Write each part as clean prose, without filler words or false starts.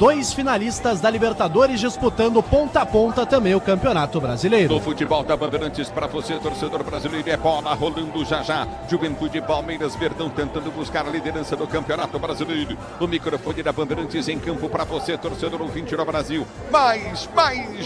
2 finalistas da Libertadores disputando ponta a ponta também o Campeonato Brasileiro. No futebol da Bandeirantes para você, torcedor brasileiro, é bola rolando já já. Juventude, Palmeiras, Verdão tentando buscar a liderança do Campeonato Brasileiro. O microfone da Bandeirantes em campo para você, torcedor ouvinte no Brasil. Mais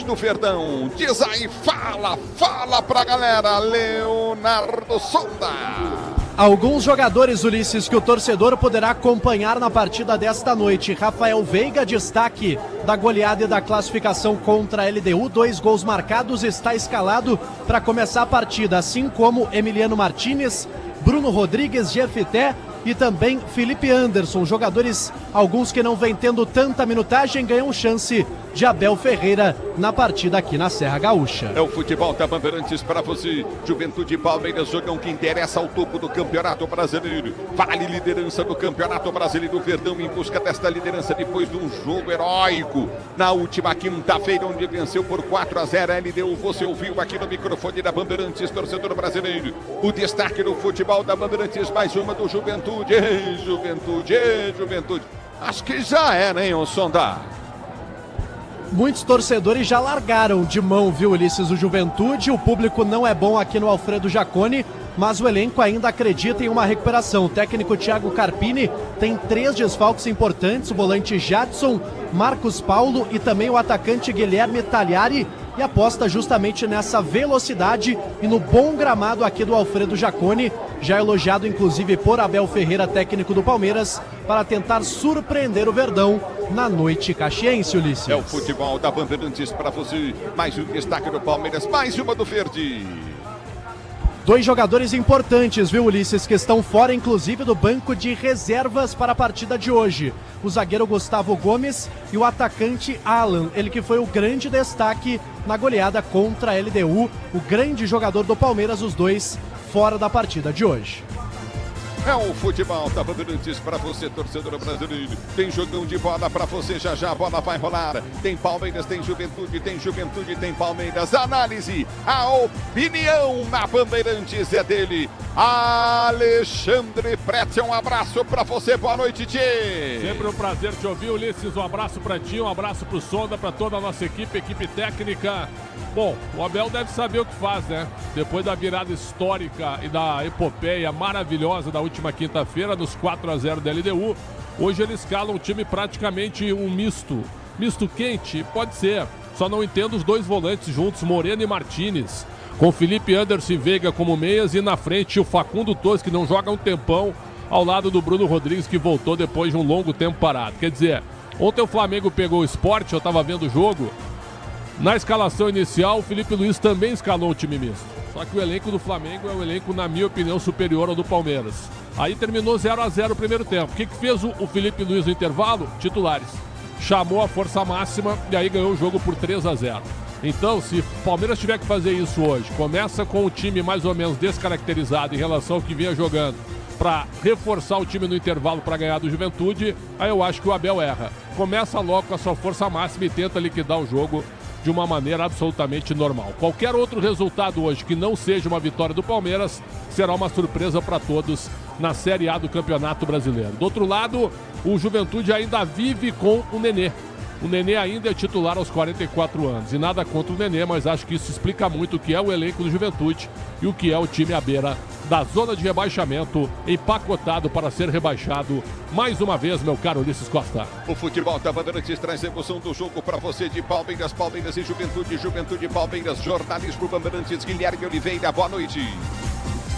do Verdão. Diz aí, fala pra galera. Leonardo Sonda. Alguns jogadores, Ulisses, que o torcedor poderá acompanhar na partida desta noite. Rafael Veiga, destaque da goleada e da classificação contra a LDU. 2 gols marcados, está escalado para começar a partida. Assim como Emiliano Martínez, Bruno Rodrigues, Jefité e também Felipe Anderson. Jogadores, alguns que não vêm tendo tanta minutagem, ganham chance de Abel Ferreira na partida aqui na Serra Gaúcha. É o futebol da Bandeirantes para você. Juventude e Palmeiras jogam que interessa ao topo do Campeonato Brasileiro. Vale liderança do Campeonato Brasileiro. Verdão em busca desta liderança depois de um jogo heróico na última quinta-feira, onde venceu por 4-0 a LDU. Você ouviu aqui no microfone da Bandeirantes, torcedor brasileiro. O destaque no futebol da Bandeirantes, mais uma do Juventude. Juventude. Acho que já era, hein, o Sonda? Muitos torcedores já largaram de mão, viu, Ulisses, o Juventude. O público não é bom aqui no Alfredo Jaconi, mas o elenco ainda acredita em uma recuperação. O técnico Thiago Carpini tem 3 desfalques importantes: o volante Jadson, Marcos Paulo e também o atacante Guilherme Tagliari, e aposta justamente nessa velocidade e no bom gramado aqui do Alfredo Jaconi, já elogiado inclusive por Abel Ferreira, técnico do Palmeiras, para tentar surpreender o Verdão na noite caxiense, Ulisses. É o futebol da Bandeirantes para você. Mais um destaque do Palmeiras, mais uma do Verde. 2 jogadores importantes, viu, Ulisses, que estão fora inclusive do banco de reservas para a partida de hoje. O zagueiro Gustavo Gomes e o atacante Alan, ele que foi o grande destaque na goleada contra a LDU, o grande jogador do Palmeiras, os 2 fora da partida de hoje. É o futebol da Bandeirantes para você, torcedor brasileiro. Tem jogão de bola para você, já a bola vai rolar. Tem Palmeiras, tem Juventude, tem Palmeiras. Análise, a opinião na Bandeirantes é dele, Alexandre Pretzel. Um abraço para você, boa noite, Tchê. Sempre um prazer te ouvir, Ulisses. Um abraço para ti, um abraço para o Sonda, para toda a nossa equipe técnica. Bom, o Abel deve saber o que faz, né? Depois da virada histórica e da epopeia maravilhosa da última quinta-feira, nos 4-0 da LDU, hoje ele escala um time praticamente um misto. Misto quente? Pode ser. Só não entendo os 2 volantes juntos, Moreno e Martínez, com Felipe Anderson e Veiga como meias e na frente o Facundo Torres, que não joga há um tempão, ao lado do Bruno Rodrigues, que voltou depois de um longo tempo parado. Quer dizer, ontem o Flamengo pegou o Sport, eu estava vendo o jogo. Na escalação inicial, o Felipe Luiz também escalou o time misto. Só que o elenco do Flamengo é um elenco, na minha opinião, superior ao do Palmeiras. Aí terminou 0-0 o primeiro tempo. O que fez o Felipe Luiz no intervalo? Titulares. Chamou a força máxima e aí ganhou o jogo por 3-0. Então, se o Palmeiras tiver que fazer isso hoje, começa com o time mais ou menos descaracterizado em relação ao que vinha jogando, para reforçar o time no intervalo para ganhar do Juventude, aí eu acho que o Abel erra. Começa logo com a sua força máxima e tenta liquidar o jogo de uma maneira absolutamente normal. Qualquer outro resultado hoje que não seja uma vitória do Palmeiras será uma surpresa para todos na Série A do Campeonato Brasileiro. Do outro lado, o Juventude ainda vive com o Nenê. O Nenê ainda é titular aos 44 anos. E nada contra o Nenê, mas acho que isso explica muito o que é o elenco do Juventude e o que é o time à beira da zona de rebaixamento, empacotado para ser rebaixado mais uma vez, meu caro Ulisses Costa. O futebol da Bandeirantes traz a emoção do jogo para você de Palmeiras e Juventude, Juventude e Palmeiras. Jornalismo Bandeirantes, Guilherme Oliveira, boa noite.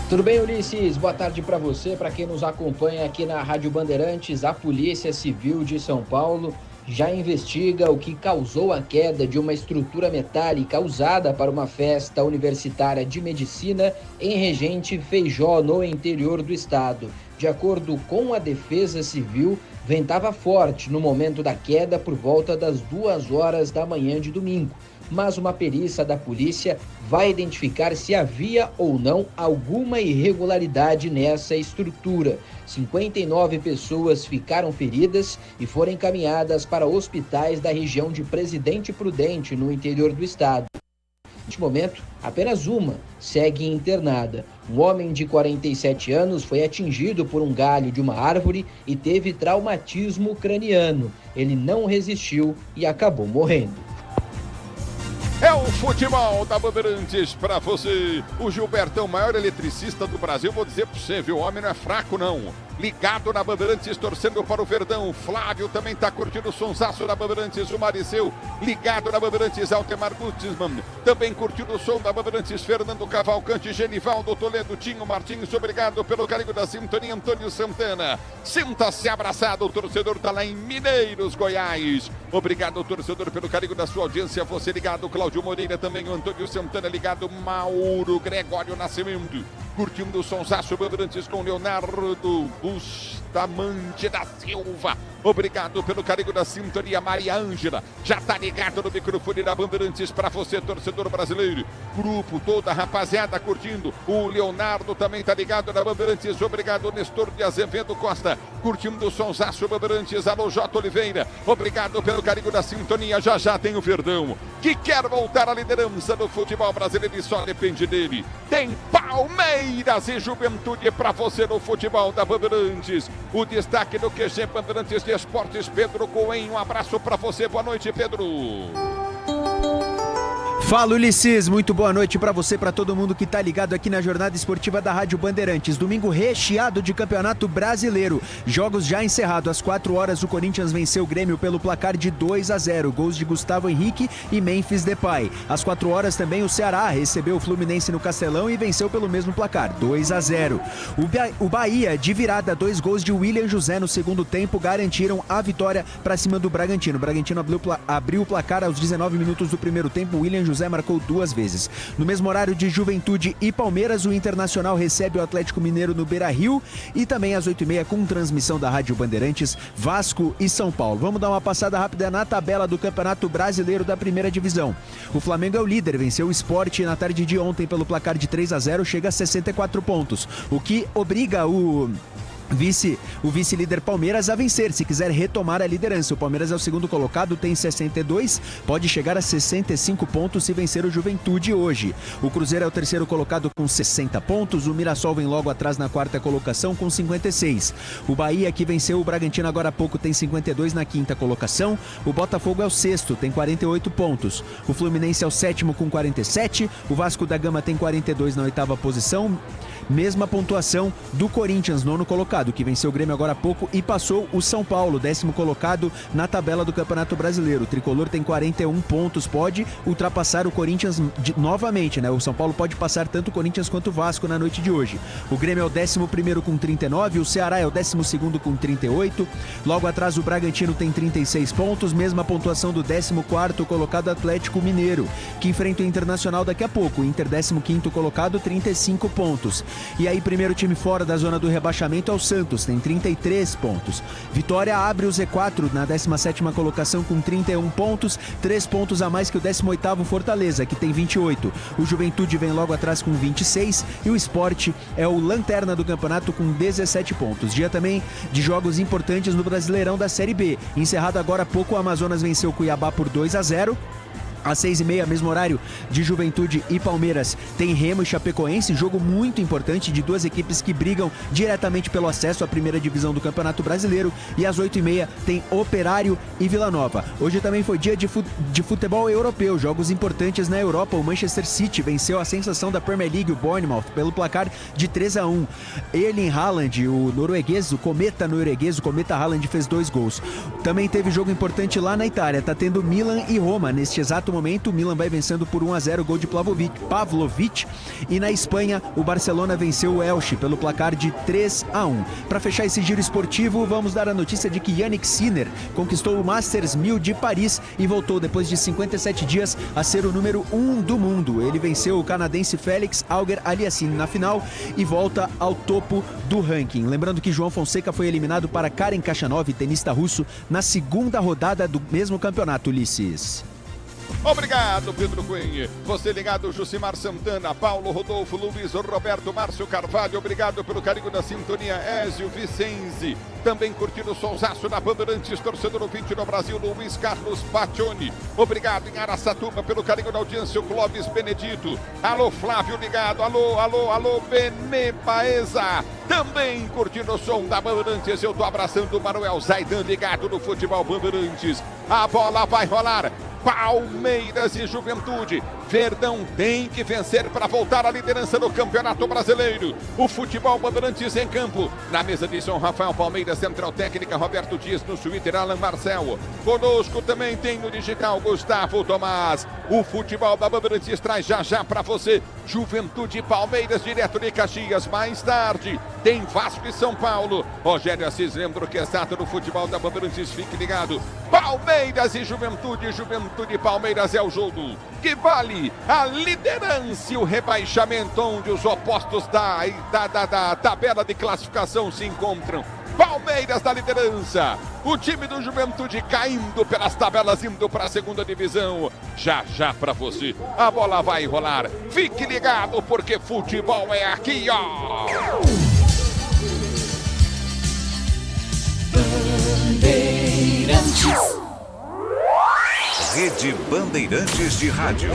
Tudo bem, Ulisses? Boa tarde para você, para quem nos acompanha aqui na Rádio Bandeirantes. A Polícia Civil de São Paulo já investiga o que causou a queda de uma estrutura metálica usada para uma festa universitária de medicina em Regente Feijó, no interior do estado. De acordo com a Defesa Civil, ventava forte no momento da queda por volta das 2 horas da manhã de domingo. Mas uma perícia da polícia vai identificar se havia ou não alguma irregularidade nessa estrutura. 59 pessoas ficaram feridas e foram encaminhadas para hospitais da região de Presidente Prudente, no interior do estado. Neste momento, apenas uma segue internada. Um homem de 47 anos foi atingido por um galho de uma árvore e teve traumatismo craniano. Ele não resistiu e acabou morrendo. É o futebol da Bandeirantes pra você. O Gilbertão, maior eletricista do Brasil, vou dizer pra você, viu? O homem não é fraco, não. Ligado na Bandeirantes, torcendo para o Verdão. Flávio também tá curtindo o sonsaço da Bandeirantes. O Mariceu, ligado na Bandeirantes. Altemar Gutzmann, também curtindo o som da Bandeirantes. Fernando Cavalcante, Genivaldo Toledo, Tinho Martins, obrigado pelo carinho da sintonia. Antônio Santana, sinta-se abraçado. O torcedor tá lá em Mineiros, Goiás. Obrigado, torcedor, pelo carinho da sua audiência. Você ligado, Cláudio Moreira, também o Antônio Santana ligado. Mauro Gregório Nascimento, curtindo o sonsaço Bandeirantes com Leonardo Bustamante da Silva. Obrigado pelo carinho da sintonia. Maria Ângela já tá ligado no microfone da Bandeirantes para você, torcedor brasileiro. Grupo, toda a rapaziada curtindo. O Leonardo também tá ligado na Bandeirantes. Obrigado, Nestor de Azevedo Costa, curtindo o sonsaço Bandeirantes. Alô, J. Oliveira, obrigado pelo carinho da sintonia. Já tem o Verdão, que quer voltar à liderança do futebol brasileiro e só depende dele. Tem Palmeiras e Juventude para você no futebol da Bandeirantes. O destaque do QG Bandeirantes de Esportes, Pedro Coen. Um abraço para você. Boa noite, Pedro. Fala, Ulisses, muito boa noite para você, para todo mundo que tá ligado aqui na jornada esportiva da Rádio Bandeirantes. Domingo recheado de Campeonato Brasileiro. Jogos já encerrados. Às 4 horas, o Corinthians venceu o Grêmio pelo placar de 2-0. Gols de Gustavo Henrique e Memphis Depay. Às 4 horas também o Ceará recebeu o Fluminense no Castelão e venceu pelo mesmo placar, 2-0. O Bahia, de virada, 2 gols de William José no segundo tempo, garantiram a vitória para cima do Bragantino. O Bragantino abriu o placar aos 19 minutos do primeiro tempo. O William José marcou 2 vezes. No mesmo horário de Juventude e Palmeiras, o Internacional recebe o Atlético Mineiro no Beira-Rio e também às 8h30 com transmissão da Rádio Bandeirantes, Vasco e São Paulo. Vamos dar uma passada rápida na tabela do Campeonato Brasileiro da Primeira Divisão. O Flamengo é o líder, venceu o Sport na tarde de ontem pelo placar de 3-0, chega a 64 pontos, o que obriga o vice-líder Palmeiras a vencer, se quiser retomar a liderança. O Palmeiras é o segundo colocado, tem 62, pode chegar a 65 pontos se vencer o Juventude hoje. O Cruzeiro é o terceiro colocado com 60 pontos, o Mirassol vem logo atrás na quarta colocação com 56. O Bahia, que venceu o Bragantino agora há pouco, tem 52 na quinta colocação. O Botafogo é o sexto, tem 48 pontos. O Fluminense é o sétimo com 47, o Vasco da Gama tem 42 na oitava posição. Mesma pontuação do Corinthians, nono colocado, que venceu o Grêmio agora há pouco e passou o São Paulo, 10º colocado na tabela do Campeonato Brasileiro. O Tricolor tem 41 pontos, pode ultrapassar o Corinthians novamente, né? O São Paulo pode passar tanto o Corinthians quanto o Vasco na noite de hoje. O Grêmio é o 11º com 39, o Ceará é o 12º com 38, logo atrás o Bragantino tem 36 pontos, mesma pontuação do 14º colocado Atlético Mineiro, que enfrenta o Internacional daqui a pouco. O Inter, 15º colocado, 35 pontos. E aí, primeiro time fora da zona do rebaixamento é o Santos, tem 33 pontos. Vitória abre o Z4 na 17ª colocação com 31 pontos, 3 pontos a mais que o 18º Fortaleza, que tem 28. O Juventude vem logo atrás com 26 e o Sport é o lanterna do campeonato com 17 pontos. Dia também de jogos importantes no Brasileirão da Série B. Encerrado agora há pouco, o Amazonas venceu o Cuiabá por 2-0. Às 6h30, mesmo horário de Juventude e Palmeiras, tem Remo e Chapecoense, jogo muito importante de duas equipes que brigam diretamente pelo acesso à primeira divisão do Campeonato Brasileiro. E às 8h30 tem Operário e Vila Nova. Hoje também foi dia de futebol europeu, jogos importantes na Europa. O Manchester City venceu a sensação da Premier League, o Bournemouth, pelo placar de 3-1. Erling Haaland, o norueguês, o cometa norueguês, o cometa Haaland, fez 2 gols. Também teve jogo importante lá na Itália, tá tendo Milan e Roma neste exato momento. O Milan vai vencendo por 1-0, gol de Pavlovic. E na Espanha, o Barcelona venceu o Elche pelo placar de 3-1. Para fechar esse giro esportivo, vamos dar a notícia de que Yannick Sinner conquistou o Masters 1000 de Paris e voltou depois de 57 dias a ser o número 1 do mundo. Ele venceu o canadense Félix Auger-Aliassime na final e volta ao topo do ranking. Lembrando que João Fonseca foi eliminado para Karen Khachanov, tenista russo, na segunda rodada do mesmo campeonato, Ulisses. Obrigado, Pedro Cunha. Você ligado, Jucimar Santana, Paulo, Rodolfo, Luiz, Roberto, Márcio Carvalho. Obrigado pelo carinho da sintonia, Ézio Vicenzi. Também curtindo o solzaço da Bandeirantes, torcedor ouvinte no Brasil, Luiz Carlos Baccioni. Obrigado em Araçatuba pelo carinho da audiência, o Clóvis Benedito. Alô, Flávio ligado, alô, Benê Baeza. Também curtindo o som da Bandeirantes, eu tô abraçando o Manuel Zaidan ligado no futebol Bandeirantes. A bola vai rolar. Palmeiras e Juventude. Verdão tem que vencer para voltar à liderança do Campeonato Brasileiro. O futebol Bandeirantes em campo. Na mesa de São Rafael, Palmeiras, Central Técnica, Roberto Dias, no Twitter, Alan Marcel. Conosco também tem no digital Gustavo Tomás. O futebol da Bandeirantes traz já para você Juventude e Palmeiras, direto de Caxias. Mais tarde tem Vasco e São Paulo. Rogério Assis, lembro que é exato no futebol da Bandeirantes, fique ligado. Palmeiras e Juventude, Juventude e Palmeiras é o jogo que vale a liderança e o rebaixamento, onde os opostos da tabela de classificação se encontram. Palmeiras da liderança, o time do Juventude caindo pelas tabelas, indo para a segunda divisão. Já para você, a bola vai rolar. Fique ligado, porque futebol é aqui, ó. Bandeirantes. Rede Bandeirantes de Rádio.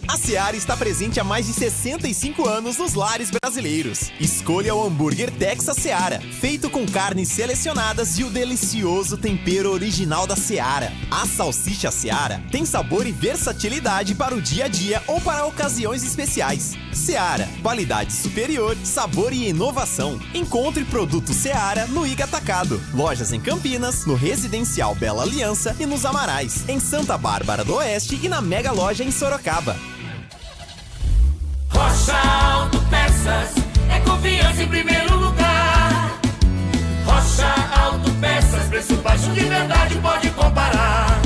A Seara está presente há mais de 65 anos nos lares brasileiros. Escolha o hambúrguer Texas Seara, feito com carnes selecionadas e o delicioso tempero original da Seara. A salsicha Seara tem sabor e versatilidade para o dia a dia ou para ocasiões especiais. Seara, qualidade superior, sabor e inovação. Encontre produto Seara no Iga Atacado. Lojas em Campinas, no Residencial Bela Aliança e nos Amarais, em Santa Bárbara do Oeste e na Mega Loja em Sorocaba. Rocha Autopeças é confiança em primeiro lugar. Rocha Autopeças, preço baixo de verdade, pode comparar.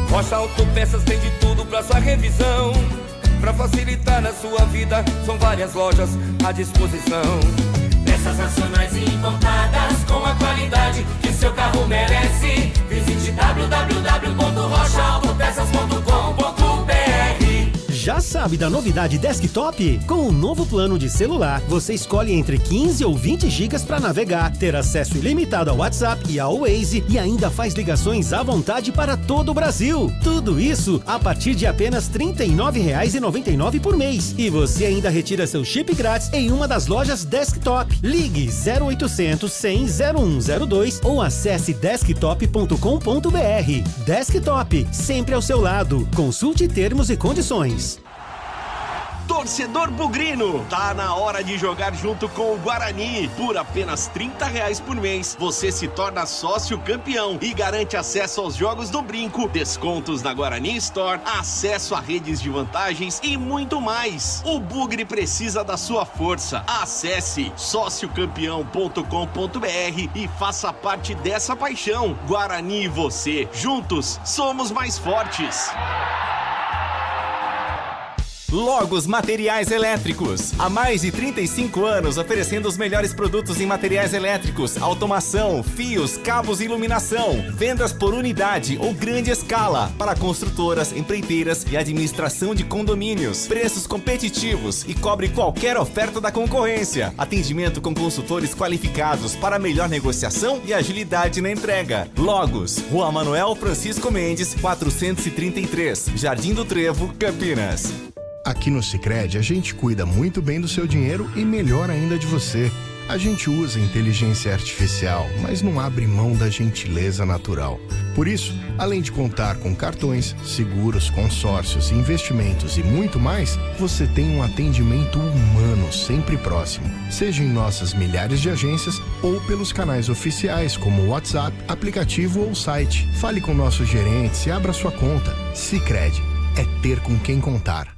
Rocha Autopeças tem de tudo pra sua revisão. Pra facilitar na sua vida, são várias lojas à disposição. Peças nacionais e importadas com a qualidade que seu carro merece. Visite www.rochaautopeças.com.br. Já sabe da novidade Desktop? Com o novo plano de celular, você escolhe entre 15 ou 20 GB para navegar, ter acesso ilimitado ao WhatsApp e ao Waze e ainda faz ligações à vontade para todo o Brasil. Tudo isso a partir de apenas R$ 39,99 por mês. E você ainda retira seu chip grátis em uma das lojas Desktop. Ligue 0800 100 0102 ou acesse desktop.com.br. Desktop, sempre ao seu lado. Consulte termos e condições. Torcedor bugrino, tá na hora de jogar junto com o Guarani. Por apenas R$30 por mês, você se torna sócio campeão e garante acesso aos jogos do Brinco, descontos na Guarani Store, acesso a redes de vantagens e muito mais. O Bugre precisa da sua força. Acesse sociocampeão.com.br e faça parte dessa paixão. Guarani e você, juntos, somos mais fortes. Logos Materiais Elétricos. Há mais de 35 anos oferecendo os melhores produtos em materiais elétricos, automação, fios, cabos e iluminação. Vendas por unidade ou grande escala para construtoras, empreiteiras e administração de condomínios. Preços competitivos e cobre qualquer oferta da concorrência. Atendimento com consultores qualificados para melhor negociação e agilidade na entrega. Logos, Rua Manuel Francisco Mendes, 433, Jardim do Trevo, Campinas. Aqui no Sicredi, a gente cuida muito bem do seu dinheiro e melhor ainda de você. A gente usa inteligência artificial, mas não abre mão da gentileza natural. Por isso, além de contar com cartões, seguros, consórcios, investimentos e muito mais, você tem um atendimento humano sempre próximo, seja em nossas milhares de agências ou pelos canais oficiais como o WhatsApp, aplicativo ou site. Fale com nossos gerentes e abra sua conta. Sicredi, é ter com quem contar.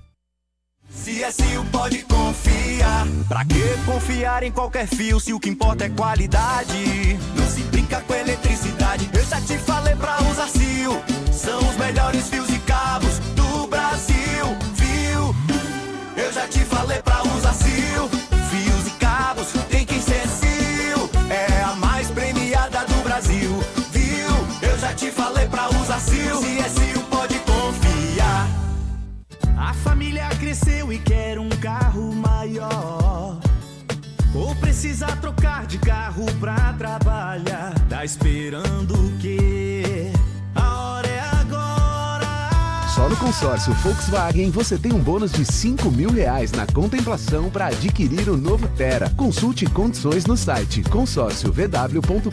CSU pode confiar. Pra que confiar em qualquer fio se o que importa é qualidade? Não se brinca com eletricidade. Eu já te falei pra usar CIO. São os melhores fios e cabos do Brasil, viu? Eu já te falei pra usar CIO. Fios e cabos tem que ser CIO. É a mais premiada do Brasil, viu? Eu já já te falei pra usar Sil. Se é Sil, pode confiar. A família cresceu e quer um carro maior. Ou precisa trocar de carro pra trabalhar. Tá esperando o quê? A hora é agora. Só no consórcio Volkswagen você tem um bônus de R$5.000 na contemplação para adquirir o novo Tera. Consulte condições no site consórciovw.com.br.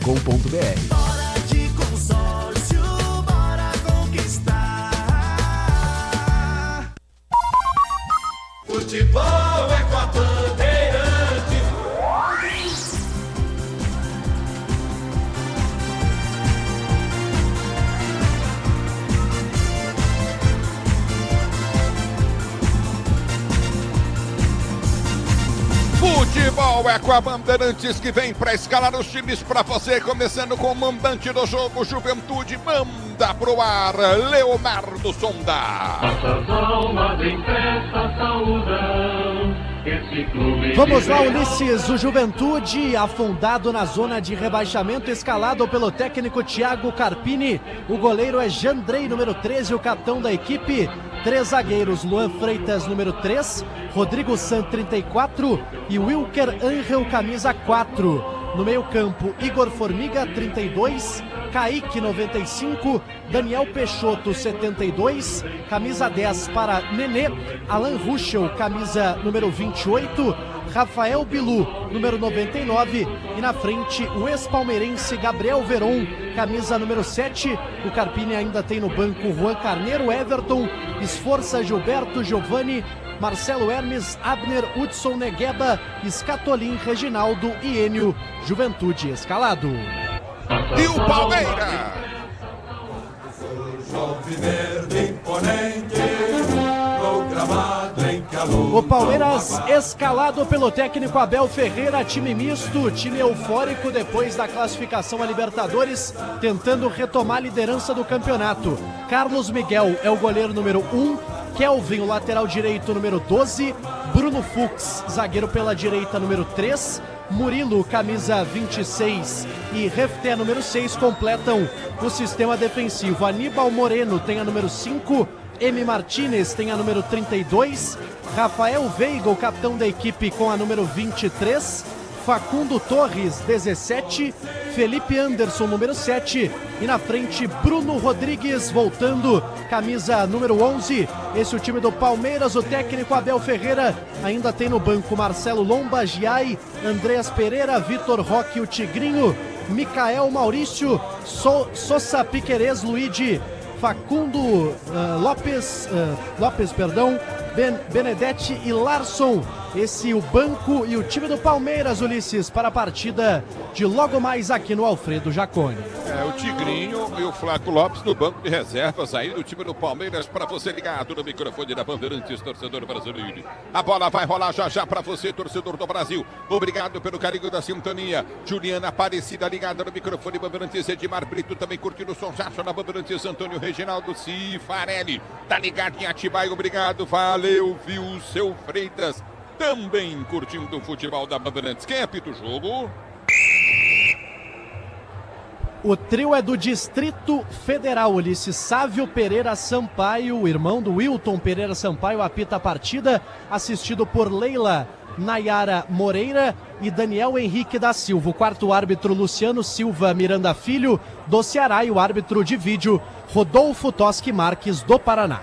Bora de consórcio, bora conquistar. Futebol é com a Bandeirantes. Futebol é com a Bandeirantes que vem para escalar os times para você, começando com o mandante do jogo, Juventude, manda pro ar, Leonardo Sonda. Nossas almas em festa saudam esse clube. Vamos lá, Ulisses, o Juventude afundado na zona de rebaixamento, escalado pelo técnico Thiago Carpini. O goleiro é Jandrei, número 13, o capitão da equipe. 3 zagueiros, Luan Freitas, número 3, Rodrigo San, 34 e Wilker Angel, camisa 4. No meio-campo, Igor Formiga, 32, Kaique, 95, Daniel Peixoto, 72, camisa 10 para Nenê, Alan Ruschel, camisa número 28, Rafael Bilu, número 99, e na frente o ex-palmeirense Gabriel Veron, camisa número 7. O Carpini ainda tem no banco Juan Carneiro, Everton, Esforça, Gilberto, Giovani, Marcelo Hermes, Abner, Hudson, Negueba, Scatolin, Reginaldo e Enio. Juventude escalado. E o Palmeiras? O Palmeiras escalado pelo técnico Abel Ferreira, time misto, time eufórico depois da classificação a Libertadores, tentando retomar a liderança do campeonato. Carlos Miguel é o goleiro número 1, Kelvin, o lateral direito, número 12, Bruno Fux, zagueiro pela direita, número 3, Murilo, camisa 26 e Refté, número 6, completam o sistema defensivo. Aníbal Moreno tem a número 5, M. Martínez tem a número 32, Rafael Veiga, o capitão da equipe, com a número 23, Facundo Torres, 17, Felipe Anderson, número 7, e na frente Bruno Rodrigues voltando, camisa número 11. Esse é o time do Palmeiras. O técnico Abel Ferreira ainda tem no banco Marcelo Lomba, Giai, Andreas Pereira, Vitor Roque, o Tigrinho, Micael Maurício, Sosa Piquerez, Luigi, Facundo Lopes, Benedetti e Larson. Esse o banco e o time do Palmeiras, Ulisses, para a partida de logo mais aqui no Alfredo Jaconi. O Tigrinho e o Flávio Lopes no banco de reservas aí do time do Palmeiras, para você ligado no microfone da Bandeirantes, torcedor brasileiro. A bola vai rolar já já para você, torcedor do Brasil. Obrigado pelo carinho da sintonia. Juliana Aparecida ligada no microfone Bandeirantes, Edmar Brito também curtindo o sonsaço na Bandeirantes, Antônio Reginaldo Cifarelli tá ligado em Atibaia, obrigado, valeu, viu, seu Freitas também curtindo o futebol da Bandeirantes. Quem apita o jogo? O trio é do Distrito Federal, Ulisses. Sávio Pereira Sampaio, o irmão do Wilton Pereira Sampaio, apita a partida, assistido por Leila Nayara Moreira e Daniel Henrique da Silva. O quarto árbitro, Luciano Silva Miranda Filho, do Ceará, e o árbitro de vídeo, Rodolfo Toschi Marques, do Paraná.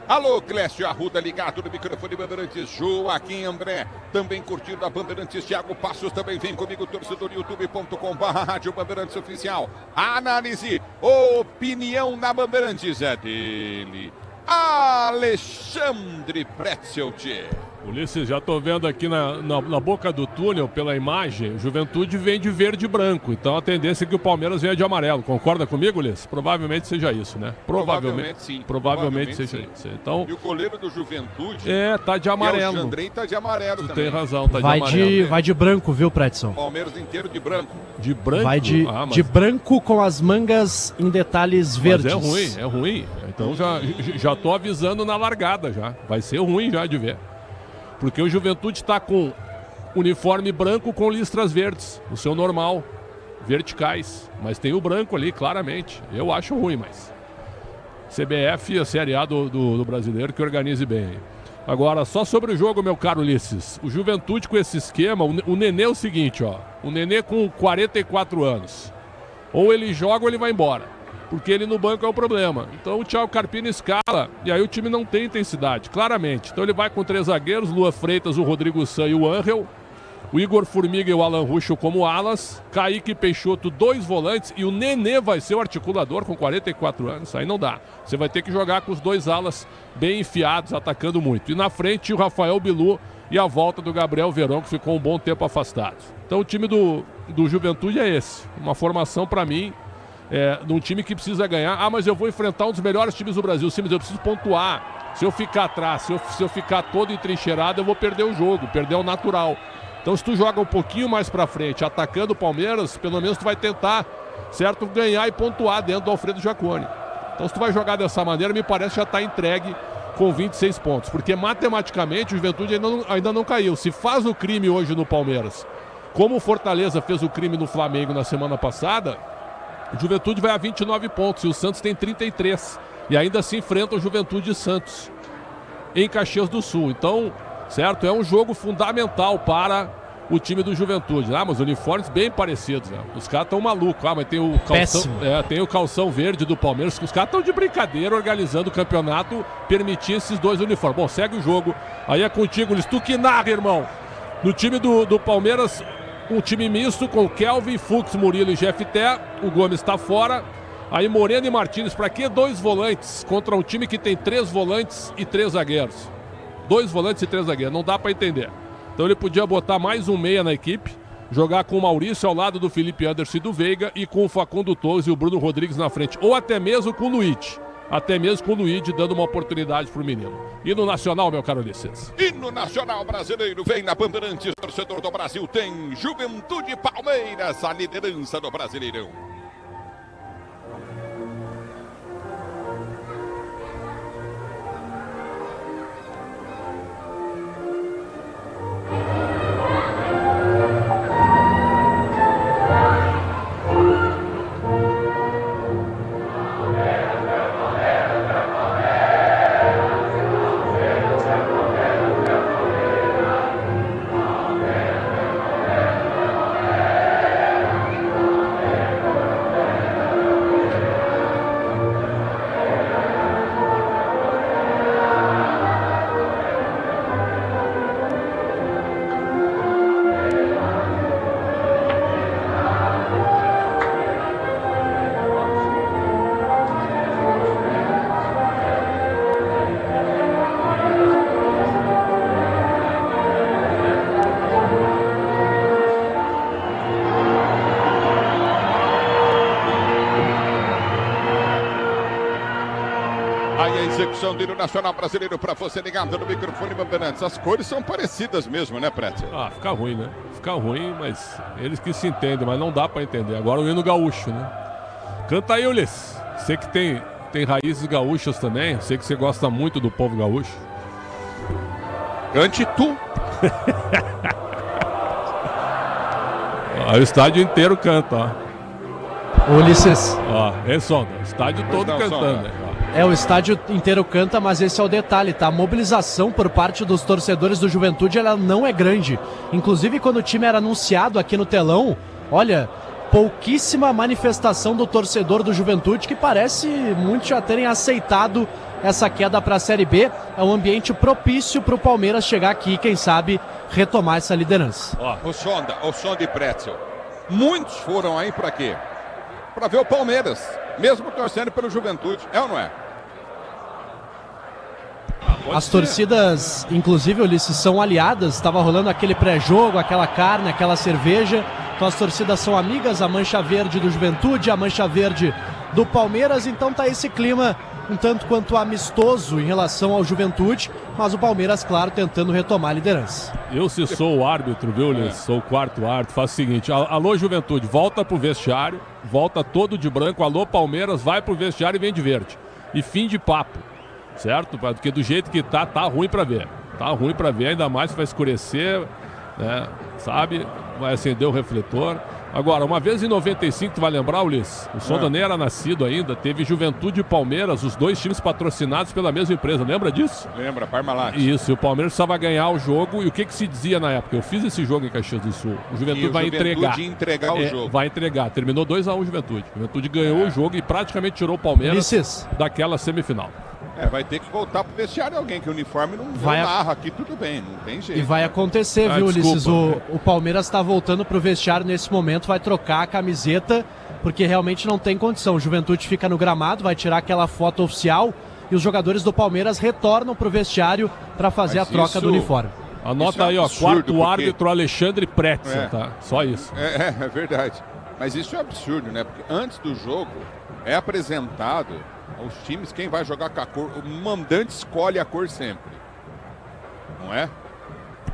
Alô, Clécio Arruda, ligado no microfone Bandeirantes, Joaquim André, também curtindo a Bandeirantes, Thiago Passos, também vem comigo, torcedor, youtube.com/Rádio Bandeirantes Oficial. Análise, opinião na Bandeirantes é dele, Alexandre Pretzelt. Ulisses, já estou vendo aqui na boca do túnel, pela imagem, Juventude vem de verde e branco, então a tendência é que o Palmeiras venha de amarelo. Concorda comigo, Ulisses? Provavelmente seja isso, né? Provavelmente sim. Provavelmente seja isso. Então, e o goleiro do Juventude... tá de amarelo. O Jandrei tá de amarelo tu também. Tem razão, tá de amarelo. Vai de branco, viu, Pretson? Palmeiras inteiro de branco. De branco? Vai de branco com as mangas em detalhes verdes. Mas é ruim. Então já tô avisando na largada já. Vai ser ruim já de ver. Porque o Juventude está com uniforme branco com listras verdes, o seu normal. verticais, mas tem o branco ali, claramente. Eu acho ruim, mas CBF e a Série A do brasileiro que organize bem. Agora, só sobre o jogo, meu caro Ulisses. O Juventude com esse esquema, o Nenê é o seguinte, ó. O Nenê com 44 anos. Ou ele joga ou ele vai embora. Porque ele no banco é o problema. Então o Thiago Carpini escala e aí o time não tem intensidade, claramente. Então ele vai com 3 zagueiros, Lua Freitas, o Rodrigo San e o Ángel. O Igor Formiga e o Alan Ruschel como alas. Kaique Peixoto, 2 volantes. E o Nenê vai ser o articulador com 44 anos. Aí não dá. Você vai ter que jogar com os 2 alas bem enfiados, atacando muito. E na frente o Rafael Bilu e a volta do Gabriel Verón, que ficou um bom tempo afastado. Então o time do Juventude é esse. Uma formação para mim, de um time que precisa ganhar. Ah, mas eu vou enfrentar um dos melhores times do Brasil. Sim, mas eu preciso pontuar. Se eu ficar atrás, se eu ficar todo entrincheirado, eu vou perder o jogo, perder o natural. Então se tu joga um pouquinho mais pra frente, atacando o Palmeiras, pelo menos tu vai tentar, certo, ganhar e pontuar dentro do Alfredo Jaconi. Então se tu vai jogar dessa maneira, me parece que já tá entregue com 26 pontos. Porque matematicamente o Juventude ainda não caiu. Se faz o crime hoje no Palmeiras, como o Fortaleza fez o crime no Flamengo na semana passada, o Juventude vai a 29 pontos e o Santos tem 33. E ainda se enfrenta o Juventude e Santos em Caxias do Sul. Então, certo, é um jogo fundamental para o time do Juventude. Ah, mas uniformes bem parecidos, né? Os caras estão malucos. Ah, mas tem o calção, tem o calção verde do Palmeiras. Os caras estão de brincadeira organizando o campeonato, permitir esses 2 uniformes. Bom, segue o jogo. Aí é contigo, Luiz. Tu que narra, irmão. No time do Palmeiras, um time misto com Kelvin, Fux, Murilo e Jefté. O Gomes está fora. Aí Moreno e Martínez. Para que 2 volantes contra um time que tem 3 volantes e 3 zagueiros? 2 volantes e 3 zagueiros. Não dá para entender. Então ele podia botar mais um meia na equipe, jogar com o Maurício ao lado do Felipe Anderson e do Veiga e com o Facundo Torres e o Bruno Rodrigues na frente. Ou até mesmo com o Luigi. Até mesmo com o Luigi dando uma oportunidade pro menino. E no Nacional, meu caro Ulisses? E no Nacional Brasileiro, vem na Bandeirantes, torcedor do Brasil, tem Juventude Palmeiras, a liderança do Brasileirão. Do Nacional Brasileiro para você ligado no microfone Bandeirantes. As cores são parecidas mesmo, né, Prete? Ah, fica ruim, né? Fica ruim, mas eles que se entendem, mas não dá para entender. Agora o hino gaúcho, né? Canta aí, Ulisses. Sei que tem raízes gaúchas também. Sei que você gosta muito do povo gaúcho. Cante tu. Aí o estádio inteiro canta, ó. Ulisses. Ó, é só, o estádio todo cantando, né? O estádio inteiro canta, mas esse é o detalhe, tá? A mobilização por parte dos torcedores do Juventude, ela não é grande. Inclusive, quando o time era anunciado aqui no telão, olha, pouquíssima manifestação do torcedor do Juventude, que parece muitos já terem aceitado essa queda para a Série B. É um ambiente propício para o Palmeiras chegar aqui e, quem sabe, retomar essa liderança. O som de Pretzel. Muitos foram aí para quê? Para ver o Palmeiras, mesmo torcendo pelo Juventude, é ou não é? As torcidas, inclusive, Ulisses, são aliadas. Estava rolando aquele pré-jogo, aquela carne, aquela cerveja. Então as torcidas são amigas, a mancha verde do Juventude, a mancha verde do Palmeiras. Então tá esse clima um tanto quanto amistoso em relação ao Juventude, mas o Palmeiras, claro, tentando retomar a liderança. Eu, se sou o árbitro, viu, Ulisses? Sou o quarto árbitro, faço o seguinte: alô, Juventude, volta pro vestiário, volta todo de branco. Alô, Palmeiras, vai pro vestiário e vem de verde. E fim de papo, certo? Porque do jeito que tá ruim pra ver. Tá ruim pra ver, ainda mais que vai escurecer, né? Sabe? Vai acender o refletor. Agora, uma vez em 95, tu vai lembrar, Ulisses? O Sonda nem era nascido ainda. Teve Juventude e Palmeiras, os dois times patrocinados pela mesma empresa. Lembra disso? Lembra, Parmalat. Isso, e o Palmeiras precisava ganhar o jogo. E o que se dizia na época? Eu fiz esse jogo em Caxias do Sul. O Juventude vai entregar. O jogo. Vai entregar. Terminou 2-1 o Juventude. O Juventude ganhou o jogo e praticamente tirou o Palmeiras daquela semifinal. Vai ter que voltar pro vestiário alguém, que o uniforme não narra aqui, tudo bem, não tem jeito. E vai acontecer, viu, Ulisses? O Palmeiras está voltando pro vestiário nesse momento, vai trocar a camiseta, porque realmente não tem condição. O Juventude fica no gramado, vai tirar aquela foto oficial e os jogadores do Palmeiras retornam pro vestiário para fazer a troca do uniforme. Anota aí, quarto árbitro Alexandre Pretzel, tá? Só isso. É verdade. Mas isso é absurdo, né? Porque antes do jogo é apresentado aos times quem vai jogar com a cor. O mandante escolhe a cor sempre. Não é?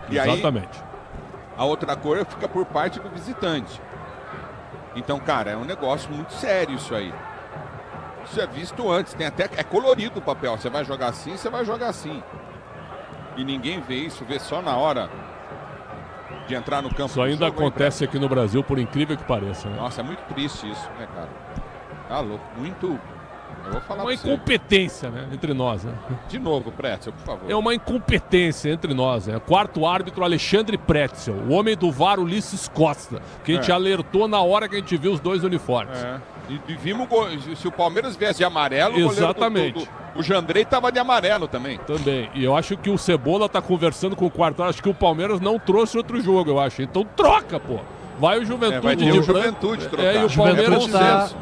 E exatamente. Aí, a outra cor fica por parte do visitante. Então, cara, é um negócio muito sério isso aí. Isso é visto antes. Tem até, é colorido o papel. Você vai jogar assim, você vai jogar assim. E ninguém vê isso, vê só na hora de entrar no campo. Isso ainda acontece aqui no Brasil, por incrível que pareça, né? Nossa, é muito triste isso, né, cara? Tá louco, muito. Eu vou falar uma incompetência, né, entre nós, né? De novo, Pretzel, por favor. É uma incompetência entre nós, né? Quarto árbitro Alexandre Pretzel, o homem do VAR Ulisses Costa, que a gente alertou na hora que a gente viu os dois uniformes. E vimos, se o Palmeiras viesse de amarelo, exatamente. O Jandrei tava de amarelo também. Também. E eu acho que o Cebola tá conversando com o quarto. Acho que o Palmeiras não trouxe outro jogo, eu acho. Então troca, pô. Vai o Juventude. Vai ter o Juventude trocar. E o Palmeiras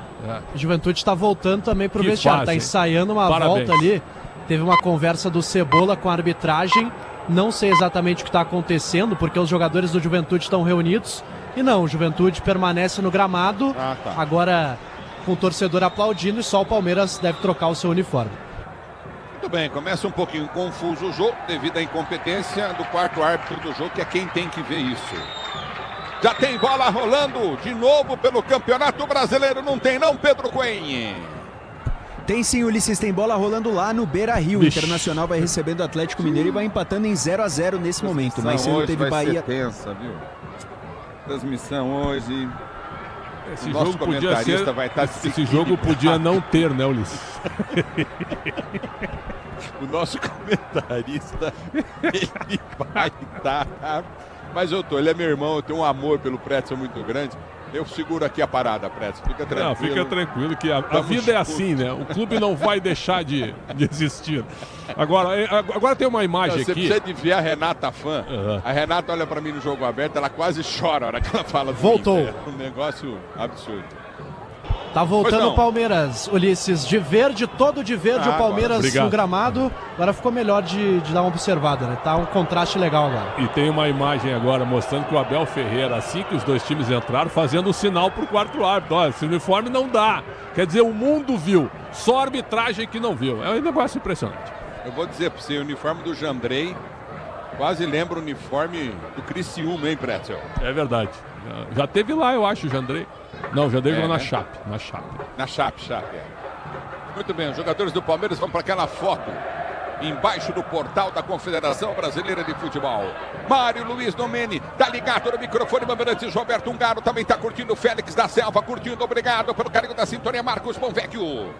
O Juventude está voltando também pro vestiário. Está ensaiando uma volta ali. Teve uma conversa do Cebola com a arbitragem. Não sei exatamente o que está acontecendo, porque os jogadores do Juventude estão reunidos. E não, o Juventude permanece no gramado. Agora com o torcedor aplaudindo, e só o Palmeiras deve trocar o seu uniforme. Muito bem, começa um pouquinho confuso o jogo devido à incompetência do quarto árbitro do jogo, que é quem tem que ver isso. Já tem bola rolando de novo pelo Campeonato Brasileiro, não tem não, Pedro Coelho? Tem sim, Ulisses, tem bola rolando lá no Beira-Rio. O Internacional vai recebendo o Atlético Mineiro e vai empatando em 0-0 nesse momento. Mas cedo teve Bahia. Tensa, viu? Transmissão hoje. Esse jogo podia ser, vai estar esse jogo podia não ter, né, Ulisses? O nosso comentarista, ele vai estar. Mas ele é meu irmão, eu tenho um amor pelo Pretzel muito grande. Eu seguro aqui a parada, Pretzel. Fica tranquilo. Não, fica tranquilo que a vida é assim, né? O clube não vai deixar de existir. Agora tem uma imagem aqui. Você precisa de ver a Renata fã. A Renata olha pra mim no jogo aberto, ela quase chora a hora que ela fala. Voltou. É um negócio absurdo. Tá voltando o Palmeiras, Ulisses, de verde, todo de verde, o Palmeiras no gramado. Agora ficou melhor de dar uma observada, né? Tá um contraste legal agora. E tem uma imagem agora mostrando que o Abel Ferreira, assim que os dois times entraram, fazendo um sinal pro quarto árbitro. Olha, esse uniforme não dá. Quer dizer, o mundo viu, só a arbitragem que não viu. É um negócio impressionante. Eu vou dizer pra você, o uniforme do Jandrei quase lembra o uniforme do Criciúma, hein, Pretzel? É verdade. Já teve lá, eu acho, o Jandrei. Não, o Jandrei jogou na Chape. Na Chape. Muito bem, os jogadores do Palmeiras vão para aquela foto embaixo do portal da Confederação Brasileira de Futebol. Mário Luiz Domeni, tá ligado no microfone, Bandeirantes. Roberto Ungaro também tá curtindo, Félix da Selva curtindo, obrigado pelo carinho da sintonia, Marcos Bonvecchio.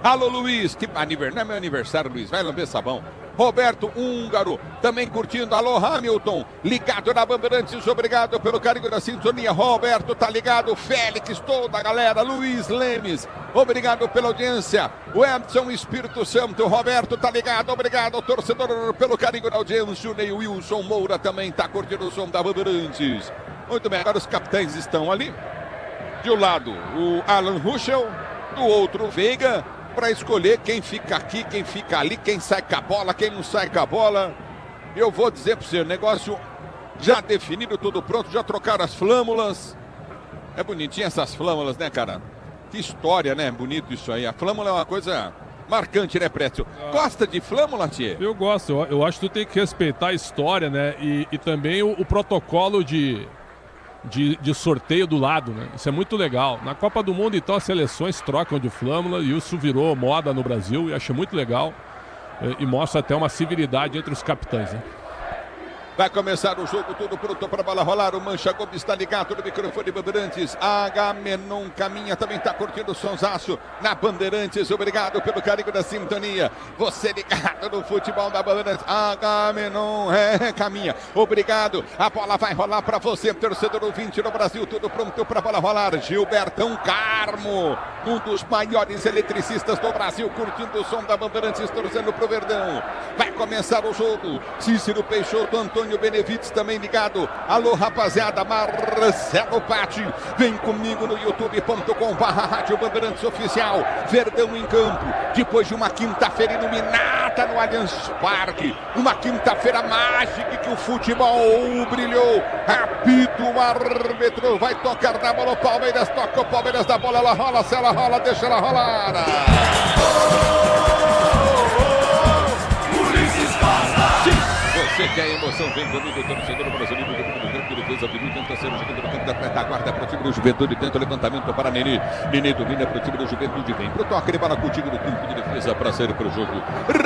Alô, Luiz, que não é meu aniversário, Luiz, vai lamber sabão. Roberto Húngaro, também curtindo. Alô, Hamilton, ligado na Bandeirantes, obrigado pelo carinho da sintonia. Roberto, tá ligado. Félix, toda a galera. Luiz Lemes, obrigado pela audiência. O Edson Espírito Santo, Roberto, tá ligado. Obrigado, torcedor, pelo carinho da audiência. O Ney Wilson Moura também tá curtindo o som da Bandeirantes. Muito bem, agora os capitães estão ali. De um lado, o Alan Ruschel, do outro, o Veiga, para escolher quem fica aqui, quem fica ali, quem sai com a bola, quem não sai com a bola. Eu vou dizer para você, o negócio já definido, tudo pronto, já trocaram as flâmulas. É bonitinho essas flâmulas, né, cara? Que história, né? Bonito isso aí. A flâmula é uma coisa marcante, né, Pretzel? Gosta de flâmula, Tchê? Eu gosto. Eu acho que tu tem que respeitar a história, né? E também o protocolo de sorteio do lado, né? Isso é muito legal. Na Copa do Mundo, então, as seleções trocam de flâmula e isso virou moda no Brasil e achei muito legal. E mostra até uma civilidade entre os capitães, né? Vai começar o jogo, tudo pronto para a bola rolar. O Mancha Gomes está ligado no microfone Bandeirantes. Agamenon caminha, também está curtindo o sonsaço na Bandeirantes. Obrigado pelo carinho da sintonia. Você ligado no futebol da Bandeirantes. Agamenon caminha. Obrigado. A bola vai rolar para você, torcedor ouvinte no Brasil. Tudo pronto para a bola rolar. Gilbertão Carmo, um dos maiores eletricistas do Brasil, curtindo o som da Bandeirantes, torcendo pro Verdão. Vai começar o jogo. Cícero Peixoto, Antônio Benevides também ligado. Alô, rapaziada, Marcelo Patti. Vem comigo no youtube.com/Rádio Bandeirantes Oficial. Verdão em campo. Depois de uma quinta-feira iluminada no Allianz Parque. Uma quinta-feira mágica que o futebol brilhou. Apito o árbitro. Vai tocar na bola o Palmeiras. Toca o Palmeiras da bola. Ela rola, se ela rola, deixa ela rolar. Você quer emoção, vem comigo, torcedor brasileiro do campo de defesa, Bilu tenta ser o jogador do campo da retaguarda para o time do Juventude, tenta o levantamento para Nenê. Nenê domina para o time do Juventude, vem pro toque, ele bola contigo no campo de defesa para ser para o jogo.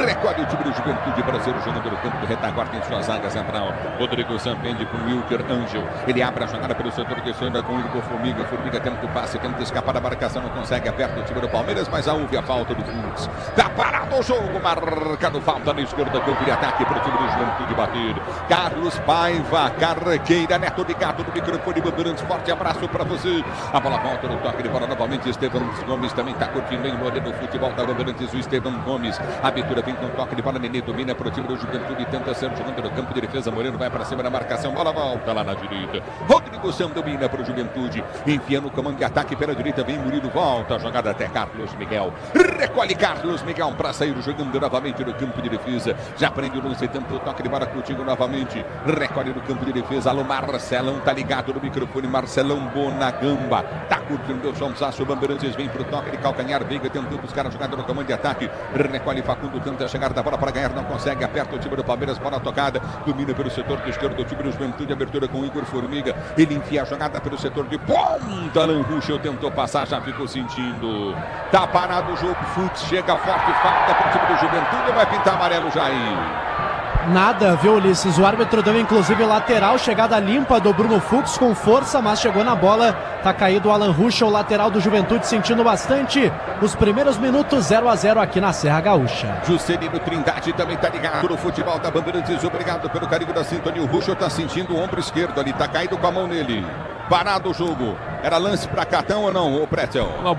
Recolhe o time do Juventude para ser o jogador do campo de retaguarda em suas zagas central. Rodrigo Zampende com Wilker Angel. Ele abre a jogada pelo setor que sonda com o Igor Formiga. Formiga tenta o passe, tenta escapar da marcação, não consegue, aperta o time do Palmeiras, mas houve a falta do Fux. Tá parado o jogo, marcado falta na esquerda, campo de ataque para o time do Juventude bater. Carlos Paiva, Carrequeira, Neto ligado no microfone Bandeirantes, forte abraço para você. A bola volta no toque de bola novamente. Estevão Gomes também está curtindo em Moreno, futebol da Bandeirantes. O Estevão Gomes, a abertura vem com toque de bola. Nenê domina para o time do Juventude, tenta ser jogando no campo de defesa. Moreno vai para cima da marcação, bola volta lá na direita. Rodrigo Sam domina para o Juventude, enfia no comando de ataque pela direita. Vem Murilo, volta a jogada até Carlos Miguel. Recolhe Carlos Miguel para sair jogando novamente no campo de defesa. Já prende o lance, tenta o toque de bola contigo novamente. Recolhe no campo de defesa. Alô, Marcelão tá ligado no microfone. Marcelão Bonagamba tá curtindo o sonsaço. Bandeirantes vem pro toque de calcanhar. Veiga tentando buscar a jogada no comando de ataque. Recolhe Facundo, tenta chegar da bola para ganhar, não consegue. Aperta o time do Palmeiras, bola tocada. Domina pelo setor do esquerdo do time do Juventude. Abertura com Igor Formiga. Ele enfia a jogada pelo setor de ponta. Alan Ruschel tentou passar, já ficou sentindo. Tá parado o jogo. Fux chega forte, falta pro time do Juventude. Vai pintar amarelo já aí. Nada, viu, Ulisses? O árbitro deu inclusive lateral, chegada limpa do Bruno Fux com força, mas chegou na bola. Tá caído o Alan Ruschel, o lateral do Juventude, sentindo bastante. Os primeiros minutos 0-0 aqui na Serra Gaúcha. Juscelino Trindade também tá ligado no futebol da Bandeirantes. Obrigado pelo carinho da sintonia. O Ruschel tá sentindo o ombro esquerdo ali, tá caído com a mão nele. Parado o jogo. Era lance para cartão ou não, o Pretzel? Na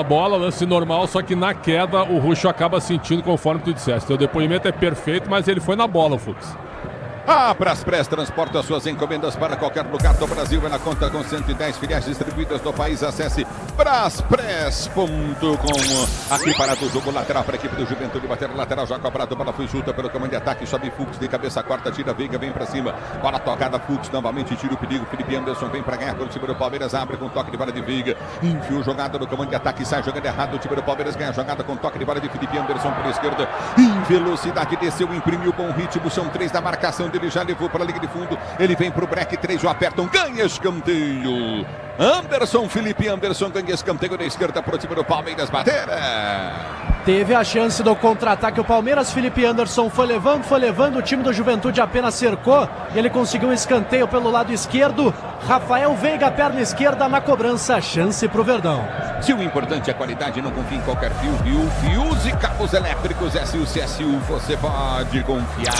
bola, lance normal, só que na queda o Ruschel acaba sentindo conforme tu disseste. O depoimento é perfeito, mas ele foi na bola, Fux. A Braspress transporta suas encomendas para qualquer lugar do Brasil. Ela conta com 110 filiais distribuídas no país. Acesse braspress.com. Aqui parado o jogo, lateral para a equipe do Juventude. Bater lateral, já cobrado. Bola foi junta pelo comando de ataque. Sobe Fux de cabeça, corta, tira Veiga, vem para cima. Bola tocada, Fux novamente tira o perigo. Felipe Anderson vem para ganhar pelo time do Palmeiras. Abre com toque de bola de Veiga. Enfiou jogada no comando de ataque. Sai jogando errado. O time do Palmeiras ganha a jogada com toque de bola de Felipe Anderson pela esquerda. Em velocidade, desceu, imprimiu bom ritmo. São 3 da marcação. Ele já levou para a linha de fundo, ele vem para o break, 3 o apertam, ganha escanteio. Felipe Anderson ganha escanteio da esquerda para o time do Palmeiras bater. Teve a chance do contra-ataque o Palmeiras, Felipe Anderson foi levando, o time do Juventude apenas cercou e ele conseguiu um escanteio pelo lado esquerdo. Rafael Veiga, perna esquerda na cobrança, chance pro Verdão. Se o importante é a qualidade, não confie em qualquer fio, viu? Fios e cabos elétricos SU, você pode confiar.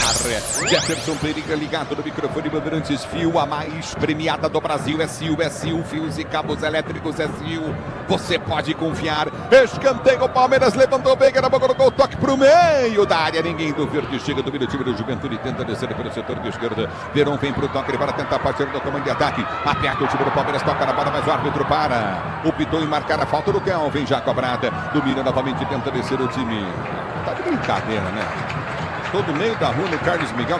Jefferson Periga ligado no microfone Bandeirantes, fio a mais premiada do Brasil, SU, fios e cabos elétricos SU, você pode confiar. Escanteio, Palmeiras levantou bem, colocou o toque pro meio da área, ninguém do verde chega, domina o time do Juventude, tenta descer pelo setor de esquerda. Verão vem pro toque para tentar partir do comando de ataque, aperta o time do Palmeiras, toca na bola, mas o árbitro para, optou em marcar a falta do Kelvin, já cobrada, domina novamente, tenta descer o time. Tá de brincadeira, né? Todo meio da rua no Carlos Miguel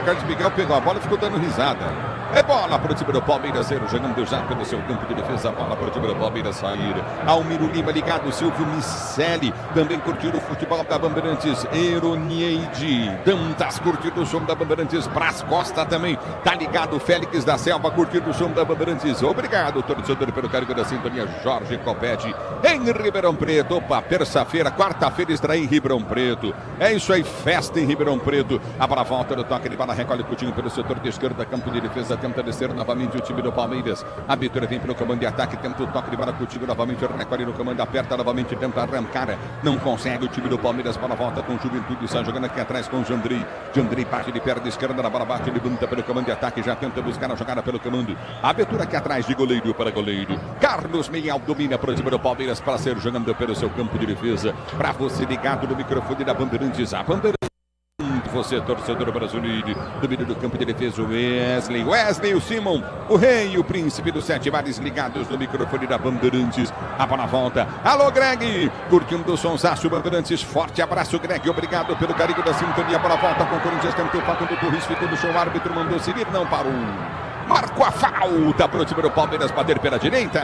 pegou a bola e ficou dando risada. É bola para o time do Palmeiras, jogando já pelo seu campo de defesa. Bola para o time do Palmeiras sair. Almiro Lima ligado, Silvio Miceli também curtindo o futebol da Bandeirantes. Eronieide Dantas curtindo o som da Bandeirantes. Brás Costa também tá ligado. Félix da Selva curtindo o som da Bandeirantes. Obrigado, torcedor, pelo carinho da sintonia. Jorge Copete em Ribeirão Preto. Opa, terça-feira, quarta-feira estreia em Ribeirão Preto. É isso aí, festa em Ribeirão Preto. A bola volta no toque de bola, recolhe Coutinho pelo setor de esquerda, campo de defesa, tenta descer novamente o time do Palmeiras. A Vitória vem pelo comando de ataque, tenta o toque de bola, Coutinho novamente, recolhe no comando, aperta novamente, tenta arrancar, não consegue o time do Palmeiras, bola volta com Juventude, está jogando aqui atrás com o Jandrei. Jandrei parte de perna esquerda, na bola bate, ele bunta pelo comando de ataque, já tenta buscar a jogada pelo comando. A abertura aqui atrás de goleiro para goleiro. Carlos Meial domina para o time do Palmeiras para ser jogando pelo seu campo de defesa. Para você ligado no microfone da Bandeirantes, a Bandeirantes. Você, torcedor brasileiro, domínio do campo de defesa, Wesley, o Simon, o rei, o príncipe dos 7 mares ligados no microfone da Bandeirantes. A bola volta. Alô, Greg, curtindo o sonsaço, Bandeirantes. Forte abraço, Greg. Obrigado pelo carinho da sintonia. A bola volta com o Corinthians. Tentou o Facundo Torres, ficou no chão. O árbitro mandou seguir, não parou. Marcou a falta para o time do Palmeiras bater pela direita.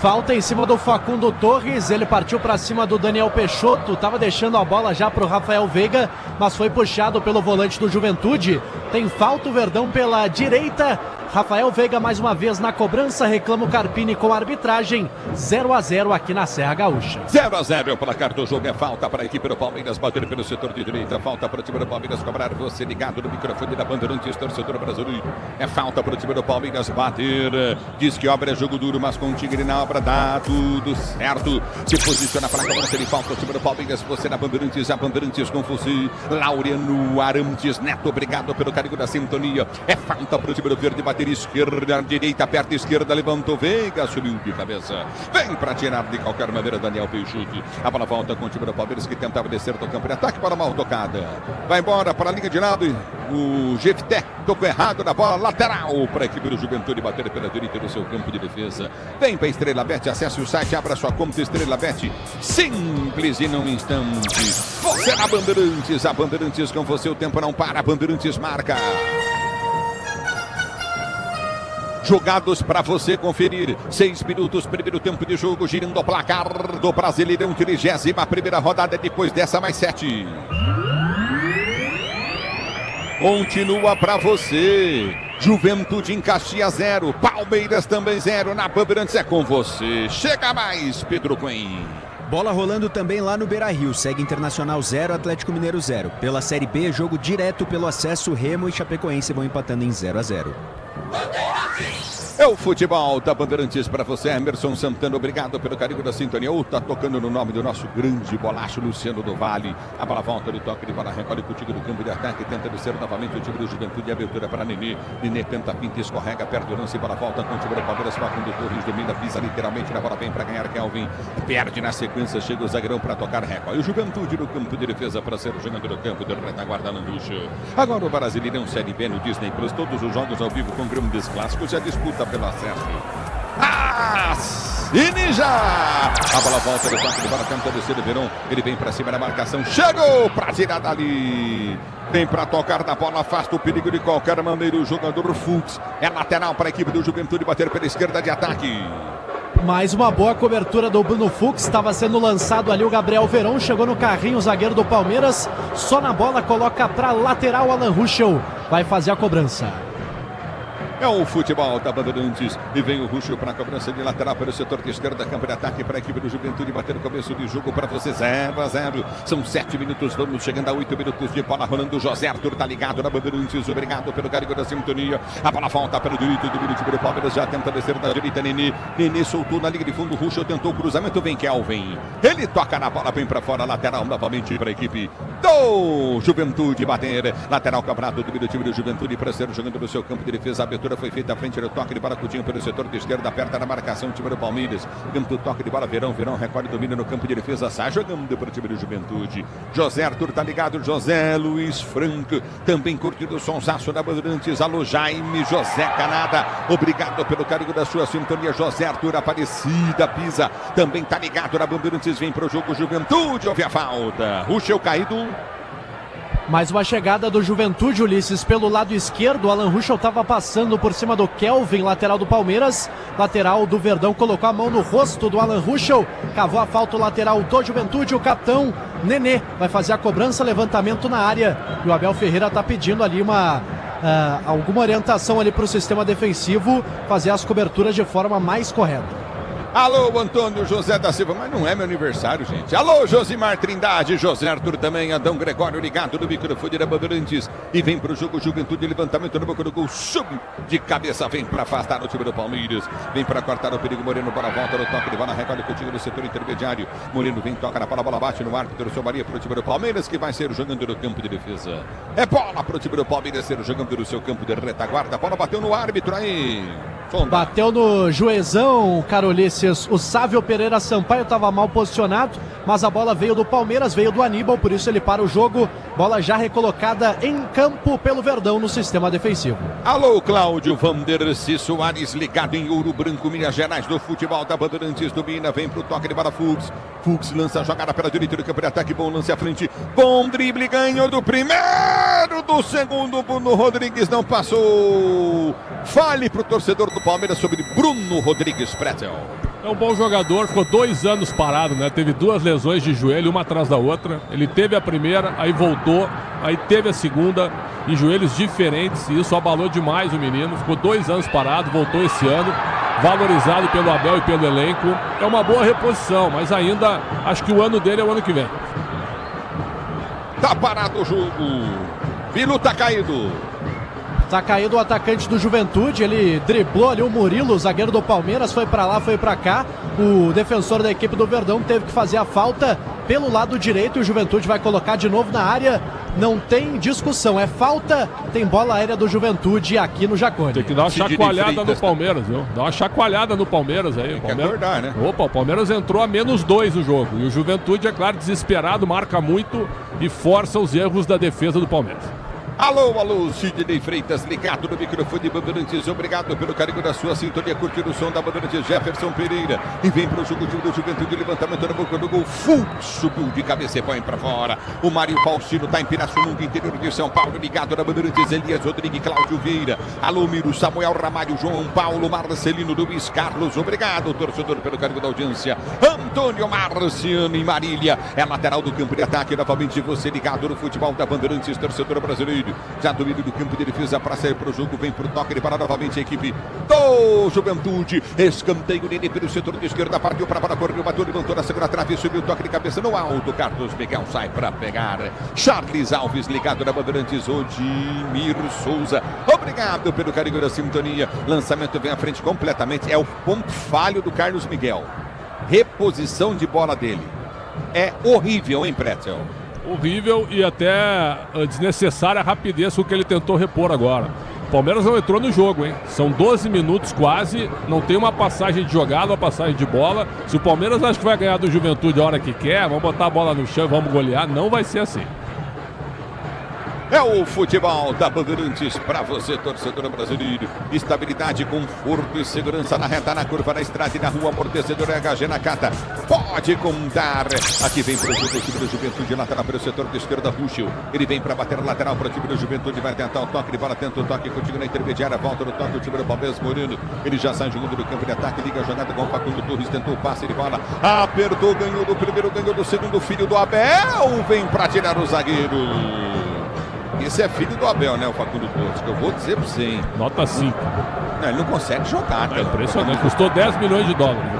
Falta em cima do Facundo Torres, ele partiu para cima do Daniel Peixoto, estava deixando a bola já para o Rafael Veiga, mas foi puxado pelo volante do Juventude. Tem falta o Verdão pela direita. Rafael Veiga mais uma vez na cobrança, reclama o Carpini com a arbitragem. 0-0 aqui na Serra Gaúcha. 0-0 o placar do jogo, é falta para a equipe do Palmeiras bater pelo setor de direita, falta para o time do Palmeiras cobrar. Você ligado no microfone da Bandeirantes, torcedor brasileiro. É falta para o time do Palmeiras bater. Diz que obra é jogo duro, mas com o Tigre na obra dá tudo certo. Se posiciona para a cobrança de falta o time do Palmeiras. Você na Bandeirantes, a Bandeirantes com você. Laureano Arantes Neto, obrigado pelo carinho da sintonia. É falta para o time do Verde bater esquerda, direita, perto esquerda, levantou Veiga, subiu de cabeça. Vem para tirar de qualquer maneira Daniel Peixoto. A bola volta com o time do Palmeiras que tentava descer do campo de ataque para mal tocada. Vai embora para a linha de lado. O Jefté tocou errado na bola lateral para a equipe do Juventude bater pela direita do seu campo de defesa. Vem para Estrela Bet, acesse o site, abra sua conta Estrela Bet. Simples e num instante. Você na Bandeirantes, a Bandeirantes com você, o tempo não para, a Bandeirantes marca. Jogados para você conferir. 6 minutos, primeiro tempo de jogo, girando o placar do Brasileirão, 31ª rodada, depois dessa mais 7. Continua para você. Juventude em Caxias 0, Palmeiras também 0, na Bandeirantes é com você. Chega mais, Pedro Cunha. Bola rolando também lá no Beira-Rio, segue Internacional 0, Atlético Mineiro 0. Pela Série B, jogo direto pelo acesso, Remo e Chapecoense vão empatando em 0-0. É o futebol da Bandeirantes para você, Emerson Santana, obrigado pelo carinho da sintonia. Tá tocando no nome do nosso grande bolacho, Luciano do Vale. A bola volta do toque de bola, recolhe contigo do campo de ataque, tenta descer novamente o time do Juventude, abertura para Nenê. Nenê tenta, pinta, escorrega, perde o lance, bola volta com o time do Palmeiras, Facundo Torres domina, pisa literalmente na bola, vem para ganhar Kelvin. Perde na sequência, chega o zagueirão para tocar, recolhe o Juventude no campo de defesa para ser o jogador do campo de retaguarda Landucho. Agora o Brasileirão Série B no Disney Plus, todos os jogos ao vivo com grandes clássicos e a disputa pelo acesso. Assine já! A bola volta do toque de bola, tenta descer o Verão. Ele vem para cima da marcação, chegou para tirar dali. Vem para tocar na bola, afasta o perigo de qualquer maneira. O jogador Fux é lateral para a equipe do Juventude bater pela esquerda de ataque. Mais uma boa cobertura do Bruno Fux, estava sendo lançado ali o Gabriel Verón, chegou no carrinho o zagueiro do Palmeiras, só na bola, coloca para lateral Alan Ruschel, vai fazer a cobrança. É o futebol da Bandeirantes e vem o Ruschel para a cobrança de lateral pelo setor de esquerda, campo de ataque para a equipe do Juventude bater no começo de jogo para você, 0-0. São 7 minutos, vamos chegando a 8 minutos de bola rolando. José Arthur tá ligado na Bandeirantes, obrigado pelo carinho da sintonia. A bola volta pelo direito do time do Palmeiras, já tenta descer da direita, Nenê. Nenê soltou na linha de fundo, Ruschel tentou o cruzamento, vem Kelvin. Ele toca na bola, vem para fora, lateral novamente para a equipe do Juventude bater. Lateral cobrado do time do Juventude para ser jogando no seu campo de defesa, abertura foi feita à frente do toque de bola, Coutinho pelo setor de esquerda, aperta na marcação o time do Palmeiras, dentro do toque de bola, Verão recolhe, domina no campo de defesa, sai jogando para o time do Juventude. José Arthur tá ligado, José Luiz Franco também curtindo o sonsaço da Bandeirantes. Alô Jaime, José Canada, obrigado pelo carinho da sua sintonia. José Arthur Aparecida pisa, também tá ligado na Bandeirantes, vem para o jogo Juventude, houve a falta, Ruschel caído. Mais uma chegada do Juventude, Ulisses, pelo lado esquerdo. O Alan Ruschel estava passando por cima do Kelvin, lateral do Palmeiras. Lateral do Verdão colocou a mão no rosto do Alan Ruschel. Cavou a falta o lateral do Juventude. O capitão Nenê vai fazer a cobrança, levantamento na área. E o Abel Ferreira está pedindo ali alguma orientação ali para o sistema defensivo, fazer as coberturas de forma mais correta. Alô, Antônio José da Silva, mas não é meu aniversário, gente. Alô, Josimar Trindade, José Arthur também, Adão Gregório ligado no microfone da Bandeirantes. E vem pro jogo Juventude, levantamento no boca do gol, sub de cabeça, vem para afastar o time do Palmeiras. Vem para cortar o perigo, Moreno para a volta no toque de bola, recolhe contigo no setor intermediário. Moreno vem, toca na bola bate no árbitro, seu Maria pro time do Palmeiras, que vai ser jogando no campo de defesa. É bola pro time do Palmeiras, ser jogando no seu campo de retaguarda. A bola bateu no árbitro aí. Bateu no Juezão, Carolices. O Sávio Pereira Sampaio estava mal posicionado, mas a bola veio do Palmeiras, veio do Aníbal, por isso ele para o jogo. Bola já recolocada em campo pelo Verdão no sistema defensivo. Alô, Cláudio Vanderci Soares, ligado em Ouro Branco, Minas Gerais, do futebol da Bandeirantes do Mina. Vem pro toque de bola, Fux. Fux lança a jogada pela direita do campo de ataque, bom lance à frente. Bom drible, ganhou do primeiro, do segundo. Bruno Rodrigues não passou. Fale pro torcedor do Palmeiras sobre Bruno Rodrigues Pretzel. É um bom jogador, ficou 2 anos parado, né? Teve 2 lesões de joelho, uma atrás da outra. Ele teve a primeira, aí voltou, aí teve a segunda, em joelhos diferentes, e isso abalou demais o menino. Ficou 2 anos parado, voltou esse ano, valorizado pelo Abel e pelo elenco. É uma boa reposição, mas ainda acho que o ano dele é o ano que vem. Tá parado o jogo. Bilu tá caído. Tá caído o atacante do Juventude, ele driblou ali o Murilo, o zagueiro do Palmeiras, foi pra lá, foi pra cá. O defensor da equipe do Verdão teve que fazer a falta pelo lado direito e o Juventude vai colocar de novo na área. Não tem discussão, é falta, tem bola aérea do Juventude aqui no Jacone. Tem que dar uma chacoalhada no Palmeiras, viu? Dá uma chacoalhada no Palmeiras aí. Tem que acordar, né? Opa, o Palmeiras entrou a -2 no jogo. E o Juventude, é claro, desesperado, marca muito e força os erros da defesa do Palmeiras. Alô, Sidney Freitas, ligado no microfone Bandeirantes. Obrigado pelo carinho da sua sintonia, curtindo o som da Bandeirantes. Jefferson Pereira, e vem pro jogo do Juventude, levantamento na boca do gol, subiu de cabeça e põe pra fora. O Mário Faustino tá em Pirassununga, interior de São Paulo, ligado na Bandeirantes. Elias Rodrigues, Cláudio Vieira, alô, Miro, Samuel Ramalho, João Paulo, Marcelino, Luiz Carlos. Obrigado, torcedor, pelo carinho da audiência. Antônio Marciano em Marília, é lateral do campo de ataque. Novamente você ligado no futebol da Bandeirantes, torcedor brasileiro. Já domínio do campo de defesa para sair para o jogo. Vem para o toque, ele para novamente a equipe do Juventude. Escanteio dele pelo setor de esquerda. Partiu para a bola, correu, bateu, levantou na segunda trave, subiu o toque de cabeça no alto. Carlos Miguel sai para pegar. Charles Alves ligado na Bandeirantes. Odimir Souza, obrigado pelo carinho da sintonia. Lançamento vem à frente completamente. É o ponto falho do Carlos Miguel. Reposição de bola dele é horrível, hein, Pretzel? Horrível e até desnecessária a rapidez com que ele tentou repor agora. O Palmeiras não entrou no jogo, hein? São 12 minutos quase, não tem uma passagem de jogada, uma passagem de bola. Se o Palmeiras acha que vai ganhar do Juventude a hora que quer, vamos botar a bola no chão e vamos golear, não vai ser assim. É o futebol da Bandeirantes para você, torcedor brasileiro. Estabilidade, conforto e segurança na reta, na curva, na estrada e na rua. Amortecedor HG Nakata. Pode contar. Aqui vem para o time do Juventude, lateral para o setor de esquerda, Ruschel. Ele vem para bater lateral para o time do Juventude. Vai tentar o toque de bola, tenta o toque contigo na intermediária. Volta no toque o time do Palmeiras, Moreno. Ele já sai jogando do campo de ataque. Liga a jogada com o Facundo Torres. Tentou o passe de bola. Apertou, ganhou do primeiro, ganhou do segundo. Filho do Abel. Vem para tirar o zagueiro. Esse é filho do Abel, né, o Facundo Torres, que eu vou dizer pra você, hein? Nota 5. Não, ele não consegue jogar, cara. É impressionante, custou 10 milhões de dólares.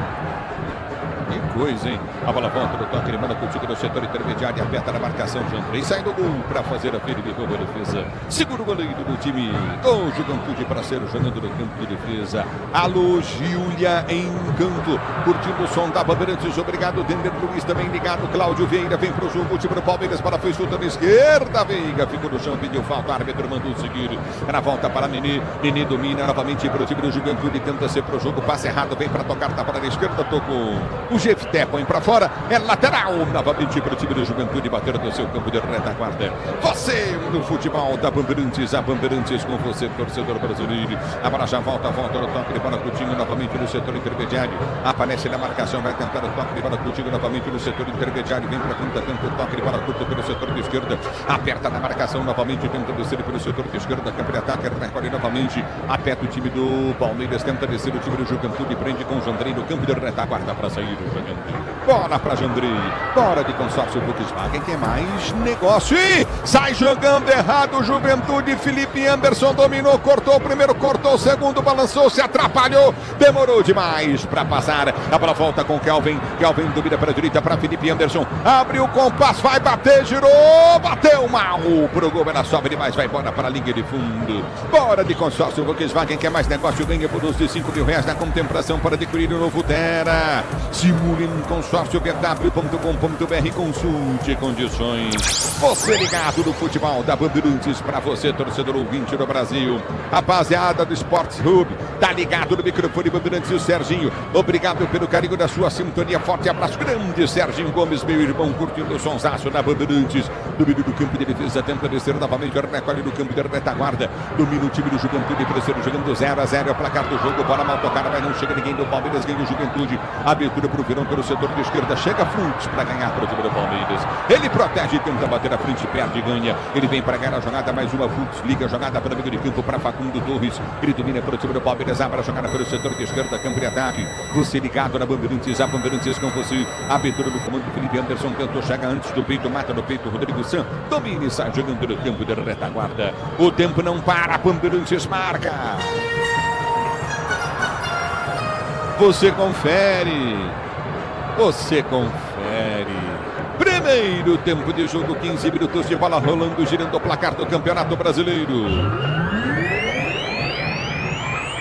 Que coisa, hein? A bola volta no toque, ele manda contigo no setor intermediário e aperta na marcação. Jean sai do gol para fazer a firme boa defesa. Segura o goleiro do time do Juventude para ser jogando no campo de defesa. Alô, Giulia em canto, curtindo o som da Bandeirantes. Obrigado, Dender Luiz também ligado. Cláudio Vieira vem pro jogo, o time do Palmeiras para foi solta na esquerda. Veiga ficou no chão, pediu falta, árbitro mandou seguir. Na volta para Nenê. Nenê domina novamente para o time do Juventude, tenta ser pro jogo, passe errado, vem para tocar, tá para a esquerda, tocou. O Jeff Verté põe pra fora, é lateral, novamente para o time do Juventude bater no seu campo de retaguarda. Você no futebol da Bandeirantes, a Bandeirantes com você, torcedor brasileiro. A bola já volta no toque de bola Coutinho novamente no setor intermediário. Aparece na marcação, vai tentar o toque de bola Coutinho novamente no setor intermediário. Vem para frente, tenta o toque de bola curto pelo setor de esquerda. Aperta na marcação novamente, tenta descer pelo setor de esquerda. Campo de ataque, recolhe novamente. Aperta o time do Palmeiras, tenta descer o time do Juventude. Prende com o Jandrei no campo de retaguarda para sair o Jandrei. Bola para Jandrei. Bora de consórcio Volkswagen, que é mais negócio. E sai jogando errado o Juventude. Felipe Anderson dominou, cortou o primeiro, cortou o segundo, balançou, se atrapalhou, demorou demais para passar. A bola volta com Kelvin. Kelvin domina para a direita para Felipe Anderson. Abriu o compasso, vai bater, girou, bateu mal pro gol. Ela sobe demais, vai embora para a linha de fundo. Bora de consórcio Volkswagen, que é mais negócio, ganha bônus de R$5.000 na contemplação para adquirir o novo Tera. Simule em consórcio.vw.com.br, consulte condições. Você ligado no futebol da Bandeirantes, para você, torcedor ouvinte do Brasil. Rapaziada do Sports Hub, tá ligado no microfone Bandeirantes e o Serginho. Obrigado pelo carinho da sua sintonia. Forte abraço grande, Serginho Gomes, meu irmão, curtindo o sonsaço na Bandeirantes. Domínio do campo de defesa, tenta descer novamente, recolhe no campo de retaguarda. Domina o time do Juventude, terceiro jogando 0-0, é o placar do jogo. Bola mal tocada, mas não chega ninguém do Palmeiras, ganha o Juventude. Abertura pro Verão pelo setor de esquerda, chega Funks para ganhar para o time do Palmeiras. Ele protege, tenta bater a frente, perde e ganha. Ele vem para ganhar a jogada, mais uma Funks, liga a jogada para o meio de campo para Facundo Torres. Ele domina para o time do Palmeiras, abre a jogada pelo setor de esquerda, campo de ataque. Você ligado na Bandeirantes, a Bandeirantes com você. Abertura no comando do Felipe Anderson, tentou, chega antes do peito, mata no peito, Rodrigo San. Domina e sai jogando no campo de retaguarda. O tempo não para, a Bandeirantes marca. Você confere. Você confere. Primeiro tempo de jogo, 15 minutos de bola rolando, girando o placar do Campeonato Brasileiro.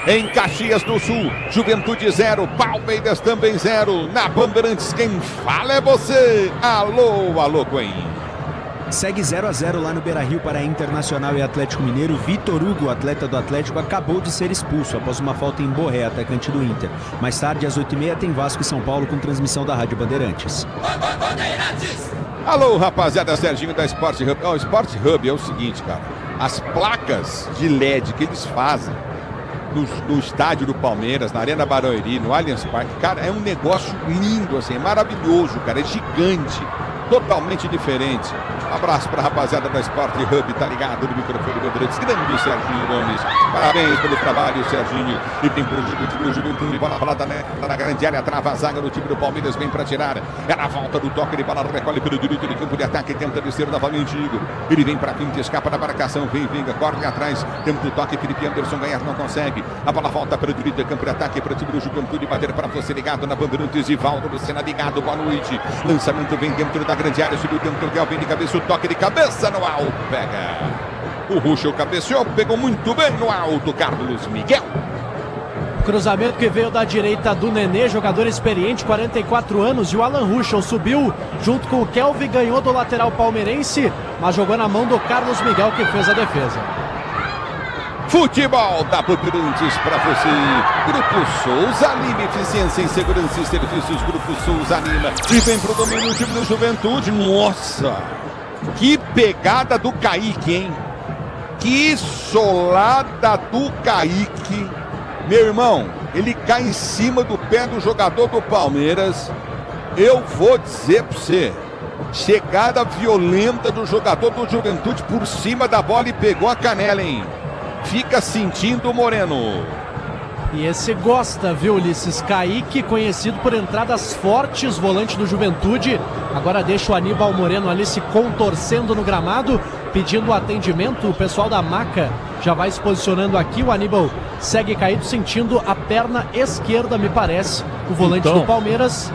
Em Caxias do Sul, Juventude 0, Palmeiras também 0. Na Bandeirantes, quem fala é você. Alô, alô, Coen. Segue 0-0 lá no Beira-Rio para Internacional e Atlético Mineiro. Vitor Hugo, atleta do Atlético, acabou de ser expulso após uma falta em Borré, atacante do Inter. Mais tarde, às 8h30, tem Vasco e São Paulo com transmissão da Rádio Bandeirantes. Alô, rapaziada, Serginho da Sport Hub. O Sport Hub é o seguinte, cara. As placas de LED que eles fazem no estádio do Palmeiras, na Arena Barueri, no Allianz Parque, cara, é um negócio lindo, assim, é maravilhoso, cara, é gigante. Totalmente diferente. Um abraço para a rapaziada da Sport Hub, tá ligado no microfone Bandeirantes. Grande Serginho Gomes. Parabéns pelo trabalho, Serginho. E tem pro Juventude, bola falada na grande área, trava a zaga do time do Palmeiras, vem para tirar. Ela volta do toque de bola, recolhe pelo direito de campo de ataque, tenta descer novamente Igor. Ele vem para frente, escapa da marcação, vinga, corre atrás, tenta o toque, Felipe Anderson ganhar, não consegue. A bola volta para o direito de campo de ataque, para o time do Juventude, bater para você ligado na Bandeirantes. Ivaldo Lucena ligado, boa noite. Lançamento vem dentro da grande área, subiu dentro do Kelvin de cabeça, o toque de cabeça no alto, pega. O Ruschel cabeceou, pegou muito bem no alto, Carlos Miguel. Cruzamento que veio da direita do Nenê, jogador experiente, 44 anos, e o Alan Ruschel subiu junto com o Kelvin, ganhou do lateral palmeirense, mas jogou na mão do Carlos Miguel, que fez a defesa. Futebol da Bandeirantes para você. Grupo Souza Lima, eficiência em segurança e serviços. Grupo Souza Lima. E vem pro domínio o time do Juventude. Nossa, que pegada do Kaique, hein? Que solada do Kaique. Meu irmão, ele cai em cima do pé do jogador do Palmeiras. Eu vou dizer para você. Chegada violenta do jogador do Juventude por cima da bola e pegou a canela, hein? Fica sentindo o Moreno. E esse gosta, viu, Ulisses? Kaique, conhecido por entradas fortes, volante do Juventude. Agora deixa o Aníbal Moreno ali se contorcendo no gramado, pedindo atendimento. O pessoal da maca já vai se posicionando aqui. O Aníbal segue caído, sentindo a perna esquerda, me parece. O volante do Palmeiras.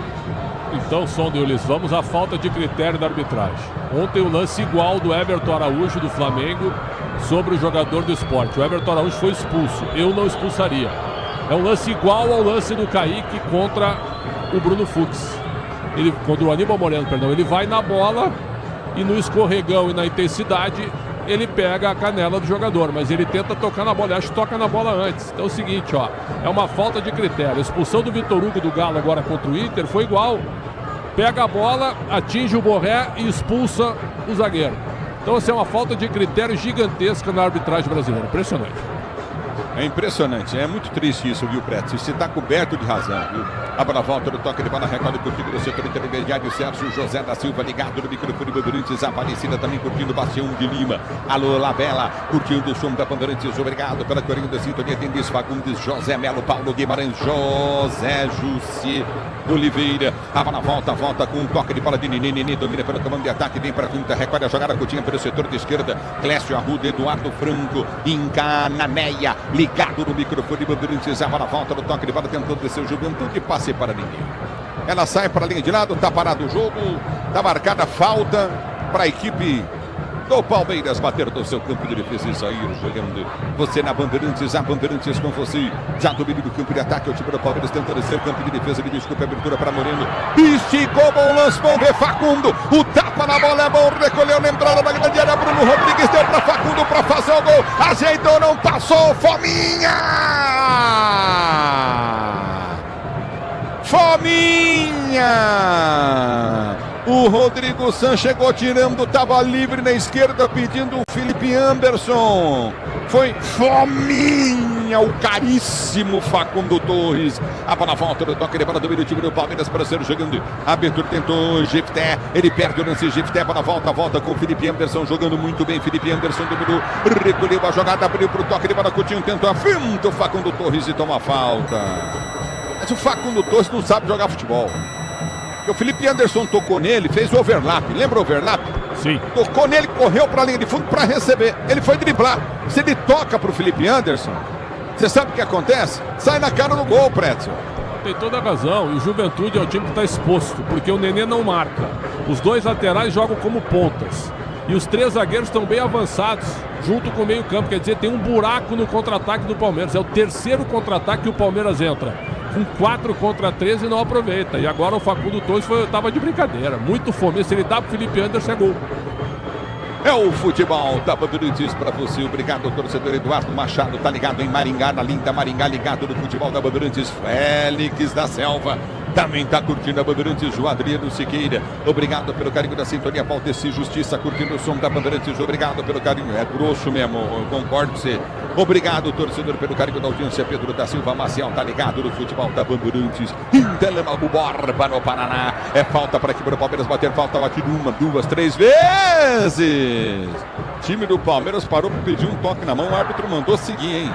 Então, Sonda e Ulisses, vamos à falta de critério da arbitragem. Ontem o lance igual do Everton Araújo do Flamengo sobre o jogador do Sport. O Everton Araújo foi expulso. Eu não expulsaria. É um lance igual ao lance do Kaique contra o Bruno Fux. Contra o Aníbal Moreno, perdão. Ele vai na bola e no escorregão e na intensidade ele pega a canela do jogador, mas ele tenta tocar na bola, acho que toca na bola antes. Então é o seguinte, ó, é uma falta de critério. A expulsão do Vitor Hugo do Galo agora contra o Inter foi igual. Pega a bola, atinge o Borré e expulsa o zagueiro. Então, assim, é uma falta de critério gigantesca na arbitragem brasileira. Impressionante. É impressionante, é muito triste isso, viu, Preto? Você está coberto de razão, viu? A bola volta no toque de bola, recolhe curtindo no setor intermediário, Sérgio José da Silva ligado no microfone Bandeirantes, Aparecida também curtindo Bastião de Lima. Alô, Labela, curtindo o som da Bandeirantes, obrigado pela corinha da sintonia, Denis Fagundes, José Melo, Paulo Guimarães, José Jussi Oliveira. A bola volta com um toque de bola de Nenê, domina pelo comando de ataque, vem para a quinta, recolhe a jogada, curtinha pelo setor de esquerda, Clécio Arruda, Eduardo Franco, Incanameia, ligado no microfone Bandeirantes, a bola volta no toque de bola, tentando descer o Juventude, passe para ninguém. Ela sai para a linha de lado, está parado o jogo, está marcada falta para a equipe do Palmeiras bater do seu campo de defesa e sair jogando. Você na Bandeirantes, a Bandeirantes com você. Já domínio do campo de ataque, o time do Palmeiras tentando descer o campo de defesa, ele desculpa a abertura para Moreno. Esticou, bom lance, vamos ver Facundo. O tapa na bola é bom, recolheu na entrada da grande área, Bruno Rodrigues deu para Facundo para fazer o gol. Ajeitou, não passou, Fominha! O Rodrigo Sanches chegou tirando, estava livre na esquerda, pedindo o Felipe Anderson. Foi Fominha, o caríssimo Facundo Torres. A bola volta no toque de bola do meio do time do Palmeiras para ser jogando. A abertura tentou Gifté, ele perde o lance, Gifté, a bola volta com o Felipe Anderson, jogando muito bem. Felipe Anderson dominou, recolheu a jogada, abriu para o toque de bola, Coutinho tentou a finta, o Facundo Torres e toma falta. Mas o Facundo Torres não sabe jogar futebol. O Felipe Anderson tocou nele, fez o overlap. Lembra o overlap? Sim. Tocou nele, correu para a linha de fundo para receber. Ele foi driblar. Se ele toca para o Felipe Anderson, você sabe o que acontece? Sai na cara do gol, Pretzel. Tem toda a razão. E o Juventude é o time que está exposto, porque o Nenê não marca. Os dois laterais jogam como pontas. E os três zagueiros estão bem avançados, junto com o meio-campo. Quer dizer, tem um buraco no contra-ataque do Palmeiras. É o terceiro contra-ataque que o Palmeiras entra. Com 4 contra 3 e não aproveita. E agora o Facundo Torres estava de brincadeira. Muito fome. Se ele dá pro Felipe Anderson, é gol. É o futebol da Bandeirantes para você. Obrigado, torcedor Eduardo Machado. Tá ligado em Maringá, na linda Maringá, ligado no futebol da Bandeirantes. Félix da Selva também tá curtindo a Bandeirantes. O Adriano Siqueira, obrigado pelo carinho da sintonia. Valdeci Justiça curtindo o som da Bandeirantes. Obrigado pelo carinho. É grosso mesmo, eu concordo com você. Obrigado, torcedor, pelo carinho da audiência. Pedro da Silva Maciel tá ligado no futebol da Bandeirantes. Intelemago Borba no Paraná. É falta para a equipe do Palmeiras bater. Falta aqui 1, 2, 3 vezes. Time do Palmeiras parou para pedir um toque na mão. O árbitro mandou seguir, hein?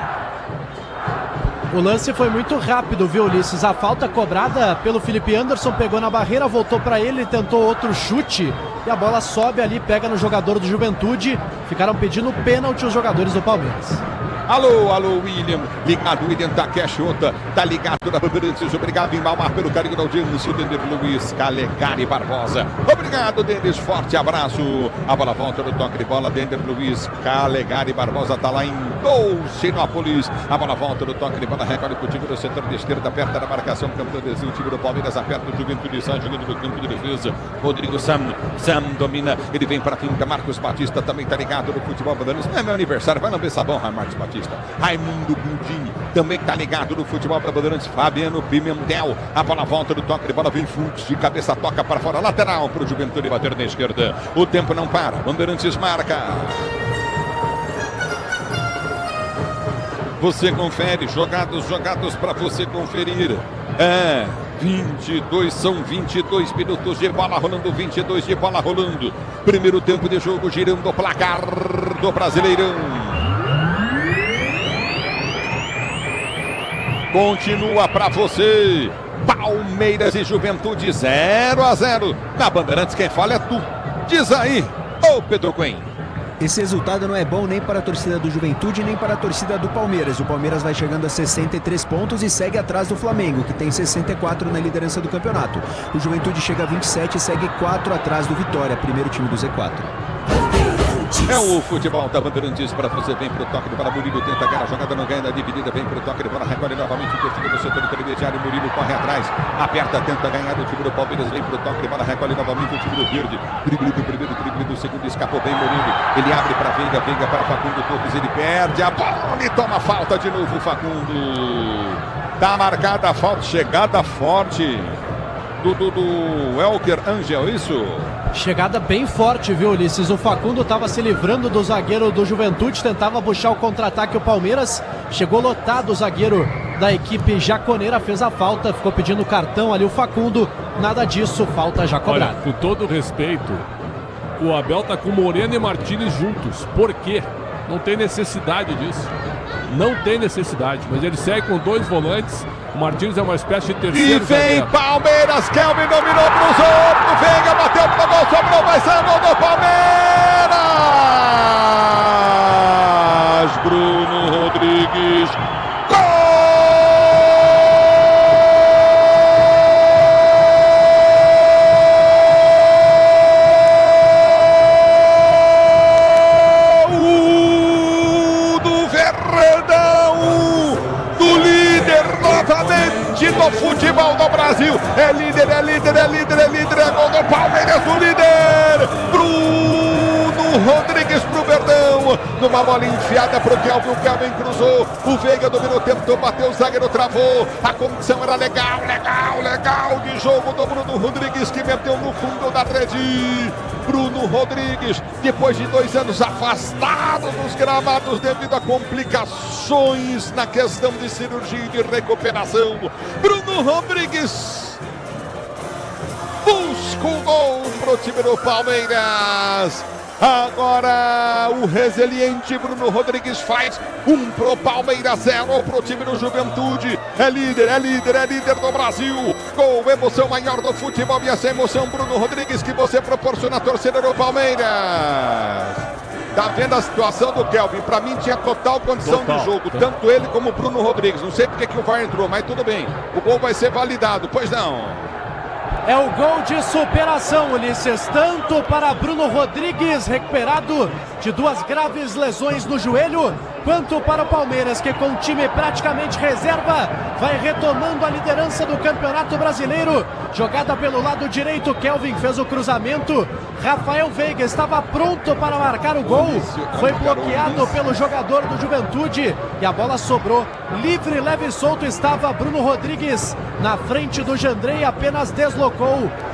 O lance foi muito rápido, viu, Ulisses? A falta cobrada pelo Felipe Anderson, pegou na barreira, voltou para ele, tentou outro chute e a bola sobe ali, pega no jogador do Juventude. Ficaram pedindo pênalti os jogadores do Palmeiras. Alô, William, ligado, William Takeshota, tá ligado na Bandeirantes, obrigado em Malmar pelo carinho da audiência, o Dender Luiz Calegari Barbosa, obrigado, Denis, forte abraço, a bola volta no toque de bola, Dender Luiz Calegari Barbosa tá lá em Dolcinópolis, a bola volta no toque de bola, recolhe pro time do setor de esquerda, perto da marcação, campo de o time do Palmeiras aperta o Juventude, sai jogando no campo de defesa, Rodrigo Sam domina, ele vem pra finta, Marcos Batista também tá ligado no futebol Bandeirantes, não é meu aniversário, vai lamber sabão, Marcos Batista. Raimundo Gundini também está ligado no futebol para Bandeirantes. Fabiano Pimentel, a bola volta do toque de bola, vem fluxo de cabeça, toca para fora, lateral para o Juventude bater na esquerda. O tempo não para, Bandeirantes marca. Você confere, jogados para você conferir. 22, são 22 minutos de bola rolando, 22 de bola rolando. Primeiro tempo de jogo, girando o placar do Brasileirão. Continua para você, Palmeiras e Juventude 0-0. Na Bandeirantes quem fala é tu. Diz aí, ô Pedro Cunha. Esse resultado não é bom nem para a torcida do Juventude, nem para a torcida do Palmeiras. O Palmeiras vai chegando a 63 pontos e segue atrás do Flamengo, que tem 64 na liderança do campeonato. O Juventude chega a 27 e segue 4 atrás do Vitória, primeiro time do Z4. Bandeirantes. É o futebol da Bandeirantes para você. Vem pro toque para Murilo, tenta ganhar a jogada, não ganha na dividida. Vem pro toque para recolhe novamente. Investiga no setor intermediário. Murilo corre atrás, aperta, tenta ganhar o time do Palmeiras. Vem pro toque para recolhe novamente o time do Verde. Drible do primeiro, drible do segundo, escapou bem Murilo. Ele abre para Veiga, Veiga para Facundo Torres. Ele perde a bola e toma falta de novo. Facundo. Tá marcada a falta, chegada forte do Elker Angel, isso? Chegada bem forte, viu, Ulisses? O Facundo estava se livrando do zagueiro do Juventude, tentava puxar o contra-ataque. O Palmeiras chegou lotado, o zagueiro da equipe jaconeira fez a falta, ficou pedindo cartão ali o Facundo. Nada disso, falta já cobrada. Olha, com todo respeito, o Abel tá com Moreno e Martínez juntos. Por quê? Não tem necessidade disso. Não tem necessidade, mas ele segue com 2 volantes. O Martínez é uma espécie de terceiro. E vem Palmeiras, Kelvin dominou, cruzou, o Veiga bateu pro gol, sobrou, vai ser gol do Palmeiras. Bruno Rodrigues. Do futebol do Brasil, é líder, é líder, é líder, é líder, é gol do Palmeiras, o líder, Bruno Rodrigues pro Verdão, numa bola enfiada pro Kelvin, o Kelvin cruzou, o Veiga dominou, tentou, bateu, o zagueiro travou, a condição era legal, legal, legal de jogo do Bruno Rodrigues, que meteu no fundo da rede. Bruno Rodrigues, depois de 2 anos afastado dos gramados devido a complicações na questão de cirurgia e de recuperação, Bruno Rodrigues busca o gol pro time do Palmeiras. Agora o resiliente Bruno Rodrigues faz 1 pro Palmeiras, 0 pro time do Juventude. É líder, é líder, é líder do Brasil. Gol, emoção maior do futebol e essa emoção Bruno Rodrigues que você proporciona a torcida do Palmeiras. Tá vendo a situação do Kelvin? Pra mim tinha total condição de jogo, tanto ele como o Bruno Rodrigues. Não sei porque que o VAR entrou, mas tudo bem. O gol vai ser validado, pois não. É o gol de superação, Ulisses, tanto para Bruno Rodrigues, recuperado de 2 graves lesões no joelho, quanto para o Palmeiras, que com o time praticamente reserva, vai retomando a liderança do Campeonato Brasileiro. Jogada pelo lado direito, Kelvin fez o cruzamento, Rafael Veiga estava pronto para marcar o gol, foi bloqueado pelo jogador do Juventude e a bola sobrou livre, leve e solto estava Bruno Rodrigues na frente do Jandrei, apenas deslocou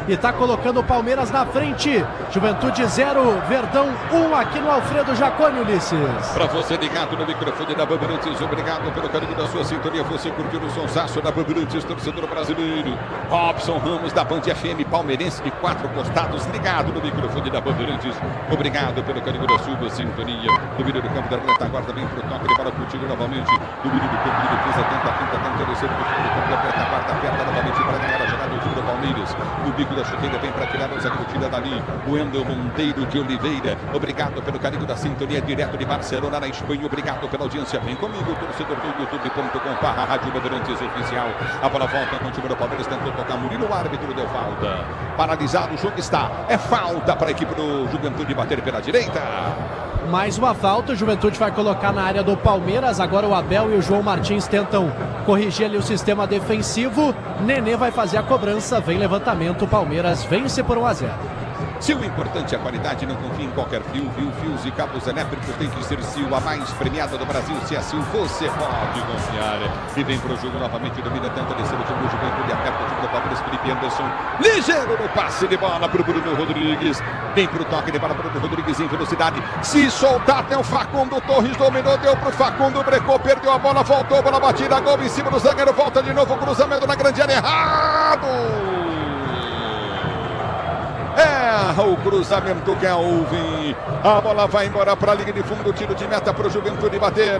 e está colocando o Palmeiras na frente. Juventude 0, Verdão 1 aqui no Alfredo Jaconi, Ulisses. Para você ligado no microfone da Bandeirantes, obrigado pelo carinho da sua sintonia. Você curtiu o sonsaço da Bandeirantes, torcedor brasileiro. Robson Ramos da Band FM, palmeirense de 4 costados, ligado no microfone da Bandeirantes. Obrigado pelo carinho da sua sintonia. Domínio do campo da retaguarda, vem pro toque, ele bola pro time novamente. Domínio do campo de defesa, tenta, terceiro do time do campo da retaguarda, aperta novamente para ganhar a jogada do time do Palmeiras. No bico da chuteira, vem para tirar o zagueiro, tira dali. O Wendel Monteiro de Oliveira. Obrigado pelo carinho da sintonia, direto de Barcelona, na Espanha. Obrigado pela audiência. Vem comigo, torcedor do youtube.com/Rádio Bandeirantes Oficial. A bola volta com o time do Palmeiras, tentou tocar Murilo, o árbitro deu falta. Paralisado, o jogo está. É falta para a equipe do Juventude bater pela direita. Mais uma falta, o Juventude vai colocar na área do Palmeiras. Agora o Abel e o João Martins tentam corrigir ali o sistema defensivo. Nenê vai fazer a cobrança, vem levantamento, o Palmeiras vence por 1-0. Se o importante é a qualidade, não confie em qualquer fio. Fios e cabos elétricos tem que ser Sil, a mais premiada do Brasil. Se é Sil, você pode confiar. E vem pro jogo novamente, domina, tenta descer o time do Juventude, aperta o time do Palmeiras, Felipe Anderson. Ligeiro no passe de bola pro Bruno Rodrigues. Vem pro toque de bola pro Bruno Rodrigues em velocidade. Se soltar até o Facundo Torres, dominou, deu pro Facundo, brecou, perdeu a bola, voltou, bola batida, gol em cima do zagueiro, volta de novo, cruzamento na grande área, errado! Erra o cruzamento, Kelvin. A bola vai embora para a linha de fundo, tiro de meta para o Juventude bater.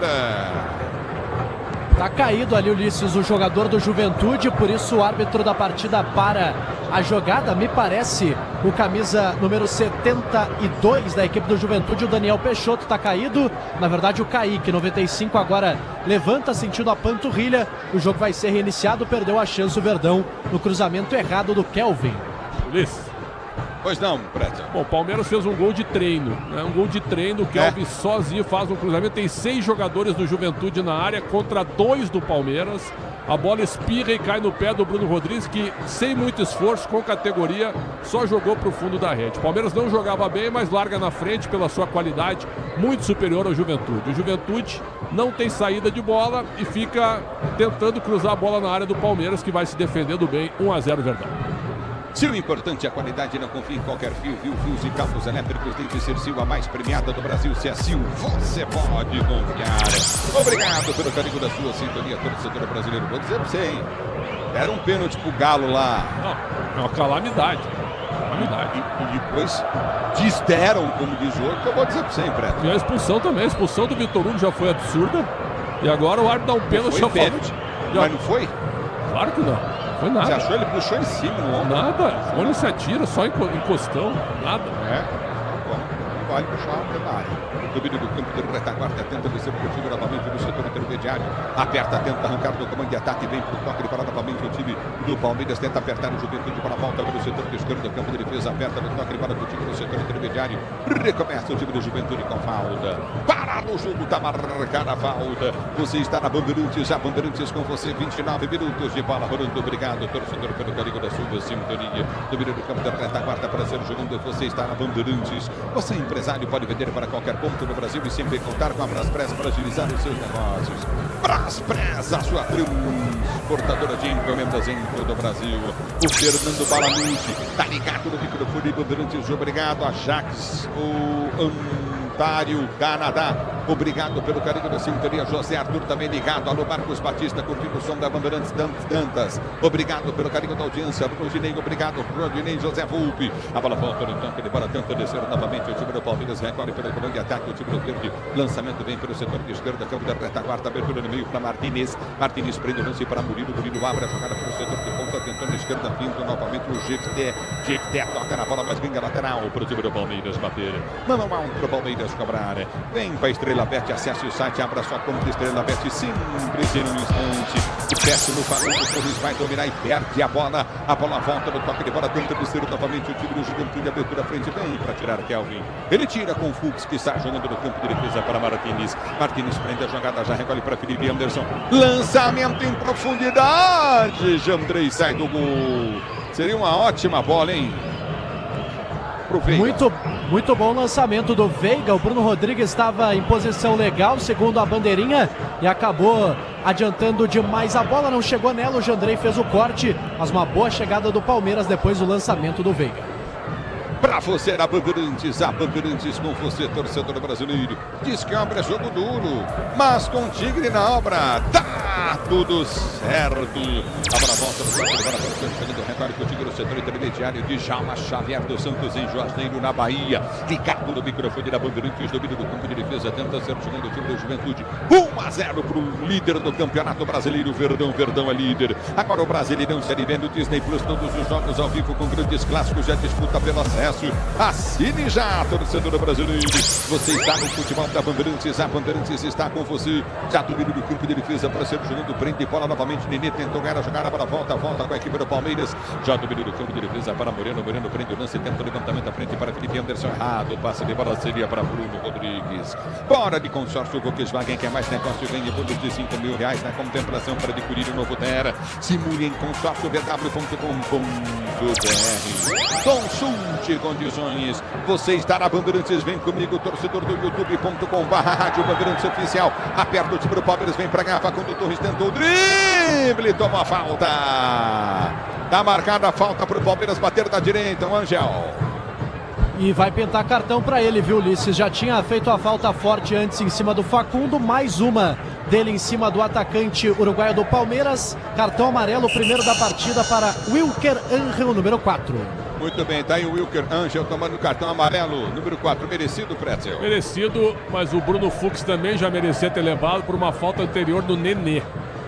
Tá caído ali, Ulisses, o jogador do Juventude, por isso o árbitro da partida para a jogada. Me parece o camisa número 72 da equipe do Juventude, o Daniel Peixoto, tá caído. Na verdade, o Kaique, 95, agora levanta sentindo a panturrilha. O jogo vai ser reiniciado, perdeu a chance o Verdão no cruzamento errado do Kelvin. Ulisses. Pois não, Prédio. Bom, o Palmeiras fez um gol de treino, né? Um gol de treino, o Kelvin sozinho faz um cruzamento. Tem 6 jogadores do Juventude na área contra 2 do Palmeiras. A bola espirra e cai no pé do Bruno Rodrigues, que sem muito esforço, com categoria, só jogou para o fundo da rede. O Palmeiras não jogava bem, mas larga na frente pela sua qualidade, muito superior ao Juventude. O Juventude não tem saída de bola e fica tentando cruzar a bola na área do Palmeiras, que vai se defendendo bem. 1-0 Verdão. Se o importante é a qualidade, não confie em qualquer fio. Fios e cabos elétricos tem que ser Sil, a mais premiada do Brasil. Se é Sil, você pode confiar. Obrigado pelo carinho da sua sintonia, torcedor brasileiro. Vou dizer pra você, hein? Deram um pênalti pro Galo lá. Não, é uma calamidade. E depois desderam, como diz o outro, que eu vou dizer pra você, hein, Preto? E a expulsão também. A expulsão do Vitor Hugo já foi absurda. E agora o árbitro dá um pênalti. Foi pênalti. Mas não foi? Claro que não. Foi nada. Você achou? Ele puxou em cima no ombro. Nada. Olha, se atira, só encostão. Nada. Bom, vale puxar a área. Domínio do campo do retaguarda, tenta descer o time novamente no setor intermediário. Aperta, tenta arrancar do comando de ataque, vem pro toque para novamente o time do Palmeiras. Tenta apertar o Juventude para a volta pelo setor esquerdo do campo de defesa. Aperta no toque para o time no setor intermediário. Recomeça o time do Juventude com falta. Para no jogo, tá marcada a falta. Você está na Bandeirantes, a Bandeirantes com você. 29 minutos de bola rolando. Obrigado, torcedor, pelo carinho da sua sintonia. Domínio do campo da retaguarda para ser jogando. Você está na Bandeirantes. Você, empresário, pode vender para qualquer ponto no Brasil e sempre contar com a Braspress para agilizar os seus negócios. Braspress, a sua transportadora de encomendas em todo o Brasil. O Fernando Balanucci tá ligado no microfone Bandeirantes. Obrigado a Jax, o Ontário, Canadá. Obrigado pelo carinho da sintonia. José Arthur também ligado. Alô, Marcos Batista, curtindo o som da Bandeirantes Dantas. Obrigado pelo carinho da audiência. Rodinei, obrigado. Rodinei, José Volpe. A bola volta no tanque, ele bora tenta descer novamente. O time do Palmeiras recorre pelo comando de ataque. O time do Verde, lançamento vem pelo setor de esquerda. Campo da retaguarda, abertura no meio para Martinez. Martinez prende o lance para Murilo. Murilo abre a jogada pelo setor de ponta, tentando a esquerda, pinto novamente o Jequité. Jequité toca na bola, mas vinga lateral para o time do Palmeiras bater. Mano a mão para o Palmeiras cobrar. Vem para a Estrela Bet, acesse o site, abra sua conta Estrela Bet, simples em um instante. O péssimo Facundo Torres vai dominar e perde a bola. A bola volta no toque de bola, tenta descer novamente o time do Juventude, abertura à frente, vem para tirar Kelvin. Ele tira com o Fux, que está jogando no campo de defesa para Martinez. Martinez prende a jogada, já recolhe para Felipe Anderson. Lançamento em profundidade. Jandrei sai do gol. Seria uma ótima bola, hein? Muito bom lançamento do Veiga. O Bruno Rodrigues estava em posição legal, segundo a bandeirinha, e acabou adiantando demais a bola. Não chegou nela, o Jandrei fez o corte, mas uma boa chegada do Palmeiras depois do lançamento do Veiga. Pra você na Bandeirantes, a Bandeirantes com você, torcedor brasileiro. Diz que obra é jogo duro, mas com Tigre na obra tá tudo certo. A bola volta no campo, agora para o segundo recorre com o Tigre no setor intermediário de Djalma Xavier dos Santos em Juazeiro, na Bahia. Ligado no microfone da Bandeirantes, domínio do campo de defesa, tenta ser o segundo time do Juventude. 1-0 para o líder do Campeonato Brasileiro, Verdão. Verdão é líder. Agora o Brasileirão Série B no Disney Plus, todos os jogos ao vivo com grandes clássicos, já disputa pelo acesso. Assine já, torcedor brasileiro. Você está no futebol da Bandeirantes. A Bandeirantes está com você. Já domínio do campo de defesa para ser jogando. Prende bola novamente. Nenê tentou ganhar a jogada para volta com a equipe do Palmeiras. Já domínio do campo de defesa para Moreno. Moreno prende o lance. Tenta o levantamento à frente para Felipe Anderson. Errado. Passe de bola seria para Bruno Rodrigues. Bora de consórcio Volkswagen. Quer mais negócio? Ganhe bônus de R$5.000 na contemplação para adquirir o novo Terra. Simule em consórciovw.com.br. Consulte condições. Você está na Bandeirantes, vem comigo, torcedor do youtube.com/Rádio Bandeirantes Oficial. Aperta o time do Palmeiras, vem pra garrafa quando o Torres tentou o drible, tomou a falta. Tá marcada a falta pro Palmeiras bater da direita, o Angel. E vai pintar cartão para ele, viu, Ulisses? Já tinha feito a falta forte antes em cima do Facundo, mais uma dele em cima do atacante uruguaio do Palmeiras. Cartão amarelo, primeiro da partida para Wilker Angel, número 4. Muito bem, tá aí o Wilker Angel tomando cartão amarelo, número 4, merecido, Pretzel? Merecido, mas o Bruno Fux também já merecia ter levado por uma falta anterior do Nenê.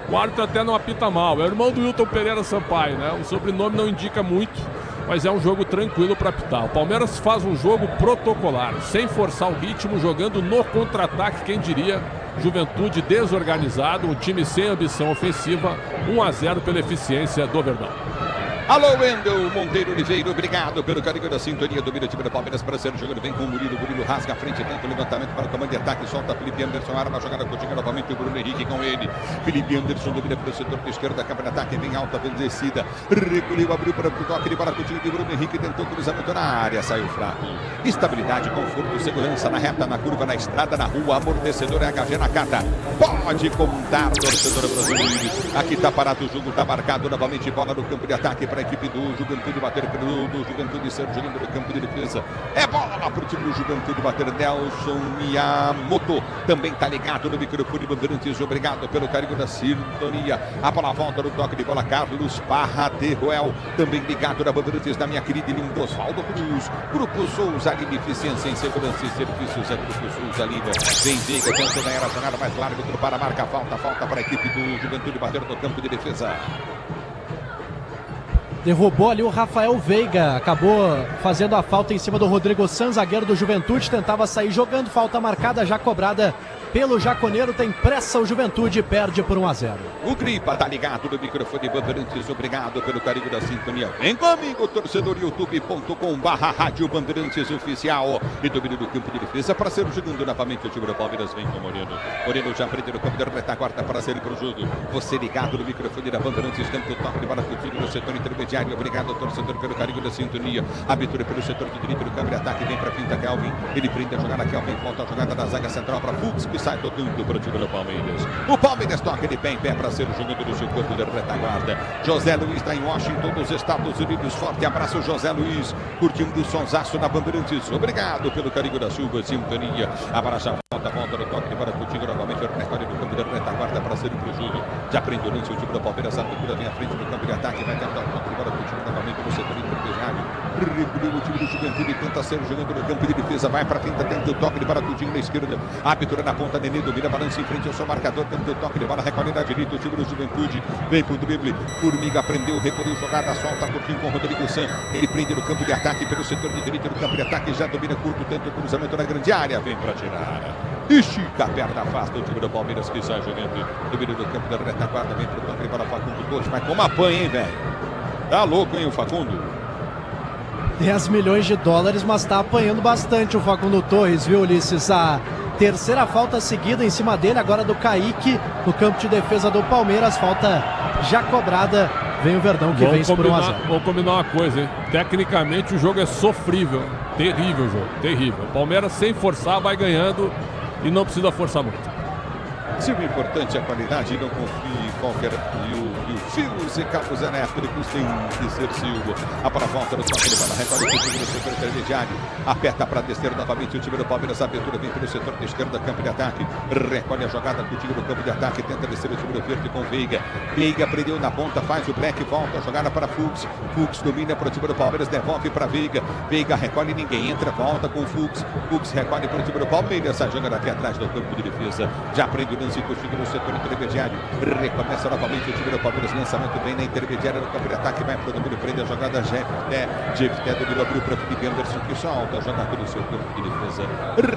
O árbitro até não apita mal, é o irmão do Wilton Pereira Sampaio, né? O sobrenome não indica muito, mas é um jogo tranquilo para apitar. O Palmeiras faz um jogo protocolar, sem forçar o ritmo, jogando no contra-ataque, quem diria. Juventude desorganizado, um time sem ambição ofensiva, 1-0 pela eficiência do Verdão. Alô, Wendel Monteiro Oliveira, obrigado pelo carinho da sintonia. Domina o time do Palmeiras para ser jogando. Vem com o Murilo rasga a frente, tenta o levantamento para o comando de ataque. Solta Felipe Anderson, arma a jogada contigo novamente. O Bruno Henrique com ele. Felipe Anderson domina pelo setor de esquerda, câmara de ataque, vem alta, vem descida. Recolheu, abriu para o toque de bola contigo de Bruno Henrique. Tentou cruzamento na área, saiu fraco. Estabilidade, conforto, segurança na reta, na curva, na estrada, na rua. Amortecedor HG na cata. Pode contar, torcedor brasileiro. Aqui está parado o jogo, está marcado novamente. Bola no campo de ataque para a equipe do Juventude bater do Juventude ser jogando no campo de defesa. É bola para o time do Juventude bater. Nelson Miyamoto também está ligado no microfone Bandeirantes. Obrigado pelo carinho da sintonia. A bola volta no toque de bola. Carlos Parra de Roel também ligado na Bandeirantes, da minha querida e linda Osvaldo Cruz. Grupo Souza, Eficiência em Segurança e Serviços. É Grupo Souza Lima. Vem Veiga, tentou ganhar a jogada mais larga para a marca. Falta para a equipe do Juventude bater no campo de defesa. Derrubou ali o Rafael Veiga, acabou fazendo a falta em cima do Rodrigo Sanz, zagueiro do Juventude, tentava sair jogando, falta marcada, já cobrada pelo Jaconeiro, tem pressa o Juventude, perde por 1-0. O Gripa tá ligado no microfone Bandeirantes, obrigado pelo carinho da sintonia. Vem comigo, torcedor, youtube.com/Rádio Bandeirantes Oficial. E domínio do campo de defesa para ser jogando novamente o time do Palmeiras, vem com Moreno. Moreno já prende no campo de retaguarda para ser para o jogo. Você ligado no microfone da Bandeirantes, tenta o toque de bola contigo no setor intermediário. Obrigado, torcedor, pelo carinho da sintonia. Abertura pelo setor de direito do campo de ataque, vem para a pinta Kelvin. Ele prende a jogada, Kelvin volta a jogada da zaga central para Fux, que sai tocando para o time do Palmeiras. O Palmeiras toca de pé em pé para ser o jogador do seu campo de retaguarda. José Luiz está em Washington, nos Estados Unidos. Forte abraço, José Luiz, curtindo o sonsaço na Bandeirantes. Obrigado pelo carinho da sua sintonia. A bola já volta no toque de bola contigo novamente. O recorde do campo de retaguarda para ser o jogo. Já prende o lance o time do Palmeiras. A abertura vem à frente do campo de ataque. Vai tentar o toque de bola contigo novamente no setor intermediário. Recolheu o time do Juventude, tenta ser jogando no campo de defesa, vai para frente, tenta o toque de bola tudinho na esquerda, a abertura na ponta, Nenê domina, balança em frente ao seu marcador, tenta o toque de bola, recolhe na direita, o time do Juventude, vem pro drible, Formiga prendeu, recolheu jogada, solta curtinho com o Rodrigo San, ele prende no campo de ataque, pelo setor de direita do campo de ataque, já domina curto, tenta o cruzamento na grande área, vem para tirar. Estica a perna, afasta o time do Palmeiras que sai jogando, domina do campo da retaguarda, vem pro toque de bola, Facundo Torres, mas como apanha, hein, velho? Tá louco, hein, o Facundo? 10 milhões de dólares, mas está apanhando bastante o Facundo Torres, viu, Ulisses? A terceira falta seguida em cima dele, agora do Kaique, no campo de defesa do Palmeiras, falta já cobrada, vem o Verdão que vence por 1-0. Vou combinar uma coisa, hein? Tecnicamente o jogo é sofrível, terrível o jogo, terrível. O Palmeiras sem forçar vai ganhando e não precisa forçar muito. Se o importante é a qualidade, não confie em qualquer fios e cabos elétricos, tem que ser Silva. A para volta no toque de bola, recolhe o time no setor intermediário, aperta para descer novamente o time do Palmeiras, a abertura vem pelo setor de esquerda, campo de ataque, recolhe a jogada com o time no campo de ataque, tenta descer o time do verde com Veiga. Veiga prendeu na ponta, faz o black, volta a jogada para Fux. Fux domina para o time do Palmeiras, devolve para Veiga. Veiga recolhe, ninguém entra, volta com Fux. Fux recolhe para o time do Palmeiras, sai jogando aqui atrás do campo de defesa, já prende o lance contigo no setor intermediário, recomeça novamente o time do Palmeiras, lançamento bem na intermediária no campo de ataque, vai para o domínio, prende a jogada Jefté domínio, abriu para Felipe Anderson que solta a jogada do seu campo de defesa,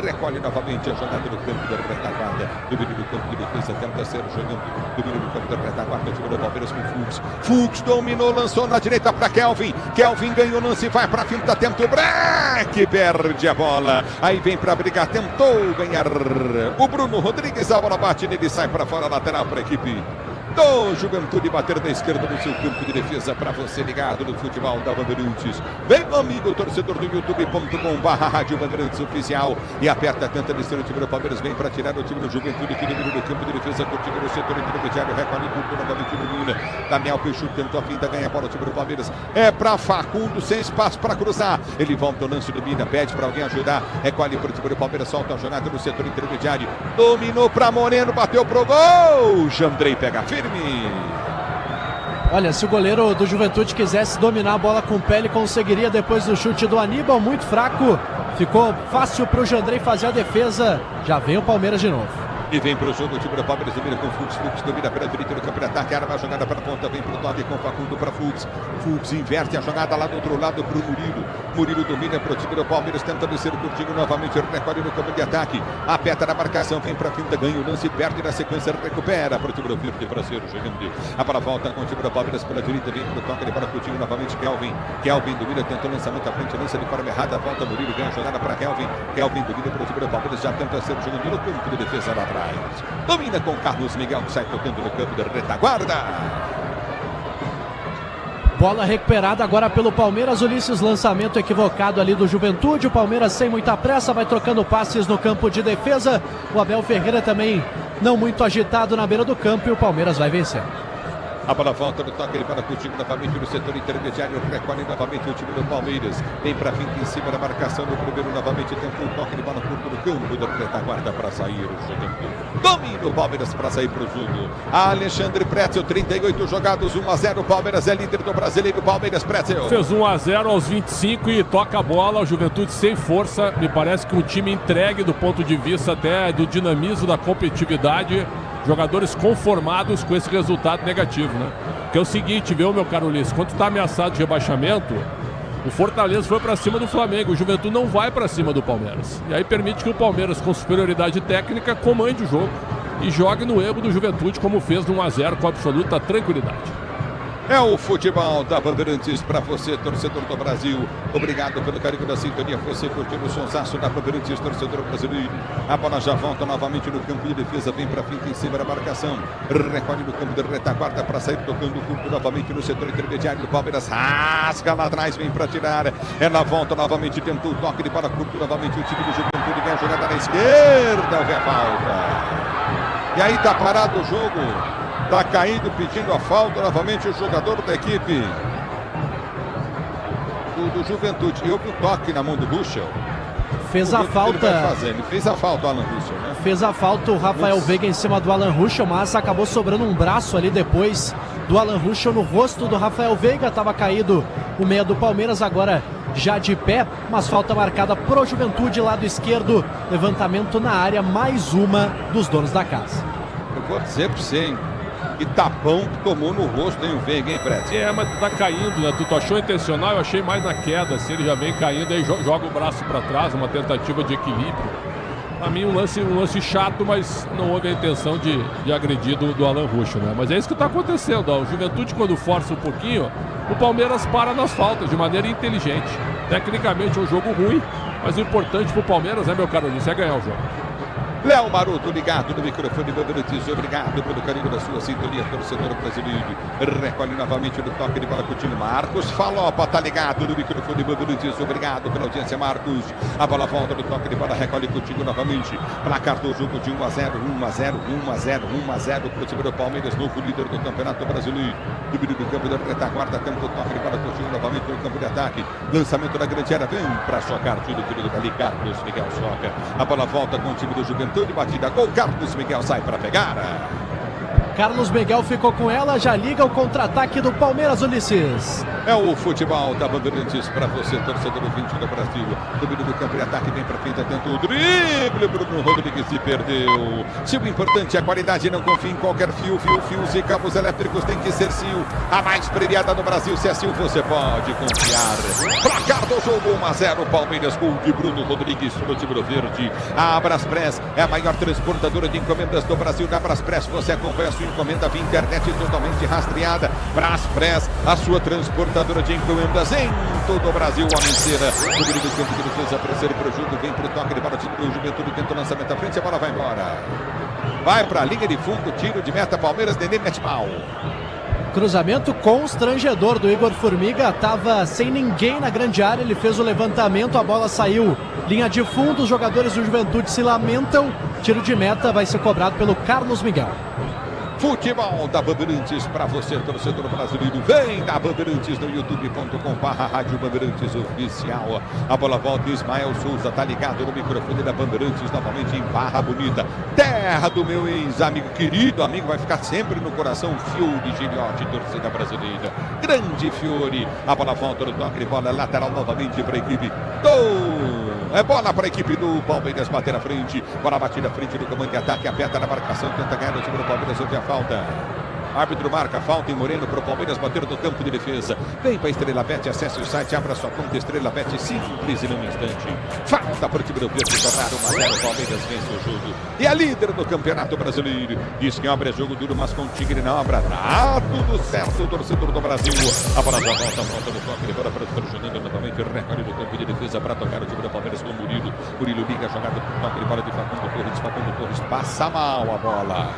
recolhe novamente a jogada do campo da retaguarda, domínio do campo de defesa, tenta ser jogando, domínio do campo da retaguarda, o time do Palmeiras com Fux. Fux dominou, lançou na direita para Kelvin, Kelvin ganhou o lance, vai para a finta, tenta o break, perde a bola, aí vem para brigar, tentou ganhar o Bruno Rodrigues, a bola bate nele, sai para fora, lateral para a equipe do Juventude, bater da esquerda no seu campo de defesa, para você ligado no futebol da Bandeirantes. Vem comigo, torcedor do youtube.com/Rádio Bandeirantes Oficial, e aperta, tenta descer o time do Palmeiras, vem para tirar o time do Juventude, que domina no campo de defesa, curtindo no setor intermediário, recolhe tudo novamente no Luna. Daniel Peixoto tentou a finta, ganha a bola, o time do Palmeiras é para Facundo, sem espaço para cruzar, ele volta o lance do Mina, pede para alguém ajudar, recolhe para o time do Palmeiras, solta a jogada no setor intermediário, dominou para Moreno, bateu pro gol, Jandrei pega firme. Olha, se o goleiro do Juventude quisesse dominar a bola com o pé, ele conseguiria depois do chute do Aníbal, muito fraco. Ficou fácil para o Jandrei fazer a defesa. Já vem o Palmeiras de novo. E vem pro jogo o time do Palmeiras, domina com Fux. Fux domina pela direita do campo de ataque. Arma a jogada para a ponta, vem pro toque com Facundo para Fux. Fux inverte a jogada lá do outro lado pro Murilo. Murilo domina pro time do Palmeiras, tentando ser curtinho novamente. Recolhe no campo de ataque. Aperta na marcação, vem pra finta, ganha o lance, perde na sequência, recupera pro time do Verde Brasileiro. Chegando a bola volta com o time do Palmeiras pela direita, vem pro toque, ele para curtinho novamente. Kelvin domina, tentou lançamento à frente, lança de forma errada. Volta Murilo, ganha a jogada para Kelvin. Kelvin domina pro time do Palmeiras, já tenta ser jogando no campo de defesa lá atrás. Domina com Carlos Miguel, que sai tocando no campo da retaguarda. Bola recuperada agora pelo Palmeiras. Ulisses, lançamento equivocado ali do Juventude. O Palmeiras sem muita pressa vai trocando passes no campo de defesa. O Abel Ferreira também não muito agitado na beira do campo e o Palmeiras vai vencer. A bola volta no toque, ele para o time novamente no setor intermediário, recolhe novamente o time do Palmeiras, vem para finta em cima da marcação do primeiro, novamente tenta um toque de bola curto no campo da retaguarda para sair o jogo. Domina o Palmeiras para sair para o jogo. Alexandre Pretzel, 38 jogados, 1-0, Palmeiras é líder do Brasileiro, Palmeiras Pretzel. Fez 1-0 aos 25 e toca a bola, o Juventude sem força, me parece que um time entregue do ponto de vista até do dinamismo, da competitividade. Jogadores conformados com esse resultado negativo, né? Que é o seguinte, viu, meu caro Ulisses? Quando está ameaçado de rebaixamento, o Fortaleza foi para cima do Flamengo. O Juventude não vai para cima do Palmeiras. E aí permite que o Palmeiras, com superioridade técnica, comande o jogo e jogue no erro do Juventude, como fez no 1-0 com absoluta tranquilidade. É o futebol da Bandeirantes para você, torcedor do Brasil. Obrigado pelo carinho da sintonia. Você curtindo o sonsaço da Bandeirantes, torcedor brasileiro. A bola já volta novamente no campo de defesa. Vem para frente em cima da marcação. Recolhe no campo de retaguarda para sair tocando curto novamente no setor intermediário. O Palmeiras rasga lá atrás, vem para tirar. Ela volta novamente, tentou o toque de bola curto novamente. O time do Juventude ganha a jogada na esquerda. Houve a falta. E aí tá parado o jogo. Está caindo, pedindo a falta novamente o jogador da equipe do Juventude. E houve um toque na mão do Ruschel. Fez a falta. Ele fez a falta, o Alan Ruschel, né? Fez a falta o Rafael Veiga em cima do Alan Ruschel, mas acabou sobrando um braço ali depois do Alan Ruschel no rosto do Rafael Veiga. Estava caído o meia do Palmeiras, agora já de pé, mas falta marcada pro Juventude, lado esquerdo. Levantamento na área, mais uma dos donos da casa. Eu vou dizer para você, hein? Que tapão que tomou no rosto, hein, o Veiga, hein, Fred? É, mas tá caindo, né? Tu achou intencional, eu achei mais na queda. Se ele já vem caindo, aí joga o braço para trás, uma tentativa de equilíbrio. Pra mim, um lance chato, mas não houve a intenção de agredir do Alan Ruschel, né? Mas é isso que tá acontecendo, ó. O Juventude, quando força um pouquinho, o Palmeiras para nas faltas de maneira inteligente. Tecnicamente é um jogo ruim, mas o importante pro Palmeiras, né, meu caro Ulisses, é ganhar o jogo. Léo Maroto ligado no microfone Bandeirantes, obrigado pelo carinho da sua sintonia, torcedor brasileiro. Recolhe novamente no toque de bola com o time. Marcos Falopa tá ligado no microfone Bandeirantes, obrigado pela audiência, Marcos. A bola volta no toque de bola, recolhe contigo novamente. Placar do jogo de 1-0, 1-0, 1-0, 1-0 pro time do Palmeiras, novo líder do Campeonato Brasileiro. Domínio do campo da retaguarda, campo do toque de bola contigo novamente no campo de ataque. Lançamento da grande área, vem pra socar tudo, querido ali, Carlos Miguel soca. A bola volta com o time do Juventude. De batida, gol, Carlos Miguel sai para pegar. Carlos Miguel ficou com ela, já liga o contra-ataque do Palmeiras, Ulisses. É o futebol da Bandeirantes para você, torcedor ouvinte do Brasil. Domínio do campo de ataque, vem para frente, atento o drible. Bruno Rodrigues se perdeu. Se o importante é a qualidade, não confie em qualquer fios e cabos elétricos, tem que ser Sil. A mais premiada do Brasil, se é Sil, você pode confiar. Placar do jogo, 1-0, Palmeiras, gol de Bruno Rodrigues no time do Verde. A Braspress é a maior transportadora de encomendas do Brasil. Na Braspress você acompanha sua encomenda via internet totalmente rastreada. Braspress, a sua transportadora de encomendas em todo o Brasil. A menceira, no meio do campo de defesa, terceiro para o jogo, vem para o toque de bola, o Juventude tenta o lançamento à frente, a bola vai embora. Vai para a linha de fundo, tiro de meta, Palmeiras, Nenê mete mal. Cruzamento constrangedor do Igor Formiga, estava sem ninguém na grande área, ele fez o levantamento, a bola saiu, linha de fundo, os jogadores do Juventude se lamentam, tiro de meta vai ser cobrado pelo Carlos Miguel. Futebol da Bandeirantes para você, torcedor brasileiro. Vem da Bandeirantes no youtube.com/Rádio Bandeirantes Oficial. A bola volta, Ismael Souza tá ligado no microfone da Bandeirantes, novamente em Barra Bonita. Terra do meu ex-amigo, querido amigo, vai ficar sempre no coração. Fiore Gilhote, torcida brasileira. Grande Fiore. A bola volta no toque de bola lateral novamente para a equipe do É bola para a equipe do Palmeiras bater na frente. Bola batida à frente do comando de ataque. Aperta na marcação. Tenta ganhar o time do Palmeiras. Houve a falta. Árbitro marca falta em Moreno para o Palmeiras bater no campo de defesa. Vem para a Estrela Bet, acesse o site, abra sua conta Estrela Bet, simples e num instante. Falta para o time do Verde, tornar 1-0, o Palmeiras vence o jogo. E a líder do Campeonato Brasileiro. Diz que obra é jogo duro, mas com o Tigre na obra. Tá tudo certo, o torcedor do Brasil. A bola já volta no toque de bola para o jogando novamente. Recorde do campo de defesa para tocar o time do Palmeiras com o Murilo. Murilo liga a jogada do toque de bola de Facundo Torres passa mal a bola.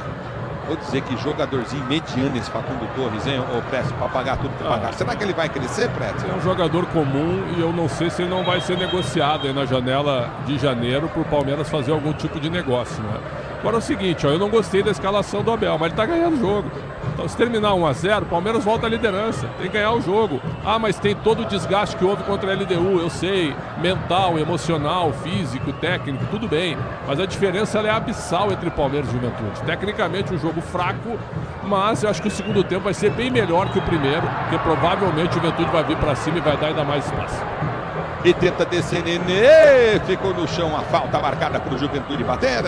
Vou dizer que jogadorzinho mediano esse Facundo Torres, hein, ô Prédio, para pagar tudo que pagar. Será que ele vai crescer, Prédio? É um jogador comum e eu não sei se ele não vai ser negociado aí na janela de janeiro para o Palmeiras fazer algum tipo de negócio, né? Agora é o seguinte, ó, eu não gostei da escalação do Abel, mas ele tá ganhando o jogo. Então, se terminar 1-0, o Palmeiras volta à liderança. Tem que ganhar o jogo. Ah, mas tem todo o desgaste que houve contra a LDU, eu sei. Mental, emocional, físico, técnico, tudo bem. Mas a diferença ela é abissal entre Palmeiras e Juventude. Tecnicamente, um jogo fraco, mas eu acho que o segundo tempo vai ser bem melhor que o primeiro, porque provavelmente o Juventude vai vir para cima e vai dar ainda mais espaço. E tenta descer Nenê, ficou no chão, a falta marcada para o Juventude bater.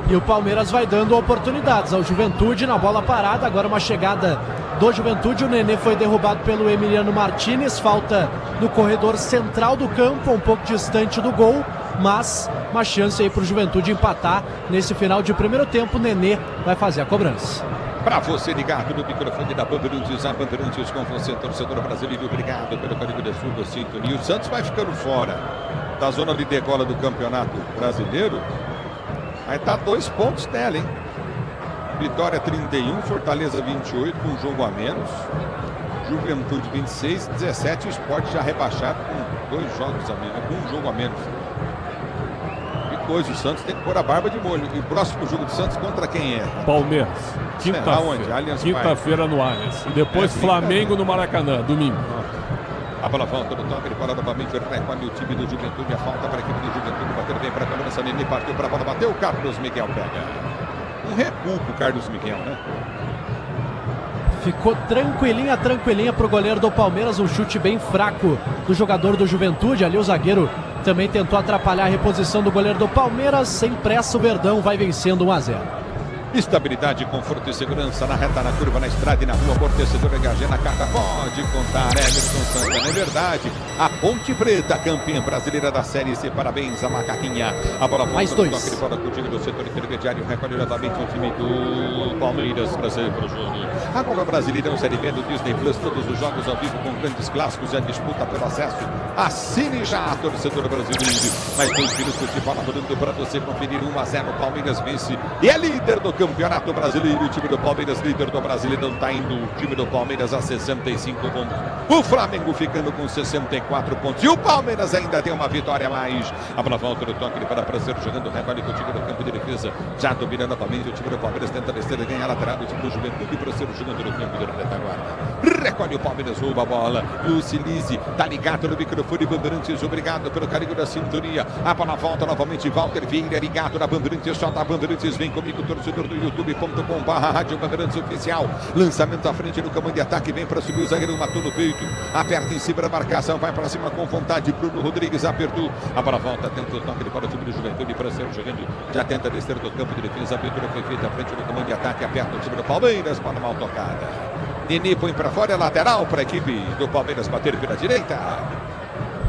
E o Palmeiras vai dando oportunidades ao Juventude na bola parada, agora uma chegada do Juventude, o Nenê foi derrubado pelo Emiliano Martinez, falta no corredor central do campo, um pouco distante do gol, mas uma chance aí para o Juventude empatar nesse final de primeiro tempo, o Nenê vai fazer a cobrança. Para você ligado no microfone da Bandeirantes, a Bandeirantes com você, torcedor brasileiro, obrigado pelo carinho da sua sintonia. O Santos vai ficando fora da zona de degola do Campeonato Brasileiro. Aí tá 2 pontos dela, hein? Vitória 31, Fortaleza 28, com um jogo a menos. Juventude 26, 17, o Sport já rebaixado com 2 jogos a menos, com um jogo a menos. Coisa, o Santos tem que pôr a barba de molho. E o próximo jogo do Santos contra quem é? Palmeiras. Quinta-feira no Allianz. E depois Flamengo no Maracanã, domingo. A bola volta no toque, ele bola novamente, recolhe o time do Juventude, a falta para a equipe do Juventude, bater bem para a cobrança, Nenê partiu para a bola, bateu, o Carlos Miguel pega. Um recuo pro Carlos Miguel, né? Ficou tranquilinha para o goleiro do Palmeiras, um chute bem fraco do jogador do Juventude, ali o zagueiro também tentou atrapalhar a reposição do goleiro do Palmeiras, sem pressa o Verdão vai vencendo 1-0. Estabilidade, conforto e segurança na reta, na curva, na estrada e na rua. Amortecedor HG na carta, pode contar. Emerson Santana, é verdade. A Ponte Preta, campeã brasileira da Série C. Parabéns, a macaquinha. A bola volta mais 2. Toque de bola contigo do setor intermediário. Recolhe novamente o time do Palmeiras para sair para o jogo. A Copa Brasileirão Série B do Disney Plus. Todos os jogos ao vivo com grandes clássicos e a disputa pelo acesso. Assine já, torcedor brasileiro. Mais 2 minutos de bola rodando para você conferir 1-0. Palmeiras vence e é líder do Campeonato Brasileiro. O time do Palmeiras, líder do Brasileirão, está indo. O time do Palmeiras a 65 pontos. O Flamengo ficando com 64 pontos. E o Palmeiras ainda tem uma vitória a mais. A bola volta no toque para Prazer jogando. Recolhe contigo no campo de defesa. Já domina novamente o time do Palmeiras. Tenta descer e ganhar lateral. O time do Juventude. Prazer jogando no campo de retaguarda. Recolhe o Palmeiras, rouba a bola. Lucilize tá ligado no microfone. Bandeirantes, obrigado pelo carinho da sintonia. A bola volta novamente. Walter Vieira ligado na Bandeirantes. Só da Bandeirantes. Vem comigo, torcedor do youtube.com/Rádio Bandeirantes Oficial. Lançamento à frente do comando de ataque, vem para subir o zagueiro, matou no peito, aperta em cima da marcação, vai para cima com vontade. Bruno Rodrigues apertou, a bola volta, tenta o toque para o time do Juventude, para ser jogando, já tenta descer do campo de defesa, a abertura foi feita à frente do comando de ataque, aperta o time do Palmeiras, bola mal tocada. Nenê põe para fora, lateral para a equipe do Palmeiras bater pela direita.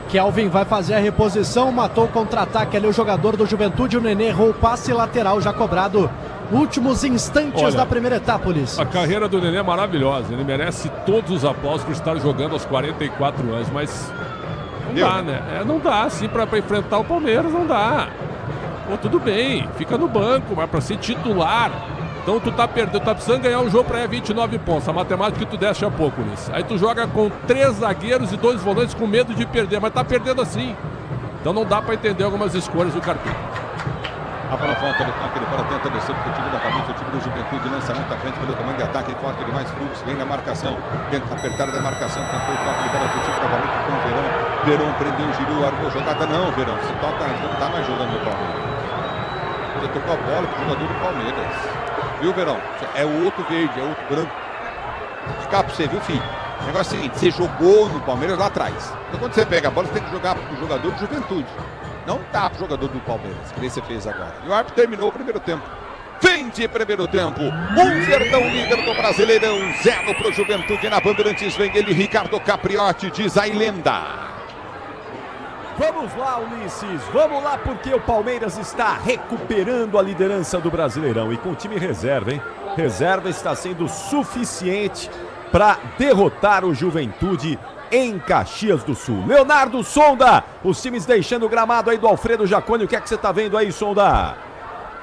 Kelvin vai fazer a reposição, matou o contra-ataque ali o jogador do Juventude, o Nenê errou o passe lateral já cobrado. Últimos instantes da primeira etapa, Ulisses. A carreira do Nenê é maravilhosa, ele merece todos os aplausos por estar jogando aos 44 anos, mas não dá, né? Não dá, assim, para enfrentar o Palmeiras, não dá. Pô, tudo bem, fica no banco, mas para ser titular, então tu tá perdendo, tá precisando ganhar um jogo para ganhar 29 pontos, a matemática que tu deste há pouco, Ulisses. Aí tu joga com 3 zagueiros e 2 volantes com medo de perder, mas tá perdendo assim. Então não dá para entender algumas escolhas do Carpinho. A bola volta no toque, ele bola tenta descer o time novamente, o time do Juventude, lançamento à frente pelo comando de ataque, forte demais, Cruz, vem na marcação, tenta apertar da marcação, tentou o toque, ele bola pro time novamente com o Verão, Verão prendeu o Giru, armou jogada, não, Verão, você toca, não tá mais jogando no Palmeiras. Você tocou a bola pro jogador do Palmeiras, viu, Verão? É o outro verde, é o outro branco. Ficar pra você, viu, filho? O negócio é o seguinte, você jogou no Palmeiras lá atrás, então quando você pega a bola, você tem que jogar pro jogador de Juventude. Não tá jogador do Palmeiras, que nem você fez agora. E o árbitro terminou o primeiro tempo. Fim de primeiro tempo. Verdão líder do Brasileirão. 0 pro Juventude na Bandeirantes. Vem ele, Ricardo Capriotti, diz a lenda. Vamos lá, Ulisses, vamos lá, porque o Palmeiras está recuperando a liderança do Brasileirão e com o time reserva, hein? Reserva está sendo suficiente para derrotar o Juventude em Caxias do Sul. Leonardo Sonda, os times deixando o gramado aí do Alfredo Jaconi, o que é que você está vendo aí, Sonda?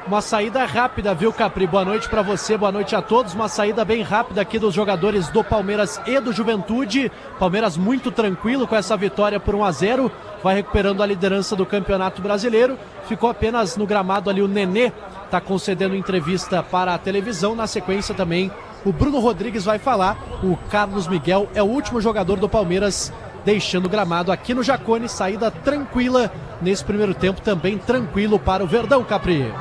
Uma saída rápida, viu, Capri? Boa noite pra você, boa noite a todos. Uma saída bem rápida aqui dos jogadores do Palmeiras e do Juventude. Palmeiras muito tranquilo com essa vitória por 1-0. Vai recuperando a liderança do Campeonato Brasileiro. Ficou apenas no gramado ali o Nenê, tá concedendo entrevista para a televisão. Na sequência também o Bruno Rodrigues vai falar. O Carlos Miguel é o último jogador do Palmeiras deixando o gramado aqui no Jaconi. Saída tranquila nesse primeiro tempo, também tranquilo para o Verdão, Capri.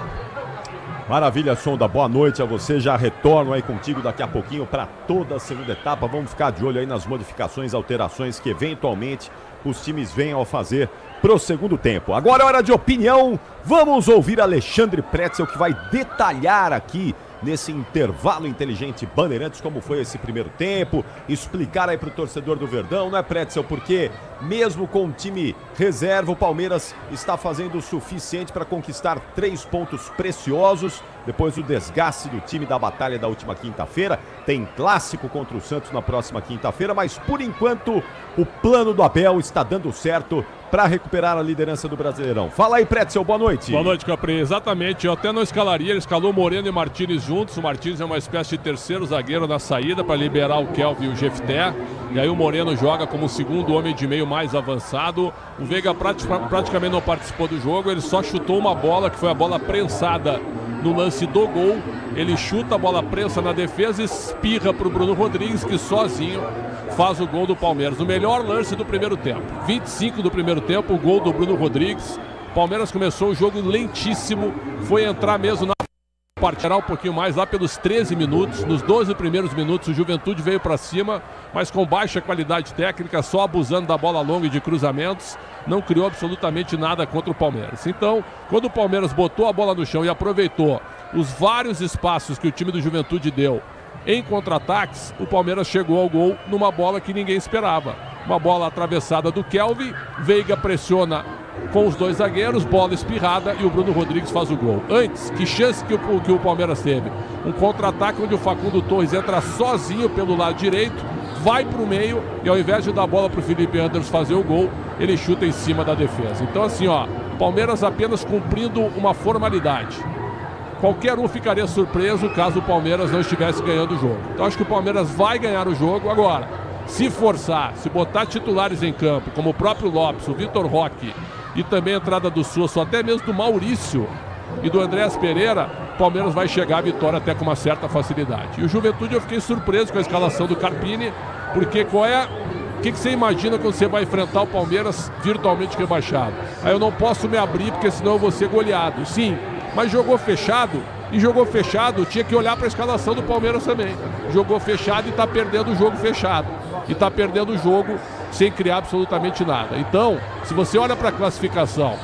Maravilha, Sonda, boa noite a você, já retorno aí contigo daqui a pouquinho para toda a segunda etapa. Vamos ficar de olho aí nas modificações, alterações que eventualmente os times venham a fazer pro segundo tempo. Agora é hora de opinião, vamos ouvir Alexandre Pretzel, que vai detalhar aqui nesse intervalo inteligente Bandeirantes como foi esse primeiro tempo, explicar aí pro torcedor do Verdão, não é, Pretzel? Porque mesmo com o time reserva, o Palmeiras está fazendo o suficiente para conquistar 3 pontos preciosos depois do desgaste do time da batalha da última quinta-feira. Tem clássico contra o Santos na próxima quinta-feira, mas por enquanto o plano do Abel está dando certo para recuperar a liderança do Brasileirão. Fala aí, Pretzel, boa noite. Boa noite, Capri. Exatamente, eu até não escalaria, ele escalou Moreno e Martínez juntos. O Martínez é uma espécie de terceiro zagueiro na saída para liberar o Kelvin e o Jefté. E aí o Moreno joga como o segundo homem de meio mais avançado. O Veiga praticamente não participou do jogo, ele só chutou uma bola, que foi a bola prensada no lance do gol. Ele chuta a bola prensa na defesa e espirra para o Bruno Rodrigues, que sozinho faz o gol do Palmeiras. O melhor lance do primeiro tempo. 25 do primeiro tempo, o gol do Bruno Rodrigues. O Palmeiras começou o jogo lentíssimo, foi entrar mesmo na partida um pouquinho mais lá pelos 13 minutos. Nos 12 primeiros minutos o Juventude veio para cima, mas com baixa qualidade técnica, só abusando da bola longa e de cruzamentos. Não criou absolutamente nada contra o Palmeiras. Então, quando o Palmeiras botou a bola no chão e aproveitou os vários espaços que o time do Juventude deu em contra-ataques, o Palmeiras chegou ao gol numa bola que ninguém esperava. Uma bola atravessada do Kelvin, Veiga pressiona com os dois zagueiros, bola espirrada e o Bruno Rodrigues faz o gol. Antes, que chance que o Palmeiras teve? Um contra-ataque onde o Facundo Torres entra sozinho pelo lado direito, vai para o meio e ao invés de dar a bola para o Felipe Anderson fazer o gol, ele chuta em cima da defesa. Então assim, ó, Palmeiras apenas cumprindo uma formalidade. Qualquer um ficaria surpreso caso o Palmeiras não estivesse ganhando o jogo. Então acho que o Palmeiras vai ganhar o jogo. Agora, se forçar, se botar titulares em campo, como o próprio Lopes, o Vitor Roque e também a entrada do Susso, até mesmo do Maurício e do Andréas Pereira, o Palmeiras vai chegar à vitória até com uma certa facilidade. E o Juventude, eu fiquei surpreso com a escalação do Carpini, porque o que você imagina quando você vai enfrentar o Palmeiras virtualmente rebaixado? Aí eu não posso me abrir porque senão eu vou ser goleado. Sim, mas jogou fechado, e jogou fechado, tinha que olhar para a escalação do Palmeiras também. Jogou fechado e está perdendo o jogo fechado. E está perdendo o jogo sem criar absolutamente nada. Então, se você olha para a classificação,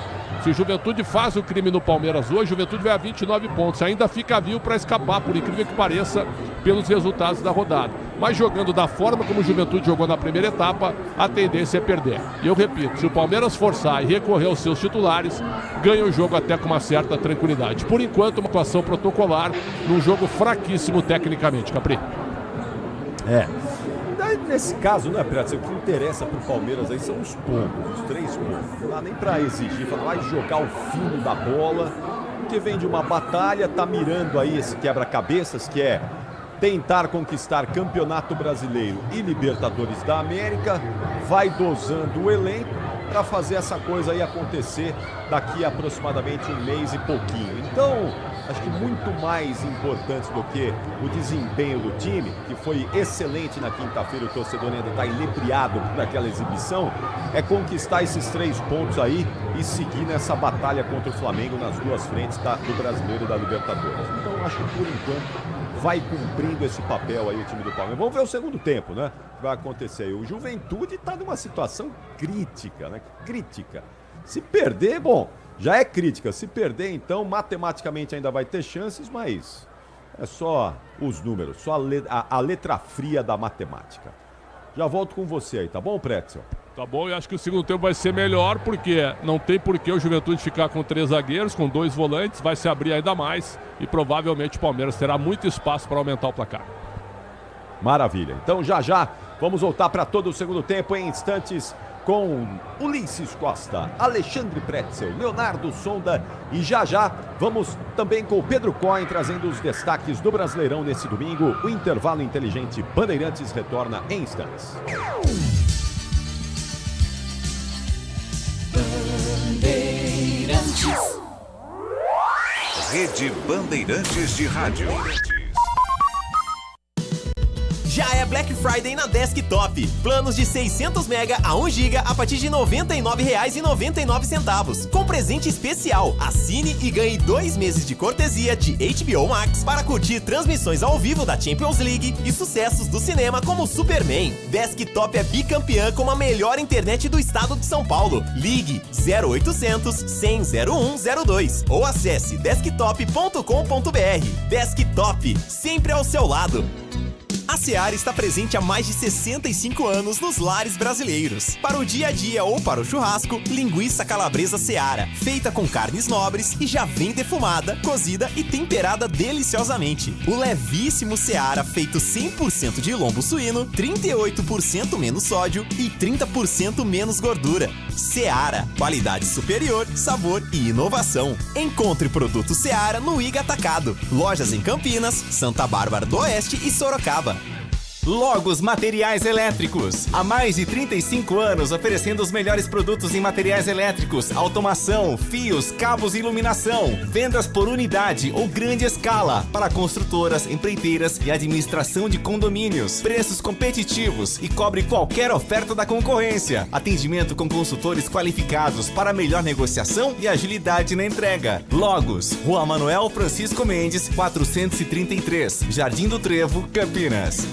se o Juventude faz o crime no Palmeiras hoje, o Juventude vai a 29 pontos. Ainda fica vivo para escapar, por incrível que pareça, pelos resultados da rodada. Mas jogando da forma como o Juventude jogou na primeira etapa, a tendência é perder. E eu repito, se o Palmeiras forçar e recorrer aos seus titulares, ganha o jogo até com uma certa tranquilidade. Por enquanto, uma atuação protocolar num jogo fraquíssimo tecnicamente, Capri. Nesse caso, né, Pretzel, o que interessa pro Palmeiras aí são os pontos, os 3 pontos. Não dá nem pra exigir, falar, vai jogar o fino da bola, porque vem de uma batalha, tá mirando aí esse quebra-cabeças, que é tentar conquistar Campeonato Brasileiro e Libertadores da América, vai dosando o elenco para fazer essa coisa aí acontecer daqui a aproximadamente um mês e pouquinho. Então, acho que muito mais importante do que o desempenho do time, que foi excelente na quinta-feira, o torcedor ainda está inebriado por aquela exibição, é conquistar esses 3 pontos aí e seguir nessa batalha contra o Flamengo nas duas frentes do Brasileiro e da Libertadores. Então, acho que por enquanto vai cumprindo esse papel aí o time do Palmeiras. Vamos ver o segundo tempo, né? O que vai acontecer aí. O Juventude está numa situação crítica, né? Crítica. Se perder, bom, já é crítica. Se perder, então, matematicamente ainda vai ter chances, mas é só os números, só a letra fria da matemática. Já volto com você aí, tá bom, Pretzel? Tá bom, eu acho que o segundo tempo vai ser melhor, porque não tem por que o Juventude ficar com 3 zagueiros, com 2 volantes, vai se abrir ainda mais e provavelmente o Palmeiras terá muito espaço para aumentar o placar. Maravilha. Então já vamos voltar para todo o segundo tempo em instantes com Ulisses Costa, Alexandre Pretzel, Leonardo Sonda e já vamos também com o Pedro Cohen trazendo os destaques do Brasileirão nesse domingo. O intervalo inteligente Bandeirantes retorna em instantes. Bandeirantes. Rede Bandeirantes de Rádio. Já é Black Friday na Desktop. Planos de 600 MB a 1 GB a partir de R$ 99,99. Com presente especial. Assine e ganhe 2 meses de cortesia de HBO Max para curtir transmissões ao vivo da Champions League e sucessos do cinema como Superman. Desktop é bicampeã com a melhor internet do estado de São Paulo. Ligue 0800 100 0102 ou acesse desktop.com.br. Desktop, sempre ao seu lado. A Seara está presente há mais de 65 anos nos lares brasileiros. Para o dia a dia ou para o churrasco, linguiça calabresa Seara, feita com carnes nobres e já vem defumada, cozida e temperada deliciosamente. O levíssimo Seara, feito 100% de lombo suíno, 38% menos sódio e 30% menos gordura. Seara, qualidade superior, sabor e inovação. Encontre produto Seara no Iga Atacado. Lojas em Campinas, Santa Bárbara do Oeste e Sorocaba. Logos Materiais Elétricos. Há mais de 35 anos oferecendo os melhores produtos em materiais elétricos, automação, fios, cabos e iluminação. Vendas por unidade ou grande escala para construtoras, empreiteiras e administração de condomínios. Preços competitivos e cobre qualquer oferta da concorrência. Atendimento com consultores qualificados para melhor negociação e agilidade na entrega. Logos, Rua Manuel Francisco Mendes, 433, Jardim do Trevo, Campinas.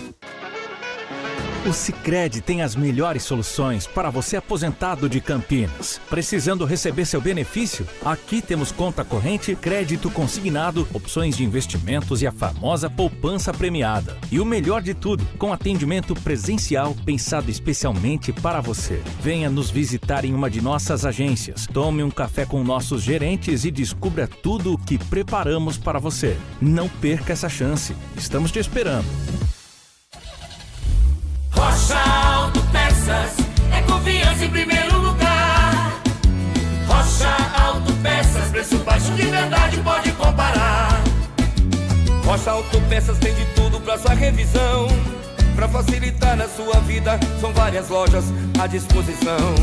O Sicredi tem as melhores soluções para você aposentado de Campinas. Precisando receber seu benefício? Aqui temos conta corrente, crédito consignado, opções de investimentos e a famosa poupança premiada. E o melhor de tudo, com atendimento presencial pensado especialmente para você. Venha nos visitar em uma de nossas agências. Tome um café com nossos gerentes e descubra tudo o que preparamos para você. Não perca essa chance. Estamos te esperando. Rocha Autopeças é confiança em primeiro lugar. Rocha Autopeças, preço baixo de verdade, pode comparar. Rocha Autopeças tem de tudo pra sua revisão. Pra facilitar na sua vida, são várias lojas à disposição.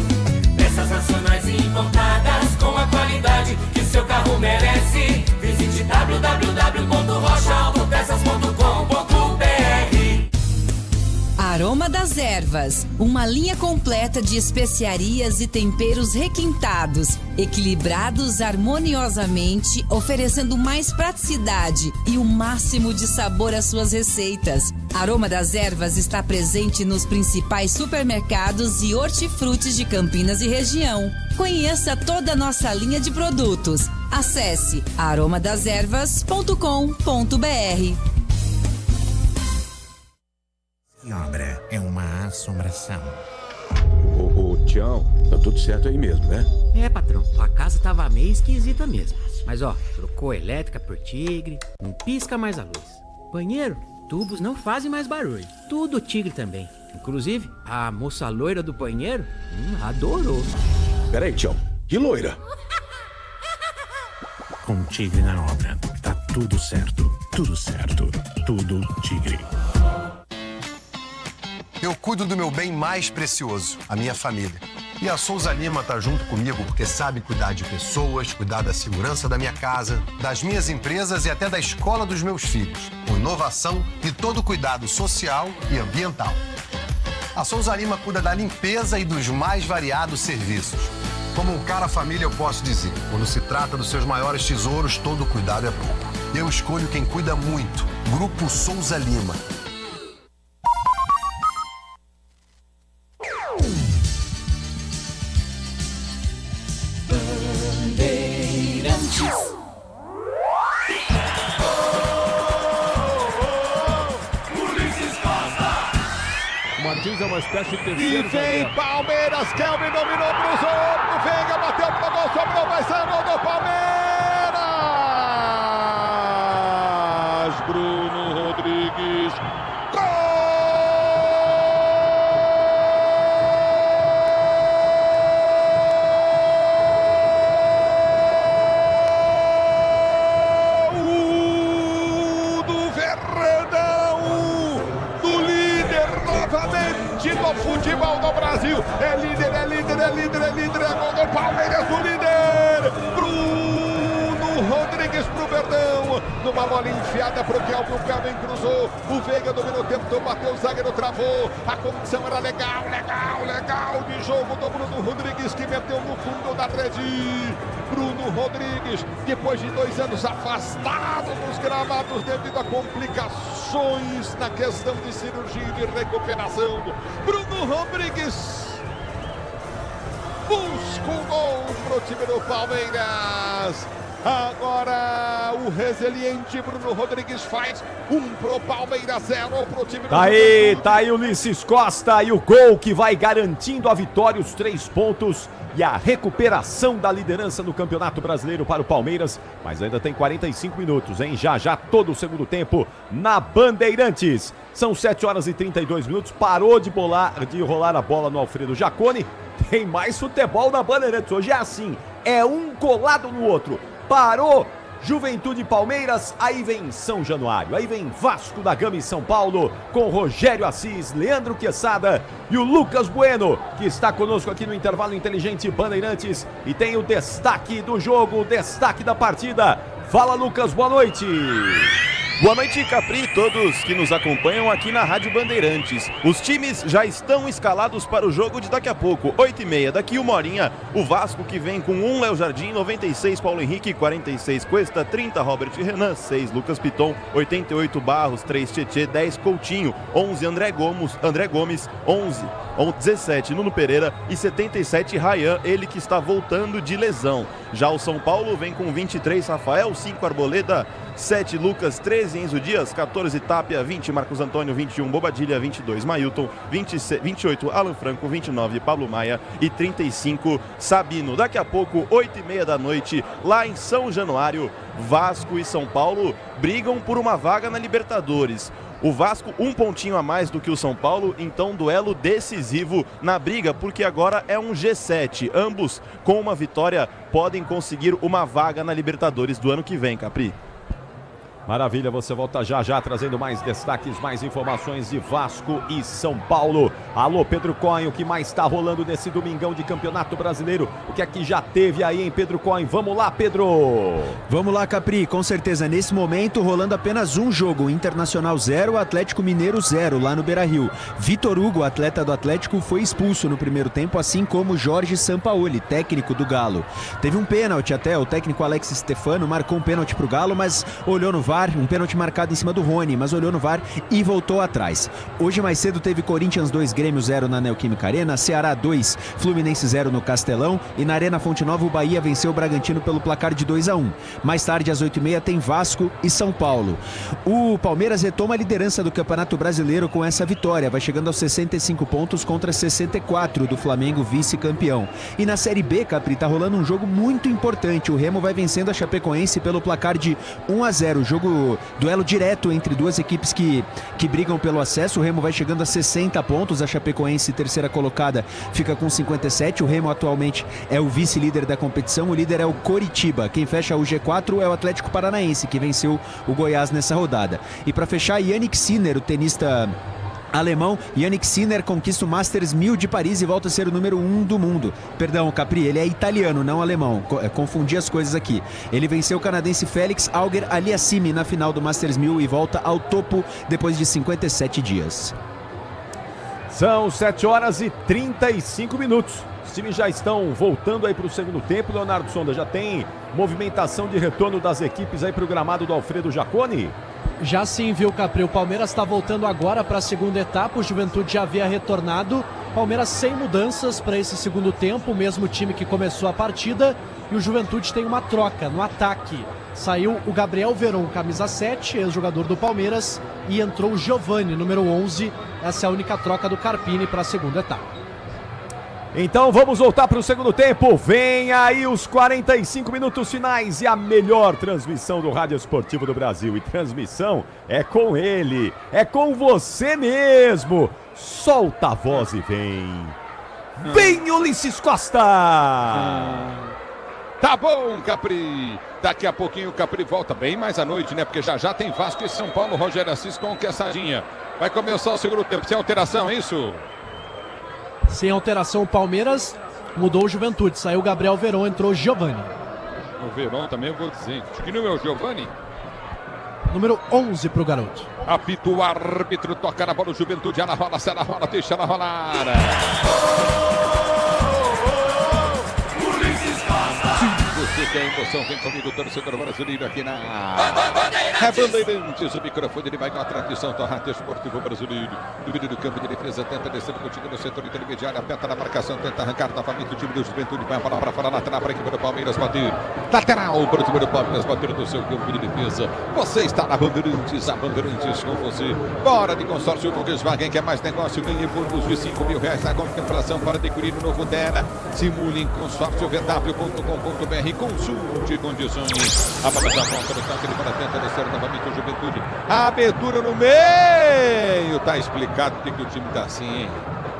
Peças nacionais e importadas com a qualidade que o seu carro merece. Visite www.rochaautopeças.com.br. Aroma das Ervas, uma linha completa de especiarias e temperos requintados, equilibrados harmoniosamente, oferecendo mais praticidade e o máximo de sabor às suas receitas. Aroma das Ervas está presente nos principais supermercados e hortifrutis de Campinas e região. Conheça toda a nossa linha de produtos. Acesse aromadeservas.com.br. Obra é uma assombração. Ô, Tião, tá tudo certo aí mesmo, né? É, patrão, a casa tava meio esquisita mesmo. Mas ó, trocou a elétrica por Tigre, não pisca mais a luz. Banheiro, tubos não fazem mais barulho. Tudo Tigre também. Inclusive, a moça loira do banheiro adorou. Peraí, Tião, que loira? Com Tigre na obra, tá tudo certo, tudo Tigre. Eu cuido do meu bem mais precioso, a minha família. E a Souza Lima tá junto comigo porque sabe cuidar de pessoas, cuidar da segurança da minha casa, das minhas empresas e até da escola dos meus filhos, com inovação e todo cuidado social e ambiental. A Souza Lima cuida da limpeza e dos mais variados serviços. Como um cara família, eu posso dizer, quando se trata dos seus maiores tesouros, todo cuidado é bom. Eu escolho quem cuida muito, Grupo Souza Lima. Jardins é uma espécie de E terceiro vem zagueiro. Palmeiras, Kelvin dominou, cruzou, o Veiga bateu pro gol, sobrou, vai ser gol do Palmeiras! Bruno Rodrigues, do futebol do Brasil, é líder, é gol do Palmeiras, do líder, Bruno Rodrigues pro Verdão, numa bola enfiada pro Kelvin, o Kelvin cruzou, o Veiga dominou, tentou, bateu, o zagueiro travou, a condição era legal de jogo do Bruno Rodrigues, que meteu no fundo da rede. Bruno Rodrigues, depois de 2 anos afastado dos gramados devido a complicações na questão de cirurgia e de recuperação, Bruno Rodrigues busca o gol pro time do Palmeiras. Agora o resiliente Bruno Rodrigues faz 1 pro Palmeiras, 0 pro time do Palmeiras. Tá aí Ulisses Costa e o gol que vai garantindo a vitória, os 3 pontos e a recuperação da liderança no Campeonato Brasileiro para o Palmeiras. Mas ainda tem 45 minutos, hein? Já todo o segundo tempo na Bandeirantes. São 7 horas e 32 minutos. Parou de rolar a bola no Alfredo Jaconi. Tem mais futebol na Bandeirantes. Hoje é assim, é um colado no outro. Parou Juventude e Palmeiras, aí vem São Januário, aí vem Vasco da Gama e São Paulo, com Rogério Assis, Leandro Quesada e o Lucas Bueno, que está conosco aqui no Intervalo Inteligente Bandeirantes e tem o destaque do jogo, o destaque da partida. Fala, Lucas, boa noite. Boa noite, Capri, todos que nos acompanham aqui na Rádio Bandeirantes. Os times já estão escalados para o jogo de daqui a pouco, 8h30. Daqui 1 horinha, o Vasco que vem com 1 Léo Jardim, 96 Paulo Henrique, 46 Cuesta, 30 Robert Renan, 6 Lucas Piton, 88 Barros, 3 Tietê, 10 Coutinho, 11 André Gomes, 17 Nuno Pereira e 77 Ryan, ele que está voltando de lesão. Já o São Paulo vem com 23 Rafael, 5 Arboleda, 7 Lucas, 13 Enzo Dias, 14 Tapia, 20 Marcos Antônio, 21 Bobadilha, 22 Mailton, 28 Alan Franco, 29 Pablo Maia e 35 Sabino. Daqui a pouco, 8h30 da noite, lá em São Januário, Vasco e São Paulo brigam por uma vaga na Libertadores. O Vasco 1 pontinho a mais do que o São Paulo, então duelo decisivo na briga, porque agora é um G7. Ambos, com uma vitória, podem conseguir uma vaga na Libertadores do ano que vem, Capri. Maravilha, você volta já trazendo mais destaques, mais informações de Vasco e São Paulo. Alô, Pedro Cohen, o que mais está rolando nesse domingão de Campeonato Brasileiro? O que é que já teve aí, hein, Pedro Cohen? Vamos lá, Pedro! Vamos lá, Capri, com certeza, nesse momento rolando apenas um jogo, Internacional 0, Atlético Mineiro 0, lá no Beira-Rio. Vitor Hugo, atleta do Atlético, foi expulso no primeiro tempo, assim como Jorge Sampaoli, técnico do Galo. Teve um pênalti até, o técnico Alex Stefano marcou um pênalti pro Galo, mas olhou no VAR, um pênalti marcado em cima do Rony, mas olhou no VAR e voltou atrás. Hoje mais cedo teve Corinthians 2, Grêmio 0 na Neoquímica Arena, Ceará 2, Fluminense 0 no Castelão e na Arena Fonte Nova o Bahia venceu o Bragantino pelo placar de 2-1. Mais tarde às 8h30 tem Vasco e São Paulo. O Palmeiras retoma a liderança do Campeonato Brasileiro com essa vitória, vai chegando aos 65 pontos contra 64 do Flamengo, vice-campeão. E na Série B, Capri, tá rolando um jogo muito importante, o Remo vai vencendo a Chapecoense pelo placar de 1-0, duelo direto entre duas equipes que brigam pelo acesso. O Remo vai chegando a 60 pontos, a Chapecoense, terceira colocada, fica com 57. O Remo atualmente é o vice-líder da competição, o líder é o Coritiba. Quem fecha o G4 é o Atlético Paranaense, que venceu o Goiás nessa rodada. E para fechar, Yannick Sinner, o tenista alemão, Yannick Sinner conquista o Masters 1000 de Paris e volta a ser o número 1 do mundo. Perdão, Capri, ele é italiano, não alemão. Confundi as coisas aqui. Ele venceu o canadense Félix Auger-Aliassime na final do Masters 1000 e volta ao topo depois de 57 dias. São 7 horas e 35 minutos. Os times já estão voltando aí para o segundo tempo. Leonardo Sonda, já tem movimentação de retorno das equipes aí para o gramado do Alfredo Jaconi? Já sim, viu, Capri? O Palmeiras está voltando agora para a segunda etapa. O Juventude já havia retornado Palmeiras sem mudanças para esse segundo tempo, o mesmo time que começou a partida, e o Juventude tem uma troca no ataque. Saiu o Gabriel Veron, camisa 7, ex-jogador do Palmeiras, e entrou o Giovani, número 11. Essa é a única troca do Carpini para a segunda etapa. Então vamos voltar para o segundo tempo. Vem aí os 45 minutos finais e a melhor transmissão do Rádio Esportivo do Brasil. E transmissão é com ele, é com você mesmo. Solta a voz e vem. Vem, Ulisses Costa! Tá bom, Capri. Daqui a pouquinho o Capri volta bem mais à noite, né? Porque já tem Vasco e São Paulo. Rogério Assis com Quessadinha. Vai começar o segundo tempo. Sem alteração, é isso? Sem alteração, o Palmeiras mudou o Juventude. Saiu o Gabriel Veron, entrou o Giovani. O Veron também eu vou dizer. Acho que não é o Giovani. Número 11 pro garoto. Apita o árbitro, toca na bola o Juventude. Ela rola, se ela rola, deixa ela rolar. Você tem emoção, vem comigo, torcedor brasileiro aqui na Bandeirantes. O microfone ele vai com a tradição do Rádio Esportivo Brasileiro. No meio do campo de defesa, tenta descer contigo no setor intermediário, aperta na marcação, tenta arrancar novamente o time do Juventude. Vai para fora, lateral para a equipe do Palmeiras bater. Lateral para o time do Palmeiras bater no seu campo de defesa. Você está na Bandeirantes, a Bandeirantes com você. Bora de consórcio Volkswagen, que é mais negócio, ganhe bônus de R$5.000 na contemplação para adquirir o novo Tera. Simule em consórcio-vw.com.br. Consulte condições. A bola já volta no toque, ele para tenta descer novamente o Juventude. A abertura no meio. Tá explicado porque o time tá assim, hein?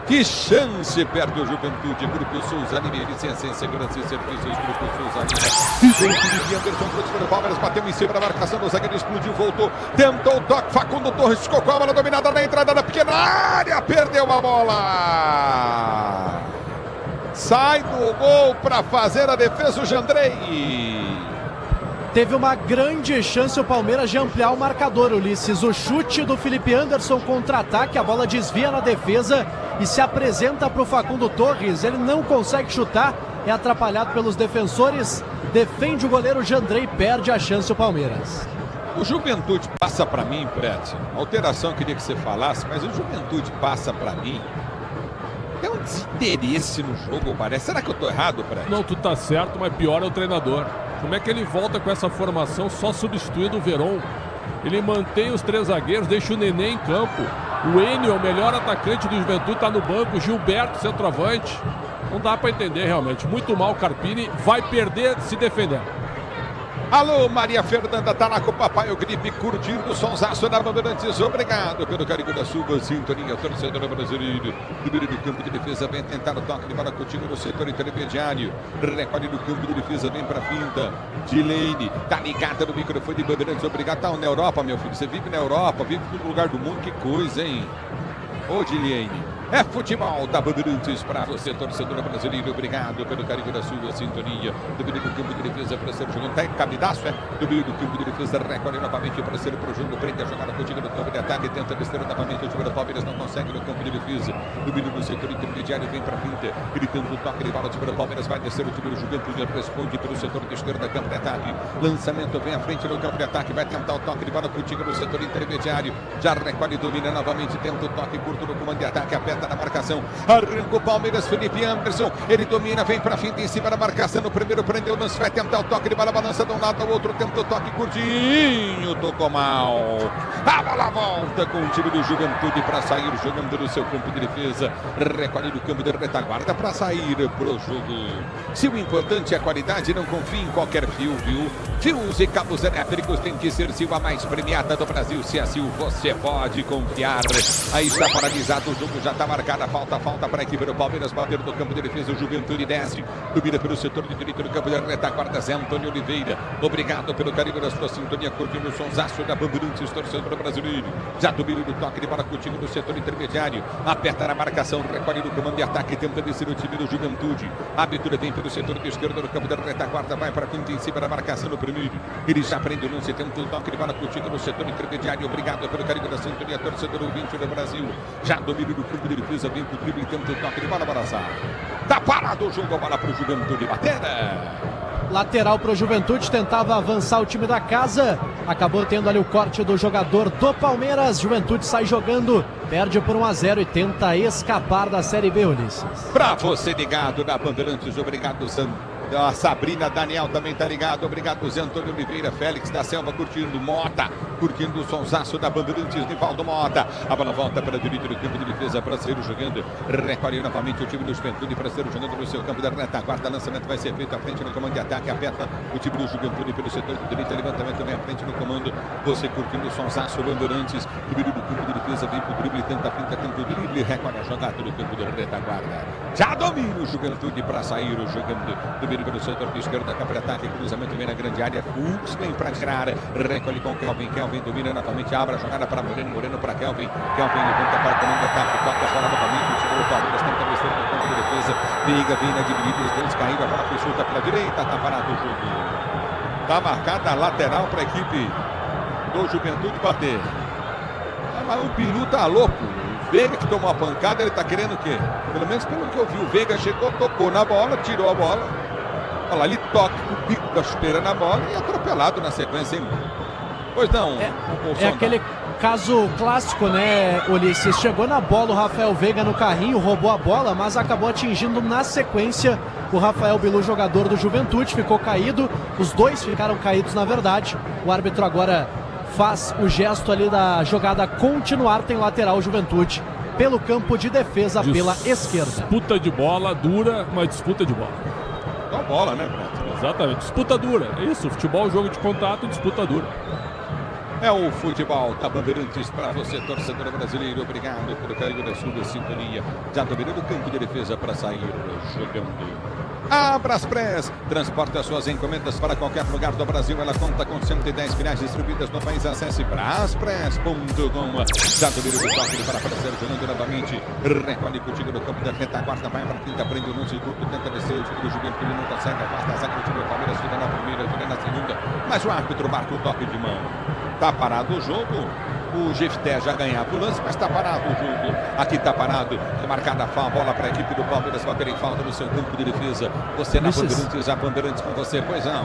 Que chance perde o Juventude. Grupo Souza Lima, licença em segurança e serviços. Grupo Souza Lima. Vem Felipe Anderson pro time do Palmeiras. Bateu em cima da marcação do zagueiro, explodiu, voltou. Tentou o toque. Facundo Torres ficou com a bola dominada na entrada da pequena área. Perdeu a bola. Sai do gol para fazer a defesa o Jandrei. Teve uma grande chance o Palmeiras de ampliar o marcador, Ulisses. O chute do Felipe Anderson, contra-ataque, a bola desvia na defesa e se apresenta para o Facundo Torres. Ele não consegue chutar, é atrapalhado pelos defensores, defende o goleiro Jandrei, perde a chance o Palmeiras. O Juventude passa para mim, Prete. Alteração queria que você falasse, mas o Juventude passa para mim. É um desinteresse no jogo, parece. Será que eu tô errado, Prete? Não, tu tá certo, mas pior é o treinador. Como é que ele volta com essa formação só substituindo o Veron? Ele mantém os 3 zagueiros, deixa o Nenê em campo. O Enio, o melhor atacante do Juventude, tá no banco. O Gilberto, centroavante. Não dá pra entender realmente. Muito mal o Carpini, vai perder se defendendo. Alô, Maria Fernanda, tá lá com o papai, o gripe, curtindo o sonsaço da Bandeirantes. Obrigado pelo carinho da sua sintonia, torcedor brasileiro. No meio do campo de defesa, vem tentar o toque de bola contigo no setor intermediário. Recolhe no campo de defesa, vem pra finta. Dilene, tá ligada no microfone de Bandeirantes. Obrigado, tá na Europa, meu filho. Você vive na Europa, vive em todo lugar do mundo, que coisa, hein? Ô, Dilene. É futebol da Bandeirantes para você, torcedor brasileiro. Obrigado pelo carinho da sua sintonia. Do meio do campo de defesa para ser jogando. Tá em cabidaço, é? Do meio do campo de defesa, recolhe novamente para ser pro jogo. Prende a jogada contigo no campo de ataque. Tenta descer novamente. O time do Palmeiras não consegue no campo de defesa. Do meio do setor intermediário, vem para finta. Gritando o toque de bola. O time do Palmeiras vai descer. O time do Juventude responde pelo setor de esquerda, campo de ataque. Lançamento vem à frente no campo de ataque. Vai tentar o toque de bola contigo no setor intermediário. Já recolhe, domina novamente. Tenta o toque curto no comando de ataque. Aperta na marcação, arranca o Palmeiras, Felipe Anderson, ele domina, vem pra finta em cima da marcação, no primeiro prendeu o lance, vai tentar o toque de bola, balança de um lado ao outro, tenta o toque curtinho, tocou mal, a bola volta com o time do Juventude para sair jogando no seu campo de defesa, recolhe no campo de retaguarda para sair pro jogo. Se o importante é a qualidade, não confie em qualquer fio, viu? Fios e cabos elétricos tem que ser Sil, a mais premiada do Brasil. Se é Sil, você pode confiar. Aí está paralisado o jogo, já está marcada a falta para a equipe do Palmeiras, bater no campo de defesa, o Juventude desce, domina pelo setor de direito do campo de retaguarda, Zé Antônio Oliveira. Obrigado pelo carinho da sua sintonia, curtindo o sonsaço da Bandeirantes, torcedor brasileiro. Já domina do toque de bola contigo no setor intermediário, aperta na marcação, recolhe no comando de ataque, tenta descer o time do Juventude. A abertura vem pelo setor de esquerda do campo de retaguarda, vai para a quinta em cima da marcação no primeiro. Ele já prende o lance, tenta o toque de bola contigo no setor intermediário. Obrigado pelo carinho da sintonia, torcedor ouvinte do Brasil. Já domina do campo de defesa, vem pro drible, tenta o toque de bola, balançar. Tá parado o jogo, a bola pro Juventude bater. Lateral para o Juventude, tentava avançar o time da casa. Acabou tendo ali o corte do jogador do Palmeiras. Juventude sai jogando, perde por 1-0 e tenta escapar da Série B, Ulisses. Pra você ligado na Bandeirantes, obrigado, a Sabrina Daniel também tá ligado, obrigado Zé Antônio Oliveira, Félix da Selva curtindo, Mota curtindo o sonsaço da Bandeirantes, Nivaldo Mota, a bola volta para a direita do campo de defesa, Brasileiro jogando, recolhe novamente o time do Juventude, Brasileiro jogando no seu campo da retaguarda, lançamento vai ser feito à frente no comando de ataque, aperta o time do Juventude pelo setor de direita, levantamento também à frente no comando, você curtindo o sonsaço, Bandeirantes, primeiro do campo de defesa, vem pro drible, tenta o drible, recolhe a jogada do campo da retaguarda, já domina o Juventude para sair, jogando pelo setor de esquerda, campo de ataque, cruzamento vem na grande área, Fux vem para tirar, recolhe com Kelvin domina novamente, abre a jogada para Moreno para Kelvin levanta para o comando de ataque, toca a bola novamente, o time do Palmeiras tenta descer para o campo de defesa, vem na dividida, os dois caíram, a bola foi solta pela direita, tá parado o jogo, tá marcada a lateral para a equipe do Juventude bater, mas o Peru tá louco, o Veiga que tomou a pancada, ele tá querendo o quê? Pelo menos pelo que eu vi, o Veiga chegou, tocou na bola, tirou a bola. Olha lá, ele toca com o bico da chuteira na bola e atropelado na sequência, hein? Pois não. É aquele caso clássico, né, Ulisses? Chegou na bola o Rafael Veiga no carrinho, roubou a bola, mas acabou atingindo na sequência o Rafael Bilu, jogador do Juventude, ficou caído. Os dois ficaram caídos, na verdade. O árbitro agora faz o gesto ali da jogada continuar, tem lateral Juventude pelo campo de defesa pela esquerda. Disputa de bola dura, uma disputa de bola. Dá bola, né, Beto? Exatamente, disputa dura. É isso, futebol, jogo de contato, disputa dura. É o futebol da Bandeirantes para você, torcedor brasileiro. Obrigado pelo carinho da sua sintonia. Já dominando o campo de defesa para sair jogando. Abraspress transporta suas encomendas para qualquer lugar do Brasil. Ela conta com 110 filiais distribuídas no país. Acesse braspress.com. Já dominando o toque para aparecer jogando novamente. Recolhe contigo no campo da retaguarda. Vai para a quinta, prende o lance curto, tenta descer o time do Juventude, não consegue, afasta a zaga do time do Palmeiras, fica na primeira, fica na segunda. Mas o árbitro marca o toque de mão. Tá parado o jogo. O Jefté já ganhava o lance, mas está parado o jogo. Aqui está parado. É marcada a bola para a equipe do Palmeiras. Bater em falta no seu campo de defesa. Você na Bandeirantes, a Bandeirantes com você, pois não.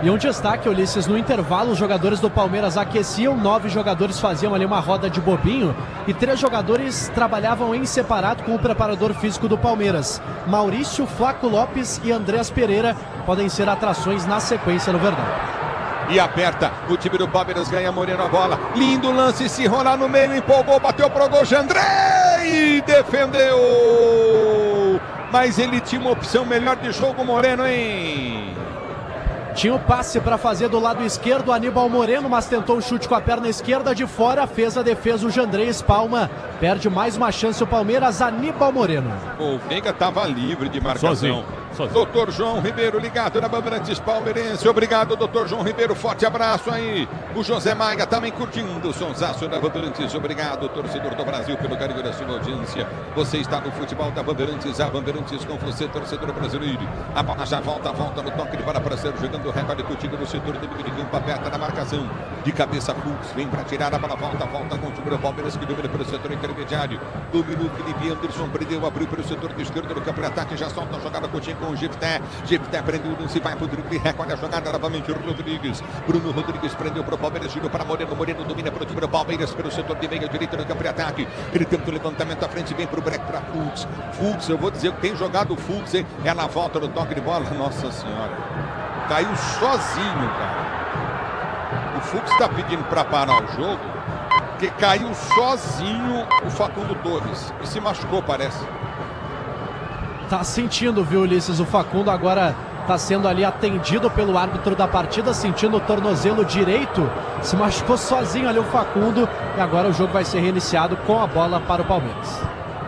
E um destaque, Ulisses, no intervalo os jogadores do Palmeiras aqueciam, 9 jogadores faziam ali uma roda de bobinho e 3 jogadores trabalhavam em separado com o preparador físico do Palmeiras. Maurício, Flaco Lopes e Andreas Pereira podem ser atrações na sequência no Verdão. E aperta, o time do Palmeiras ganha, Moreno a bola, lindo lance, se rolar no meio, empolgou, bateu pro gol, Jandrei, defendeu, mas ele tinha uma opção melhor de jogo, Moreno, hein? Tinha o passe para fazer do lado esquerdo, Aníbal Moreno, mas tentou o chute com a perna esquerda de fora, fez a defesa o Jandrei, espalma, perde mais uma chance o Palmeiras, Aníbal Moreno. O Veiga estava livre de marcação. Sozinho. Doutor João Ribeiro ligado na Bandeirantes Palmeirense. Obrigado, doutor João Ribeiro. Forte abraço aí. O José Maia também curtindo o sonsaço da Bandeirantes. Obrigado, torcedor do Brasil, pelo carinho da sua audiência. Você está no futebol da Bandeirantes. A Bandeirantes com você, torcedor brasileiro. A bola já volta no toque de bola para ser jogando o recorde contigo no setor de meio de campo. Aperta na marcação. De cabeça, Fux. Vem para tirar a bola. Volta com o time do Palmeiras que domina pelo setor intermediário. Dominou Felipe Anderson. Prendeu, abriu pelo setor de esquerda do campo de ataque. Já solta a jogada contigo com o Jefté prendeu, não se vai pro drible, recolhe a jogada novamente, Rodrigues, Bruno Rodrigues prendeu pro Palmeiras, girou para Moreno domina pro time do Palmeiras, pelo setor de meio direito no campo de ataque, ele tenta o levantamento à frente, vem pro break para Fux, eu vou dizer que tem jogado o Fux, hein? Ela volta no toque de bola, nossa senhora, caiu sozinho, cara, o Fux tá pedindo para parar o jogo, porque caiu sozinho o Facundo Torres, e se machucou, parece. Tá sentindo, viu, Ulisses? O Facundo agora tá sendo ali atendido pelo árbitro da partida, sentindo o tornozelo direito. Se machucou sozinho ali o Facundo e agora o jogo vai ser reiniciado com a bola para o Palmeiras.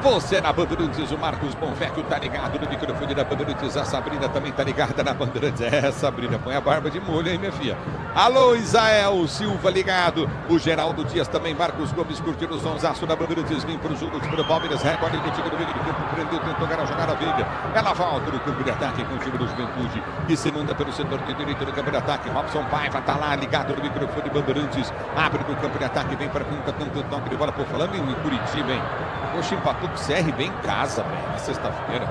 Você na Bandeirantes, o Marcos Bonfecchio tá ligado no microfone da Bandeirantes, a Sabrina também tá ligada na Bandeirantes. Sabrina, põe a barba de molho aí, minha filha. Alô, Isael Silva ligado, o Geraldo Dias também, Marcos Gomes curtindo o sonsaço da Bandeirantes, vem pro jogo do Palmeiras, recolhe o time do meio de campo, prendeu, tentou ganhar a jogada, Veiga. Ela volta no campo de ataque com o time do Juventude, que se manda pelo setor de direito do campo de ataque. Robson Paiva tá lá ligado no microfone Bandeirantes, abre no campo de ataque, vem pra punta, tanto toque de bola, por falando em Curitiba, hein? Poxa, empatou com o CRB em casa, velho, na sexta-feira.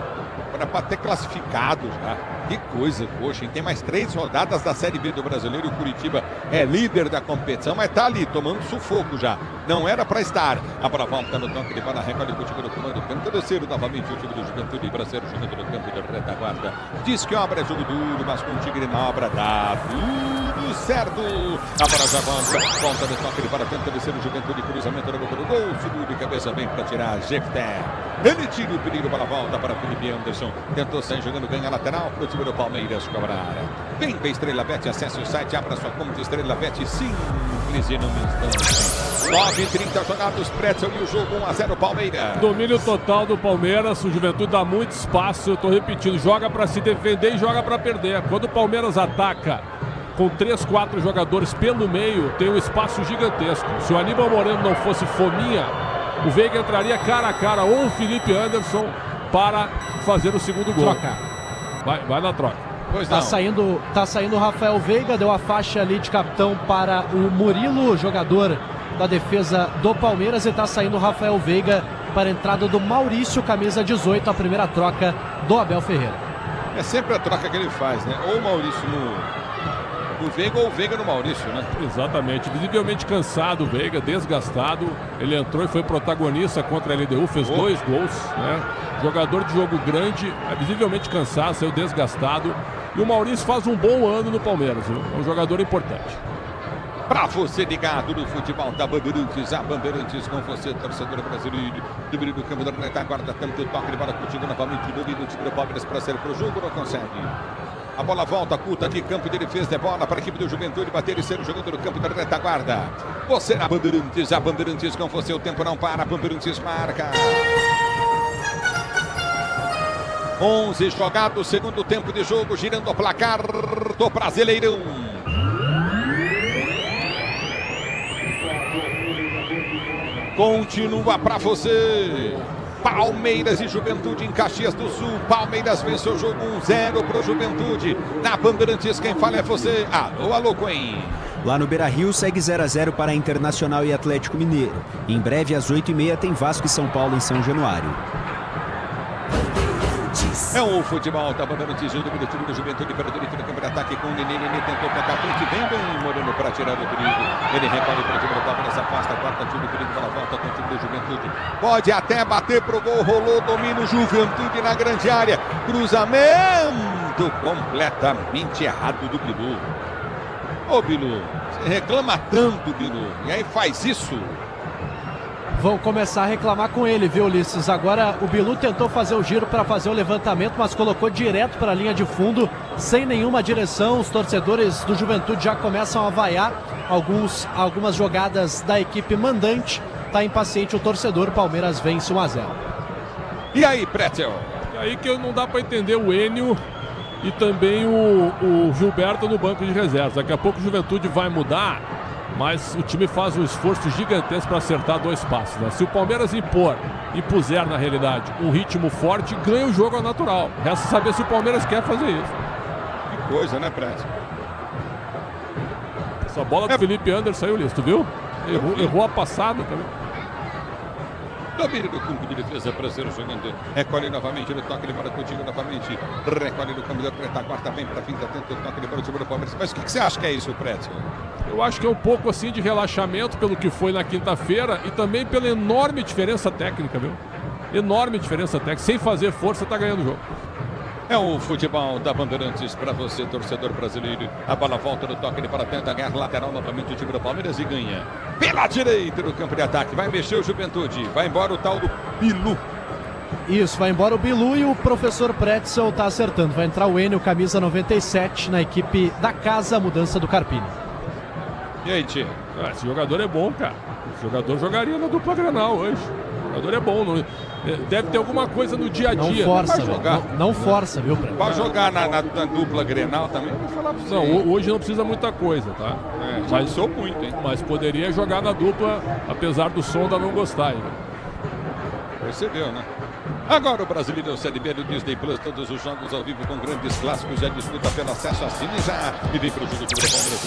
era para ter classificado já. Que coisa, poxa, tem mais 3 rodadas da Série B do Brasileiro. O Curitiba é líder da competição, mas tá ali, tomando sufoco já. Não era para estar. A bola volta no toque de bola, recolhe o time do comando do campo. Terceiro, novamente, o time do Juventude Brasileiro jogando no campo de retaguarda. Diz que obra é jogo duro, mas com o Tigre na obra dá tudo certo. A bola já volta no toque de bola, tenta descer o Juventude, cruzamento no gol do gol. Seguro de cabeça, vem para tirar Jefté. Ele tira o perigo, bola volta para Felipe Anderson. Tentou sair jogando, ganha lateral para o time do Palmeiras cobrar. Vem para Estrela Bet, acesse o site, abra sua conta Estrela Bet, simples e não instante. 9h30 jogados, Pretzel e o jogo 1-0 Palmeiras. Domínio total do Palmeiras, o Juventude dá muito espaço, eu tô repetindo, joga para se defender e joga para perder. Quando o Palmeiras ataca com 3, 4 jogadores pelo meio, tem um espaço gigantesco. Se o Aníbal Moreno não fosse fominha, o Veiga entraria cara a cara ou o Felipe Anderson para fazer o segundo gol. Troca. Vai na troca. Pois tá saindo o Rafael Veiga, deu a faixa ali de capitão para o Murilo, jogador da defesa do Palmeiras, e tá saindo o Rafael Veiga para a entrada do Maurício, camisa 18, a primeira troca do Abel Ferreira. É sempre a troca que ele faz, né? Ou o Maurício no Veiga ou o Veiga no Maurício, né? Exatamente, visivelmente cansado o Veiga, desgastado. Ele entrou e foi protagonista contra a LDU, fez 2 gols, né? Jogador de jogo grande, visivelmente cansado, saiu desgastado. E o Maurício faz um bom ano no Palmeiras, viu? É um jogador importante. Pra você ligado no futebol da Bandeirantes, a Bandeirantes com você, torcedor brasileiro. Domínio do campo da retaguarda, tanto toque de bola contigo novamente. Domínio do Palmeiras para ser pro jogo, não consegue. A bola volta, curta aqui, campo de defesa de bola para a equipe do Juventude bater e ser o jogador do campo da retaguarda. Você na Bandeirantes, a Bandeirantes com você, o tempo não para, a Bandeirantes marca. 11 jogados, segundo tempo de jogo, girando o placar do Brasileirão. Continua para você. Palmeiras e Juventude em Caxias do Sul. Palmeiras vence o jogo 1-0 para o Juventude. Na Bandeirantes, quem fala é você. Alô, Coen. Lá no Beira-Rio segue 0-0 para Internacional e Atlético Mineiro. Em breve, às 8h30, tem Vasco e São Paulo em São Januário. É o futebol da Bandeirantes, do time do Juventude para direito do campo de ataque com o Nenê. Nenê tentou tocar frente, bem Moreno para tirar o perigo. Ele recolhe para o time do Palmeiras, afasta, quarta time do perigo, para a volta com o time do Juventude. Pode até bater pro gol, rolou, domínio, Juventude na grande área. Cruzamento completamente errado do Bilu. Ô Bilu, você reclama tanto, Bilu, e aí faz isso. Vão começar a reclamar com ele, viu, Ulisses? Agora o Bilu tentou fazer o giro para fazer o levantamento, mas colocou direto para a linha de fundo, sem nenhuma direção. Os torcedores do Juventude já começam a vaiar algumas jogadas da equipe mandante. Tá impaciente o torcedor, Palmeiras vence 1-0. E aí, Pretzel? E aí que não dá para entender o Enio e também o Gilberto no banco de reservas. Daqui a pouco o Juventude vai mudar, mas o time faz um esforço gigantesco para acertar 2 passos, né? Se o Palmeiras impuser na realidade um ritmo forte, ganha o jogo ao natural. Resta saber se o Palmeiras quer fazer isso. Que coisa, né, Pretzel? Essa bola do Felipe Anderson saiu listo, tu viu? Errou a passada também. Domínio do campo de defesa brasileiro jogando. Recolhe novamente no toque de bola contigo novamente. Recolhe no campo da retaguarda, vem para fim, tenta o toque de bola do Palmeiras. Mas o que você acha que é isso, Pretzel? Eu acho que é um pouco assim de relaxamento pelo que foi na quinta-feira e também pela enorme diferença técnica, viu? Enorme diferença técnica. Sem fazer força, tá ganhando o jogo. É o futebol da Bandeirantes para você, torcedor brasileiro. A bola volta no toque de bola, tenta ganhar lateral novamente o time do Palmeiras e ganha. Pela direita no campo de ataque, vai mexer o Juventude. Vai embora o tal do Bilu. Isso, vai embora o Bilu e o professor Pretzel tá acertando. Vai entrar o Enio, camisa 97, na equipe da casa, mudança do Carpini. E aí, Tio? Esse jogador é bom, cara. Esse jogador jogaria na dupla Grenal hoje. O jogador é bom. Não... Deve ter alguma coisa no dia a dia. Não força, vai jogar. Não força, viu, Pretzel? Vai jogar na dupla Grenal também? Vou falar pra você. Não, hoje não precisa muita coisa, tá? Mas sou muito, hein? Mas poderia jogar na dupla, apesar do Sonda não gostar ainda. Percebeu, né? Agora o Brasileiro Série B do Disney Plus, todos os jogos ao vivo com grandes clássicos, já disputa pelo acesso, assine já. E vem pro jogo do Palmeiras,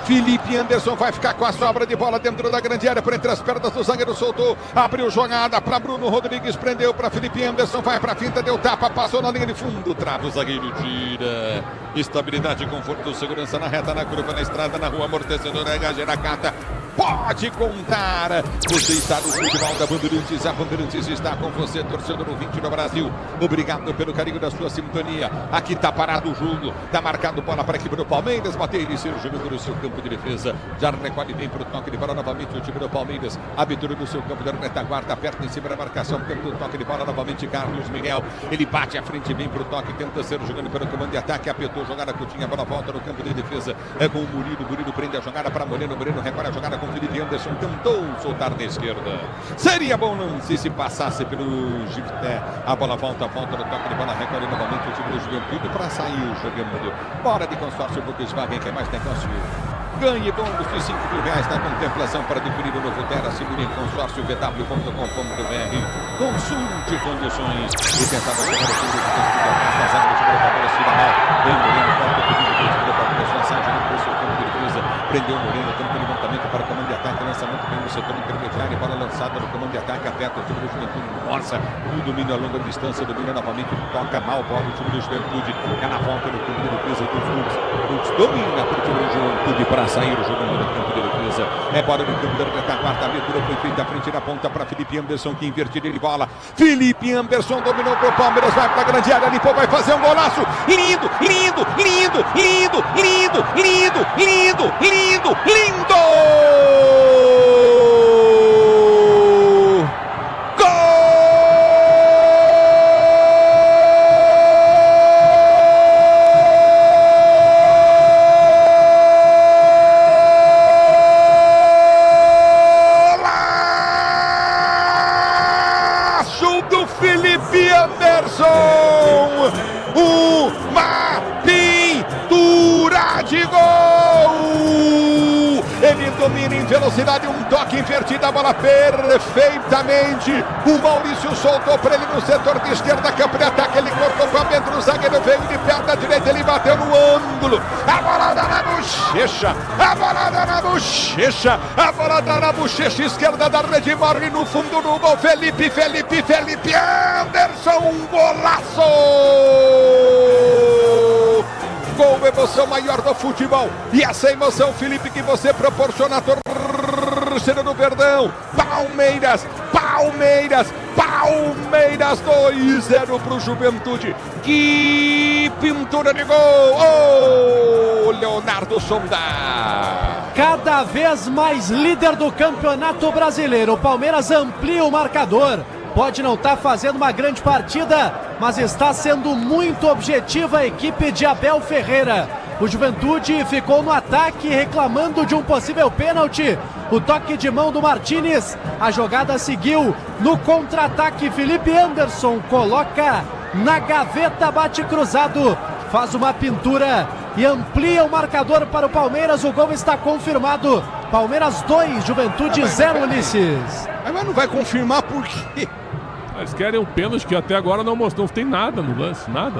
Felipe Anderson vai ficar com a sobra de bola dentro da grande área, por entre as pernas do zagueiro, soltou, abriu jogada para Bruno Rodrigues, prendeu para Felipe Anderson, vai para a finta, deu tapa, passou na linha de fundo, trava o zagueiro, tira. Estabilidade, conforto, segurança na reta, na curva, na estrada, na rua, amortecedor, Geracata. Pode contar. Você está no futebol da Bandeirantes. A Bandeirantes está com você, torcedor ouvinte do Brasil. Obrigado pelo carinho da sua sintonia. Aqui está parado o jogo. Está marcado bola para a equipe do Palmeiras. Bater e ser o jogador do seu campo de defesa. Já recolhe bem para o toque de bola novamente o time do Palmeiras. Abertura do seu campo da retaguarda. Aperta em cima da marcação. Tenta o toque de bola novamente. Carlos Miguel. Ele bate à frente bem para o toque. Tenta ser jogando pelo comando de ataque. Apertou, jogada curtinha. A bola volta no campo de defesa. É com o Murilo. Murilo prende a jogada para Moreno. Moreno recolhe a jogada com Felipe Anderson, tentou soltar na esquerda. Seria bom lance se passasse pelo Gifté. A bola volta no toque de bola, recolhe novamente o time do Juventude para sair jogando. Bora de consórcio Volkswagen, que é mais negócio. Ganhe bônus de R$5.000 na contemplação para adquirir o novo Terra. Segure em consórciovw.com.br. Consulte condições e tentava chegar o time das águas do Palmeiras. Bem Moreno, quarto pedido do time do Palmeiras, lançagem no seu campo de defesa. Prendeu Moreno, campo de levantamento para o comando de ataque, lançamento bem no setor intermediário, bola lançada no comando de ataque, aperta o time do Juventude, força, o domínio a longa distância, domina novamente, toca mal, bola o time do Juventude, é na volta no campo de defesa do Fux, domina para o time do Juventude para sair o jogo no campo de defesa, é bola no campo da retaguarda, a abertura foi feita à frente da ponta para Felipe Anderson, que invertiu ele bola, Felipe Anderson dominou para o Palmeiras, vai para a grande área, limpou, vai fazer um golaço, lindo, lindo, lindo, lindo, lindo, lindo, lindo, lindo, lindo! Golaço do Felipe Anderson! Uma pintura de gol! Ele domina em velocidade, um toque invertido, a bola perfeitamente. O Maurício soltou para ele no setor de esquerda, campo de ataque, ele cortou para dentro, o zagueiro veio de perna direita, ele bateu no ângulo. A bola dá na bochecha, a bola dá na bochecha, a bola dá na bochecha esquerda da rede, morre no fundo do gol. Felipe Anderson, um golaço! Gol, emoção maior do futebol. E essa emoção, Felipe, que você proporciona a torcida do Verdão. Palmeiras 2-0 para o Juventude. Que pintura de gol! Oh, Leonardo Sonda! Cada vez mais líder do Campeonato Brasileiro. O Palmeiras amplia o marcador. Pode não estar fazendo uma grande partida, mas está sendo muito objetiva a equipe de Abel Ferreira. O Juventude ficou no ataque reclamando de um possível pênalti. O toque de mão do Martínez. A jogada seguiu no contra-ataque. Felipe Anderson coloca na gaveta, bate cruzado, faz uma pintura e amplia o marcador para o Palmeiras. O gol está confirmado. Palmeiras 2, Juventude 0, Ulisses. Mas não vai confirmar por quê? Eles querem um pênalti que até agora não mostrou. Não tem nada no lance, nada.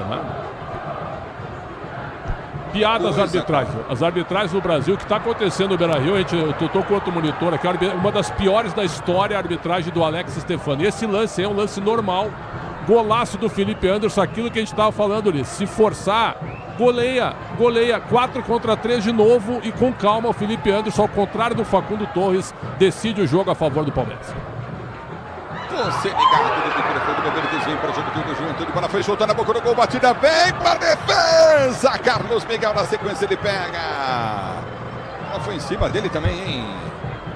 Piada as arbitragens. As arbitragens no Brasil, o que está acontecendo no Beira-Rio, eu estou com outro monitor aqui, uma das piores da história, a arbitragem do Alex Stefani. Esse lance é um lance normal. Golaço do Felipe Anderson, aquilo que a gente estava falando ali. Se forçar, goleia. 4-3 de novo e com calma o Felipe Anderson, ao contrário do Facundo Torres, decide o jogo a favor do Palmeiras. Você ligado no microfone do goleiro, desvio para o jogo do Juventude, bola foi soltada na boca do gol, batida bem para a defesa, Carlos Miguel na sequência ele pega, ela foi em cima dele também, hein?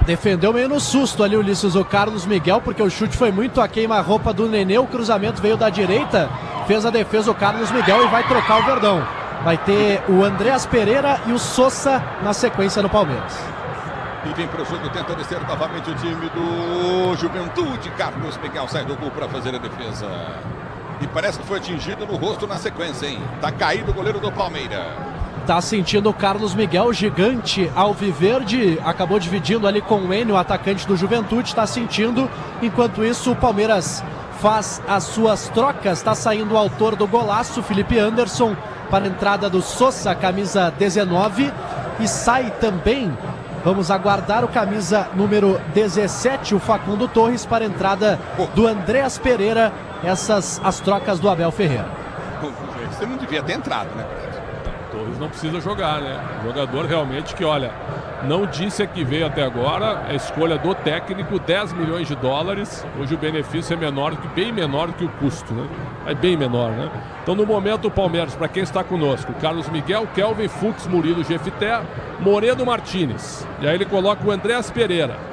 Defendeu meio no susto ali, Ulisses, o Carlos Miguel, porque o chute foi muito a queima-roupa do Nenê, o cruzamento veio da direita, fez a defesa o Carlos Miguel e vai trocar o Verdão. Vai ter o Andreas Pereira e o Sosa na sequência no Palmeiras. E vem para o jogo, tenta descer novamente o time do Juventude. Carlos Miguel sai do gol para fazer a defesa. E parece que foi atingido no rosto na sequência, hein? Tá caído o goleiro do Palmeiras. Tá sentindo o Carlos Miguel, gigante alviverde, acabou dividindo ali com o Enio, o atacante do Juventude, tá sentindo. Enquanto isso, o Palmeiras faz as suas trocas. Está saindo o autor do golaço, Felipe Anderson, para a entrada do Sousa, camisa 19. E sai também, vamos aguardar, o camisa número 17, o Facundo Torres, para a entrada do Andreas Pereira. Essas as trocas do Abel Ferreira. Você não devia ter entrado, né, Fred? Torres não precisa jogar, né? Jogador realmente que, olha, não disse a que veio até agora, a escolha do técnico, 10 milhões de dólares. Hoje o benefício é menor, bem menor do que o custo, né? É bem menor, né? Então, no momento, o Palmeiras, para quem está conosco, Carlos Miguel, Kelvin, Fux, Murilo, Jefité, Moredo, Martínez. E aí ele coloca o Andreas Pereira.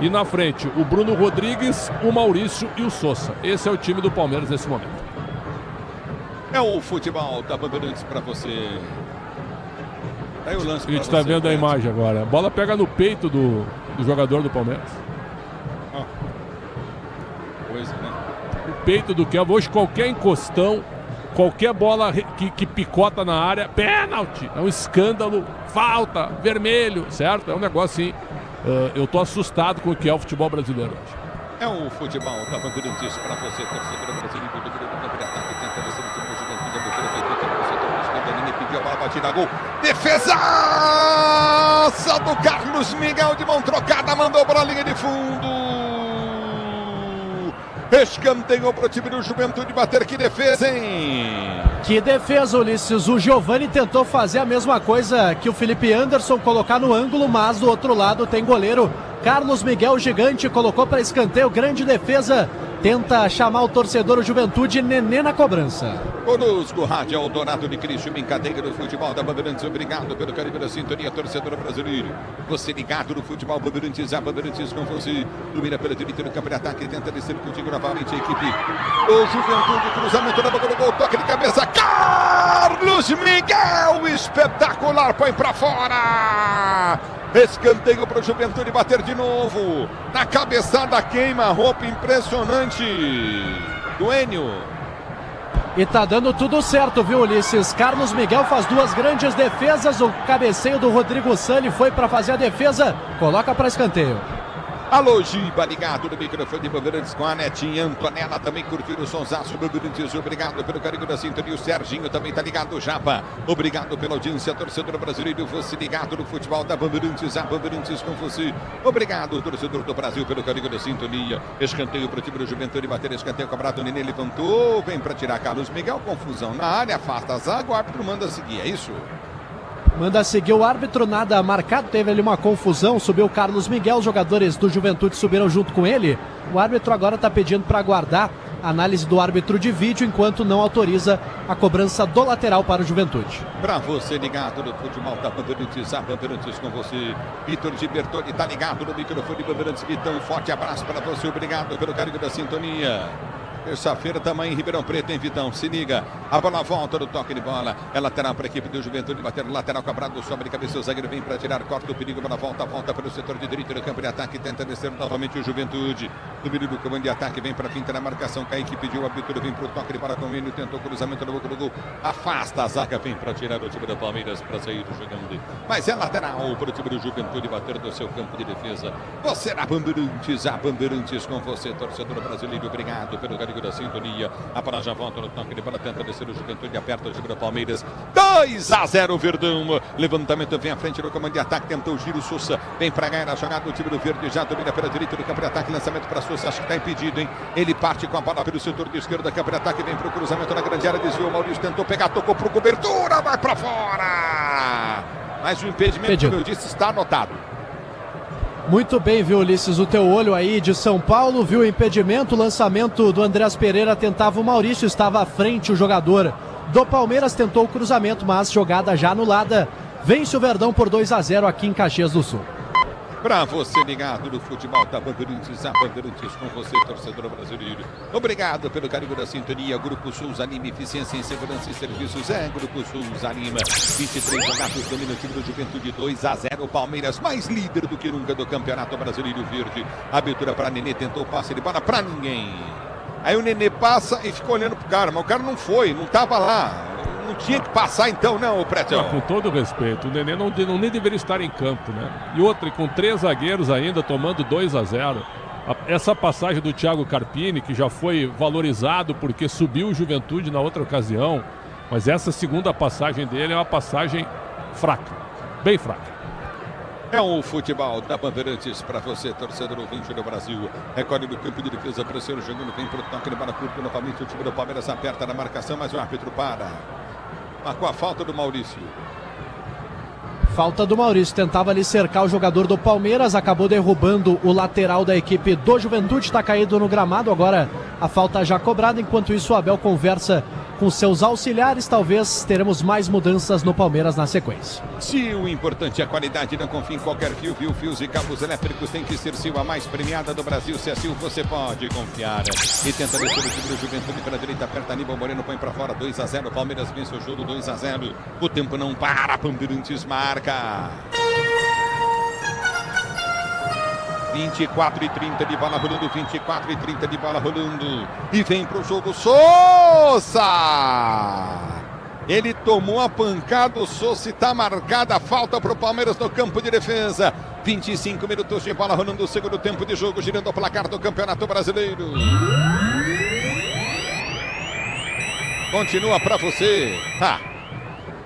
E na frente, o Bruno Rodrigues, o Maurício e o Sousa. Esse é o time do Palmeiras nesse momento. É o futebol da Bandeirantes para você. Aí o lance. A gente está vendo a imagem agora. A bola pega no peito do jogador do Palmeiras. Coisa, né? O peito do Kelvin. Hoje qualquer encostão, qualquer bola que picota na área, pênalti. É um escândalo, falta, vermelho, certo? É um negócio assim. Eu tô assustado com o que é o futebol brasileiro hoje. É o futebol da Bandeirantes para você, torcedor brasileiro do Grêmio, do ataque, tenta descer o time do Juventude, abertura feita pelo setor esquerdo, a linha pediu a bola, batida, gol, defesaça do Carlos Miguel, de mão trocada, mandou para a linha de fundo. Escanteio para o time do Juventude bater, que defesa, hein? Que defesa, Ulisses. O Giovani tentou fazer a mesma coisa que o Felipe Anderson, colocar no ângulo, mas do outro lado tem goleiro Carlos Miguel, gigante, colocou para escanteio, grande defesa. Tenta chamar o torcedor, o Juventude, Nenê na cobrança. Conosco, Rádio Eldorado de Cristo, brincadeira do futebol da Bandeirantes. Obrigado pelo carinho da sintonia, torcedor brasileiro. Você ligado no futebol Bandeirantes, a Bandeirantes com você. Domina pela direita no campo de ataque, tenta descer contigo novamente a equipe. O Juventude, cruzamento na boca do gol, toque de cabeça. Carlos Miguel, espetacular, põe pra fora. Escanteio para o Juventude bater de novo. Na cabeçada, queima, roupa impressionante do Enio. E tá dando tudo certo, viu, Ulisses? Carlos Miguel faz duas grandes defesas. O cabeceio do Rodrigo Sani foi para fazer a defesa. Coloca para escanteio. Alô, Giba, ligado no microfone de Bandeirantes com a Netinha Antonella, também curtindo o sonsaço do Bandeirantes. Obrigado pelo carinho da sintonia. O Serginho também tá ligado, Japa. Obrigado pela audiência, torcedor brasileiro. Você ligado no futebol da Bandeirantes, a Bandeirantes com você. Obrigado, torcedor do Brasil, pelo carinho da sintonia. Escanteio para o time do Juventude, bater escanteio, cobrado. O Nenê levantou, vem para tirar Carlos Miguel. Confusão na área, afasta a zaga, o árbitro manda seguir, é isso? Manda seguir o árbitro, nada marcado, teve ali uma confusão, subiu o Carlos Miguel, os jogadores do Juventude subiram junto com ele. O árbitro agora está pedindo para aguardar a análise do árbitro de vídeo, enquanto não autoriza a cobrança do lateral para o Juventude. Para você ligado no futebol da Bandeirantes, a Bandeirantes com você. Vitor Gibertoni está ligado no microfone Bandeirantes. Vitão, forte abraço para você, obrigado pelo carinho da sintonia. Terça-feira também em Ribeirão Preto, hein, Vitão? Se liga, a bola volta do toque de bola. É lateral para a equipe do Juventude, bater no lateral, cobrado, sobe de cabeça, o zagueiro vem para tirar, corta o perigo, bola volta pelo setor de direita do campo de ataque, tenta descer novamente o Juventude. No meio do comando de ataque, vem para a finta na marcação, Kaique pediu a abertura, vem para o toque de bola com o Enio, tentou cruzamento no boca do gol, afasta a zaga, vem para tirar o time do Palmeiras para sair do jogando. Mas é lateral para o time do Juventude bater do seu campo de defesa. Você na Bandeirantes, a Bandeirantes com você, torcedor brasileiro, obrigado pelo carinho da sintonia. A bola já volta no toque de bola, tenta descer o Juventude, aperta o time do Palmeiras. 2-0 Verdão. Levantamento vem à frente no comando de ataque, tentou o giro, Sousa vem para ganhar a jogada do time do Verde, já domina pela direita do campo de ataque, lançamento para Sousa, acho que está impedido, hein? Ele parte com a bola pelo setor de esquerda, campo de ataque, vem para o cruzamento na grande área, desviou, Maurício tentou pegar, tocou para cobertura, vai para fora. Mas o impedimento, como eu disse, está anotado. Muito bem, viu, Ulisses, o teu olho aí de São Paulo, viu o impedimento, o lançamento do Andreas Pereira, tentava o Maurício, estava à frente o jogador do Palmeiras, tentou o cruzamento, mas jogada já anulada. Vence o Verdão por 2-0 aqui em Caxias do Sul. Para você ligado no futebol da Bandeirantes, a Bandeirantes com você, torcedor brasileiro. Obrigado pelo carinho da sintonia. Grupo Souza Lima, eficiência em segurança e serviços. É Grupo Souza Lima. 23 jogados, domina o time do Juventude, 2-0. Palmeiras mais líder do que nunca do Campeonato Brasileiro Verde. Abertura para Nenê, tentou o passe de bola para ninguém. Aí o Nenê passa e fica olhando pro cara, mas o cara não foi, não estava lá. Não tinha que passar então, não, o Pretão. Com todo respeito, o Nenê não nem deveria estar em campo, né? E outra, com 3 zagueiros ainda, tomando 2-0. Essa passagem do Thiago Carpini, que já foi valorizado porque subiu o Juventude na outra ocasião, mas essa segunda passagem dele é uma passagem fraca, bem fraca. É o futebol da Bandeirantes para você, torcedor ouvinte do Brasil. Recolhe do campo de defesa para o seu jogando, vem para o toque de bola curto novamente. O time do Palmeiras aperta na marcação, mas o árbitro para. Marcou a falta do Maurício. Falta do Maurício, tentava ali cercar o jogador do Palmeiras, acabou derrubando o lateral da equipe do Juventude, está caído no gramado, agora a falta já cobrada. Enquanto isso, o Abel conversa com seus auxiliares, talvez teremos mais mudanças no Palmeiras na sequência. Se o importante é a qualidade, não confie em qualquer fio, fios e cabos elétricos, tem que ser Sil, a mais premiada do Brasil. Se é Sil, você pode confiar. E tenta descer o time do Juventude pela direita, aperta Aníbal Moreno, põe para fora, 2-0, Palmeiras vence o jogo, 2-0. O tempo não para, Bandeirantes marca. 24:30 de bola rolando, 24:30 de bola rolando. E vem pro jogo Sousa! Ele tomou a pancada, o Sousa, está marcada a falta pro Palmeiras no campo de defesa. 25 minutos de bola rolando, o segundo tempo de jogo, girando o placar do Campeonato Brasileiro. Continua para você.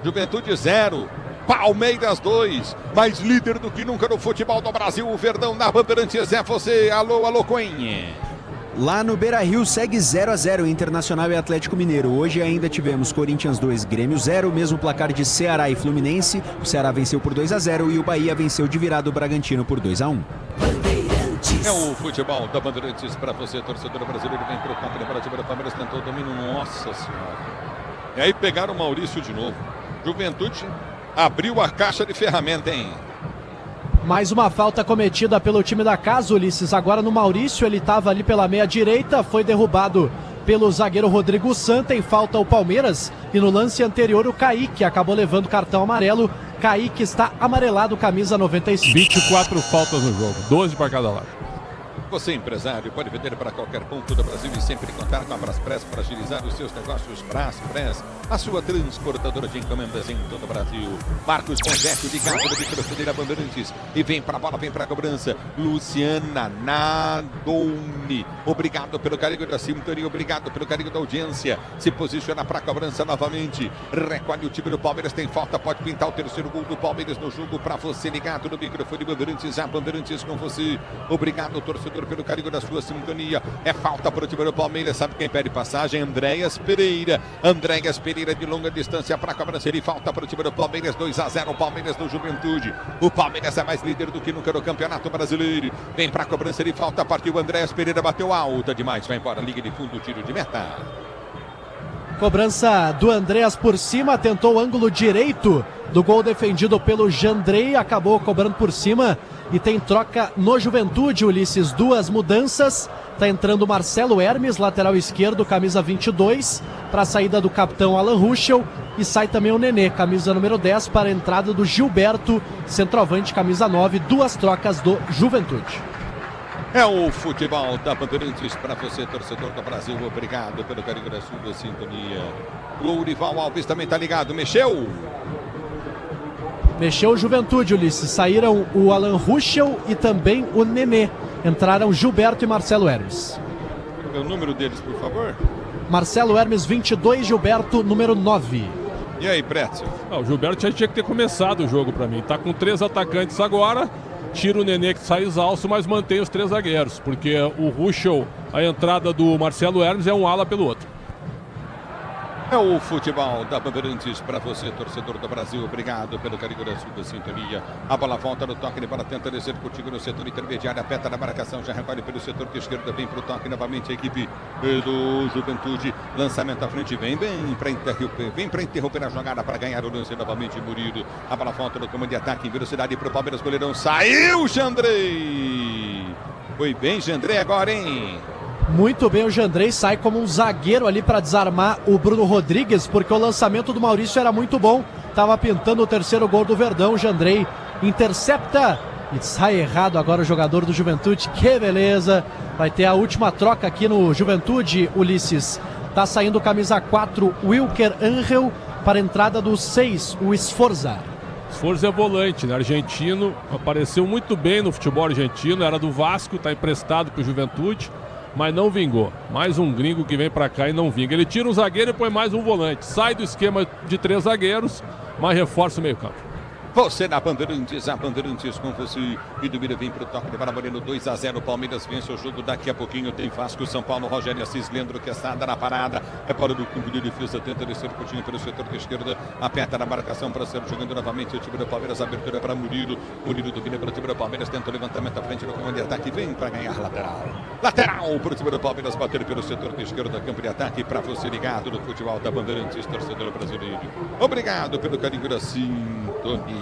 Juventude 0. Palmeiras 2, mais líder do que nunca no futebol do Brasil. O Verdão na Bandeirantes é você. Alô, Coen. Lá no Beira-Rio segue 0-0 Internacional e Atlético Mineiro. Hoje ainda tivemos Corinthians 2, Grêmio 0, mesmo placar de Ceará e Fluminense. O Ceará venceu por 2-0 e o Bahia venceu de virada o Bragantino por 2-1. É o futebol da Bandeirantes para você, torcedor brasileiro. Vem pro campo, lembra o Palmeiras tentou o domínio. Nossa Senhora. E aí pegaram o Maurício de novo. Juventude abriu a caixa de ferramenta, hein? Mais uma falta cometida pelo time da casa, Ulisses. Agora no Maurício, ele estava ali pela meia direita, foi derrubado pelo zagueiro Rodrigo Santa. Em falta o Palmeiras. E no lance anterior o Kaique acabou levando cartão amarelo. Kaique está amarelado, camisa 95. 24 faltas no jogo, 12 para cada lado. Você, empresário, pode vender para qualquer ponto do Brasil e sempre contar com a Braspress para agilizar os seus negócios. Braspress, a sua transportadora de encomendas em todo o Brasil. Marcos Converte, ligado no microfone da Bandeirantes. E vem para a bola, vem para a cobrança. Luciana Nadoni. Obrigado pelo carinho da sintonia, obrigado pelo carinho da audiência. Se posiciona para a cobrança novamente. Recolhe o time do Palmeiras, tem falta, pode pintar o terceiro gol do Palmeiras no jogo para você, ligado no microfone Bandeirantes. A Bandeirantes com você. Obrigado, torcedor, pelo carinho da sua sintonia. É falta para o time do Palmeiras. Sabe quem pede passagem? Andréas Pereira. Andréas Pereira de longa distância para a cobrança. Ele falta para o time do Palmeiras. 2-0 Palmeiras do Juventude. O Palmeiras é mais líder do que nunca no Campeonato Brasileiro. Vem para a cobrança. Ele falta. Partiu Andréas Pereira. Bateu alta demais. Vai embora. Liga de fundo. Tiro de meta. Cobrança do Andréas por cima. Tentou o ângulo direito do gol defendido pelo Jandrei. Acabou cobrando por cima. E tem troca no Juventude, Ulisses. Duas mudanças. Está entrando o Marcelo Hermes, lateral esquerdo, camisa 22, para a saída do capitão Alan Ruschel. E sai também o Nenê, camisa número 10, para a entrada do Gilberto, centroavante, camisa 9. Duas trocas do Juventude. É o futebol da Bandeirantes para você, torcedor do Brasil. Obrigado pelo carinho da sua sintonia. Lourival Alves também está ligado. Mexeu o Juventude, Ulisses. Saíram o Alan Ruschel e também o Nenê. Entraram Gilberto e Marcelo Hermes. O número deles, por favor. Marcelo Hermes, 22, Gilberto, número 9. E aí, Prétio? O Gilberto já tinha que ter começado o jogo para mim. Tá com 3 atacantes agora. Tira o Nenê que sai exausto, mas mantém os 3 zagueiros. Porque o Ruschel, a entrada do Marcelo Hermes é um ala pelo outro. É o futebol da Bandeirantes para você, torcedor do Brasil. Obrigado pelo carinho da sua sintonia. A bola volta no toque de bola, tenta descer contigo no setor intermediário. Aperta na marcação, já recolhe pelo setor de esquerda. Vem para o toque novamente a equipe do Juventude. Lançamento à frente, vem para interromper a jogada para ganhar o lance novamente. Murilo. A bola volta no comando de ataque em velocidade para o Palmeiras. Goleirão saiu, Jandrei. Foi bem, Jandrei, agora, hein? Muito bem, o Jandrei sai como um zagueiro ali para desarmar o Bruno Rodrigues, porque o lançamento do Maurício era muito bom. Estava pintando o terceiro gol do Verdão. O Jandrei intercepta e sai errado agora o jogador do Juventude. Que beleza! Vai ter a última troca aqui no Juventude, Ulisses. Tá saindo camisa 4, Wilker Angel, para a entrada do 6, o Sforza. Esforço é volante, né? Argentino, apareceu muito bem no futebol argentino, era do Vasco, está emprestado para o Juventude, mas não vingou. Mais um gringo que vem para cá e não vinga. Ele tira um zagueiro e põe mais um volante. Sai do esquema de 3 zagueiros, mas reforça o meio campo. Você na Bandeirantes, a Bandeirantes com você. E do Mira vem pro toque de bola, valendo 2-0. Palmeiras vence o jogo. Daqui a pouquinho tem Vasco, São Paulo, Rogério Assis, Leandro Quesada na parada. É para do campo de defesa, tenta descer curtinho pelo setor de esquerda. Aperta na marcação para ser jogando novamente o time do Palmeiras. Abertura para Murilo. Murilo do Mira para o time do Palmeiras. Tenta o levantamento à frente do comando de ataque. Vem para ganhar lateral. Lateral para o time do Palmeiras. Bater pelo setor de esquerda. Campo de ataque para você ligado no futebol da Bandeirantes, torcedor brasileiro. Obrigado pelo carinho da sintonia.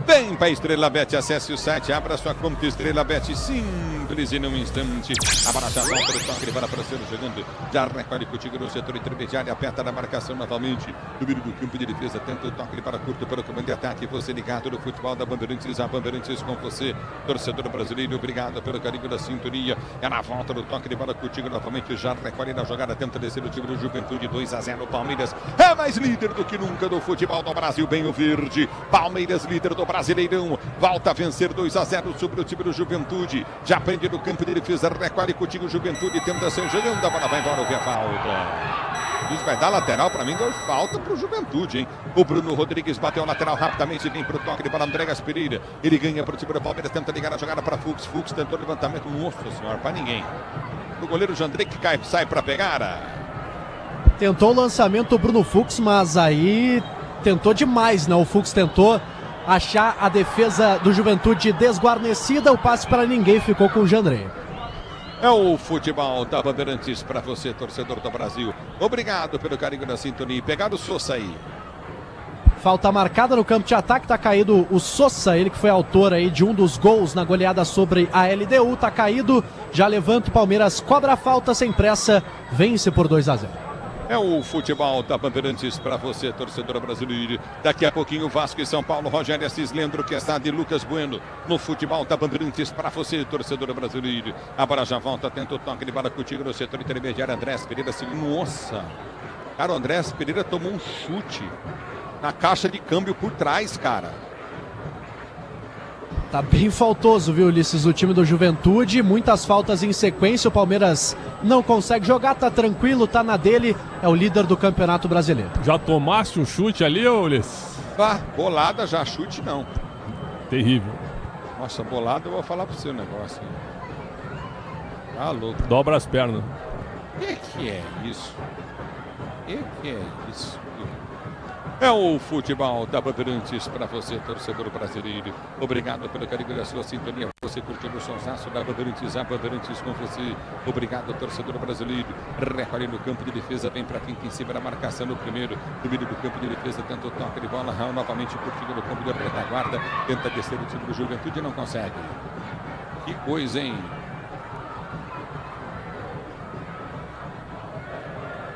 Vem para Estrela Bet, acesse o site, abra sua conta Estrela Bet, simples e num instante. Abraça a volta do toque, para ser jogando. Já recolhe contigo no setor intermediário, aperta na marcação novamente. No meio do campo de defesa, tenta o toque para curto para o comando de ataque. Você ligado no futebol da Bandeirantes, a Bandeirantes com você, torcedor brasileiro. Obrigado pelo carinho da sintonia. É na volta do toque de bola contigo novamente. Já recolhe na jogada, tenta descer o time do Juventude. 2-0. Palmeiras é mais líder do que nunca do futebol do Brasil. Bem o verde. Palmeiras, líder do Brasileirão, volta a vencer 2-0 sobre o time do Juventude. Já prende no campo de defesa, recolhe contigo o Juventude, tenta ser jogando, a bola vai embora, houve a falta. Isso vai dar lateral, para mim, deu falta pro Juventude, hein? O Bruno Rodrigues bateu lateral rapidamente, vem pro toque de bola, Andreas Pereira. Ele ganha pro time do Palmeiras, tenta ligar a jogada para Fux. Fux tentou levantamento, nossa senhora, para ninguém. O goleiro Jandrei que cai, sai para pegar. Tentou o lançamento o Bruno Fux, mas aí tentou demais, né? O Fux tentou achar a defesa do Juventude desguarnecida, o passe para ninguém ficou com o Jandrei. É o futebol da Bandeirantes para você, torcedor do Brasil. Obrigado pelo carinho da sintonia. Pegaram o Sousa aí. Falta marcada no campo de ataque, tá caído o Sousa, ele que foi autor aí de um dos gols na goleada sobre a LDU, tá caído, já levanta o Palmeiras, cobra a falta sem pressa, vence por 2-0. É o futebol da Bandeirantes para você, torcedor brasileiro. Daqui a pouquinho, Vasco e São Paulo, Rogério Assis, Leandro Quesada e Lucas Bueno. No futebol da Bandeirantes para você, torcedor brasileiro. A bola já volta, tenta o toque de bola contigo no setor intermediário. Andrés Pereira, nossa! Cara, o Andrés Pereira tomou um chute na caixa de câmbio por trás, cara. Tá bem faltoso, viu, Ulisses, o time do Juventude, muitas faltas em sequência, o Palmeiras não consegue jogar, tá tranquilo, tá na dele, é o líder do Campeonato Brasileiro. Já tomaste um chute ali, Ulisses? Bolada já, chute não. Terrível. Nossa, bolada eu vou falar pro seu negócio. Tá louco. Dobra as pernas. Que é isso? Que é isso? É o futebol da Bandeirantes para você, torcedor brasileiro. Obrigado pelo carinho da sua sintonia. Você curtindo o sonsaço da Bandeirantes, a Bandeirantes com você. Obrigado, torcedor brasileiro. Recolhe no campo de defesa, vem para quem em cima da marcação no primeiro. No meio do campo de defesa, tenta o toque de bola. Novamente curtindo no campo de retaguarda. Tenta descer o time do Juventude e não consegue. Que coisa, hein?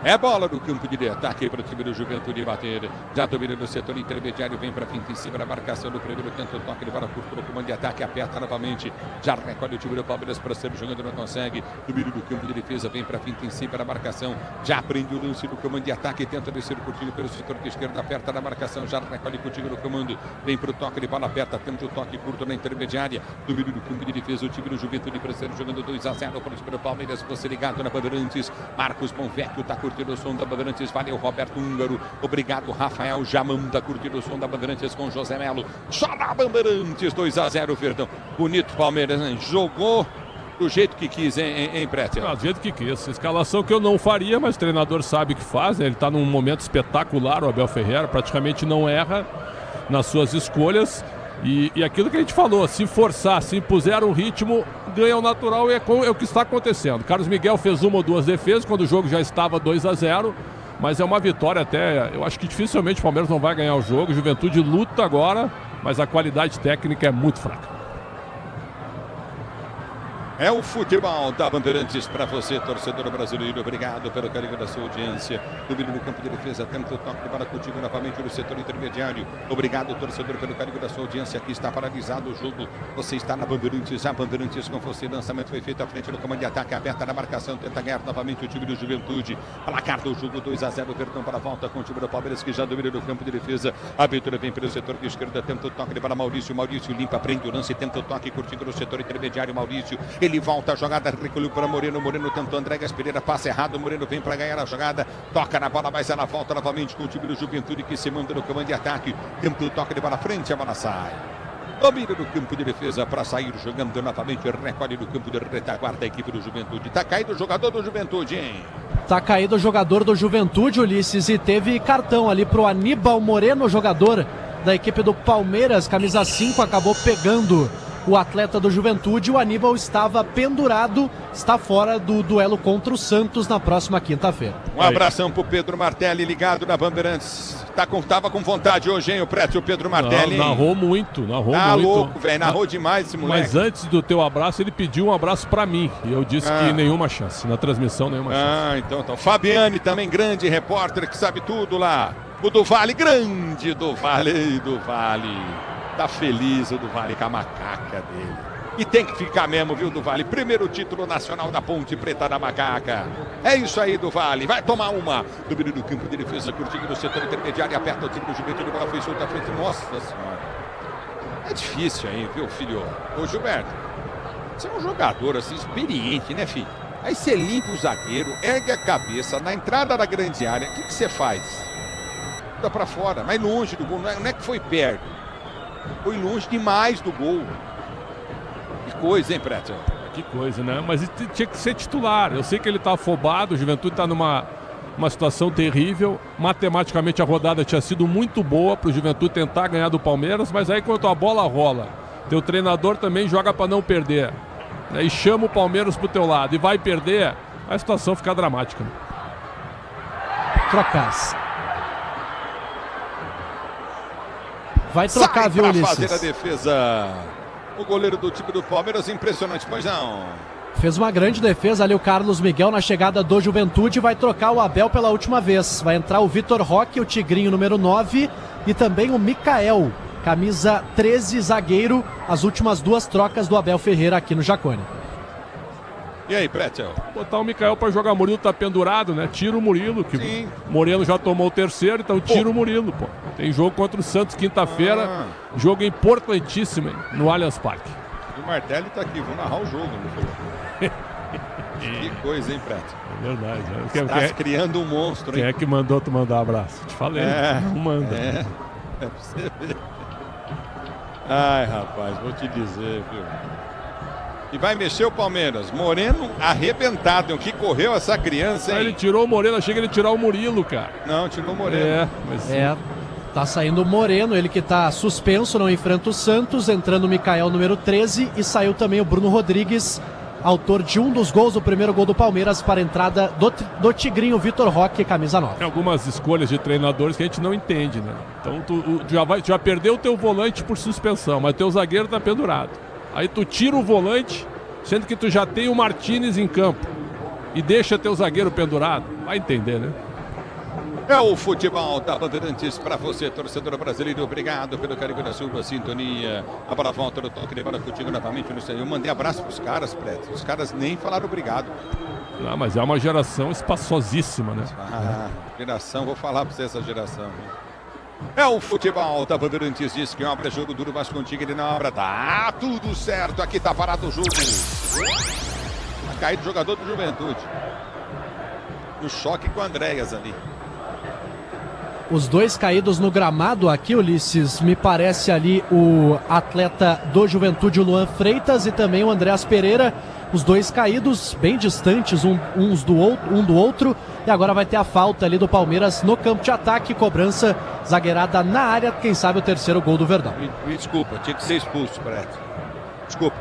É bola no campo de ataque para o time do Juventude bater. Já domina no setor intermediário, vem para frente em cima da marcação do primeiro. Tenta o toque de bola curto no comando de ataque, aperta novamente. Já recolhe o time do Palmeiras para ser jogando, não consegue. Domina do campo de defesa, vem para frente em cima da marcação. Já prende o lance do comando de ataque, tenta descer curtinho pelo setor de esquerda, aperta na marcação. Já recolhe contigo no comando, vem para o toque de bola, aperta, tenta o toque curto na intermediária. Domina do campo de defesa, o time do Juventude para ser jogando 2-0 para o time do Palmeiras. Você ligado na Bandeirantes, Marcos Bonvecchio está curtindo o som da Bandeirantes, valeu Roberto Húngaro, obrigado Rafael Jamão, tá curtindo o som da Bandeirantes com José Melo, só na Bandeirantes, 2-0 Verdão, bonito Palmeiras, hein? Jogou do jeito que quis, hein Prétia? Do jeito que quis, escalação que eu não faria, mas o treinador sabe o que faz, né? Ele tá num momento espetacular, o Abel Ferreira, praticamente não erra nas suas escolhas. E aquilo que a gente falou, se forçar, se impuser um ritmo, ganha o natural e é o que está acontecendo. Carlos Miguel fez uma ou duas defesas quando o jogo já estava 2-0, mas é uma vitória até, eu acho que dificilmente o Palmeiras não vai ganhar o jogo. Juventude luta agora, mas a qualidade técnica é muito fraca. É o futebol da Bandeirantes para você, torcedor brasileiro. Obrigado pelo carinho da sua audiência. Domínio no campo de defesa, tenta o toque de bola contigo novamente no setor intermediário. Obrigado, torcedor, pelo carinho da sua audiência. Aqui está paralisado o jogo. Você está na Bandeirantes, a Bandeirantes com você. Lançamento foi feito à frente do comando de ataque, aberta na marcação. Tenta ganhar novamente o time do Juventude. Placar do jogo 2-0, Verdão para a volta com o time do Palmeiras, que já domina no campo de defesa. A abertura vem pelo setor de esquerda, tenta o toque de bola Maurício. Maurício limpa, prende o lance, tenta o toque curtindo no setor intermediário. Maurício. Ele volta a jogada, recolheu para Moreno. Moreno tentou Andréas Pereira, passa errado. Moreno vem para ganhar a jogada, toca na bola, mas ela volta novamente com o time do Juventude, que se manda no comando de ataque. Tenta o toque de bola frente, a bola sai. Domina no campo de defesa para sair jogando novamente. Recolhe no campo de retaguarda a equipe do Juventude. Tá caído o jogador do Juventude, hein? Tá caído o jogador do Juventude, Ulisses, e teve cartão ali pro Aníbal Moreno, jogador da equipe do Palmeiras, camisa 5, acabou pegando o atleta do Juventude. O Aníbal estava pendurado, está fora do duelo contra o Santos na próxima quinta-feira. Um abração pro Pedro Martelli, ligado na Bandeirantes. Tava com vontade hoje, hein, o Prédio, o Pedro Martelli. Narrou muito. Louco, velho, narrou demais esse moleque. Mas antes do teu abraço, ele pediu um abraço pra mim. E eu disse que nenhuma chance, na transmissão nenhuma chance. Então. Fabiane também, grande repórter que sabe tudo lá. O do Vale, grande do Vale. Tá feliz o do Vale com a macaca dele. E tem que ficar mesmo, viu, do Vale? Primeiro título nacional da Ponte Preta da Macaca. É isso aí, do Vale. Vai tomar uma. Domínio do campo de defesa, curtindo no setor intermediário. Aperta o time do Juventude. A bola foi solta à frente. Nossa Senhora. É difícil aí, viu, filho? Ô, Gilberto, você é um jogador, assim, experiente, né, filho? Aí você limpa o zagueiro, ergue a cabeça na entrada da grande área. O que você faz? Dá pra fora, mais longe do gol. Não é que foi perto. Foi longe demais do gol. Que coisa, hein, Preto? Que coisa, né? Mas ele tinha que ser titular. Eu sei que ele tá afobado, o Juventude tá numa situação terrível. Matematicamente a rodada tinha sido muito boa pro Juventude tentar ganhar do Palmeiras, mas aí quando a bola rola, teu treinador também joga para não perder. E chama o Palmeiras pro teu lado e vai perder, a situação fica dramática. Né? Trocas. Vai trocar, sai viu, pra Ulisses? fazer a defesa. O goleiro do time do Palmeiras, impressionante, pois não. Fez uma grande defesa ali o Carlos Miguel na chegada do Juventude. Vai trocar o Abel pela última vez. Vai entrar o Vitor Roque, o Tigrinho número 9 e também o Mikael, camisa 13, zagueiro. As últimas duas trocas do Abel Ferreira aqui no Jacone. E aí, Pretel? Botar o Mikael pra jogar. Murilo tá pendurado, né? Tira o Murilo, que Sim. Moreno já tomou o terceiro, então tira o Murilo, pô. Tem jogo contra o Santos quinta-feira, jogo importantíssimo, hein, no Allianz Parque. O Martelli tá aqui, vou narrar o jogo, meu filho. Que coisa, hein, Preto? É verdade. Estás criando um monstro, hein? Quem é que mandou tu mandar abraço? Te falei, não manda. É pra você ver. Ai, rapaz, vou te dizer, viu? E vai mexer o Palmeiras. Moreno arrebentado. O que correu essa criança, hein? Ele tirou o Moreno, achei que ele tirou o Murilo, cara. Não, tirou o Moreno. Tá saindo o Moreno, ele que tá suspenso, não enfrenta o Santos. Entrando o Mikael, número 13. E saiu também o Bruno Rodrigues, autor de um dos gols, o primeiro gol do Palmeiras, para a entrada do Tigrinho, Vitor Roque, camisa 9. Tem algumas escolhas de treinadores que a gente não entende, né? Então tu já perdeu o teu volante por suspensão, mas teu zagueiro tá pendurado. Aí tu tira o volante, sendo que tu já tem o Martínez em campo e deixa teu zagueiro pendurado. Vai entender, né? É o futebol da Bandeirantes para você, torcedor brasileiro. Obrigado pelo carinho da sua sintonia. A bola volta do toque de bola contigo novamente. Eu mandei abraço pros caras, Preto. Os caras nem falaram obrigado. Não, mas é uma geração espaçosíssima, né? Geração, vou falar pra você essa geração. É o futebol da Bandeirantes, diz que obra jogo duro, mas contigo ele não obra. Tá tudo certo, aqui tá parado o jogo. Tá caído o jogador do Juventude. No choque com o Andréas ali. Os dois caídos no gramado aqui, Ulisses, me parece ali o atleta do Juventude, o Luan Freitas, e também o Andréas Pereira. Os dois caídos, bem distantes um do outro. E agora vai ter a falta ali do Palmeiras no campo de ataque. Cobrança zagueirada na área. Quem sabe o terceiro gol do Verdão. Me desculpa, tinha que ser expulso, Preto. Desculpa.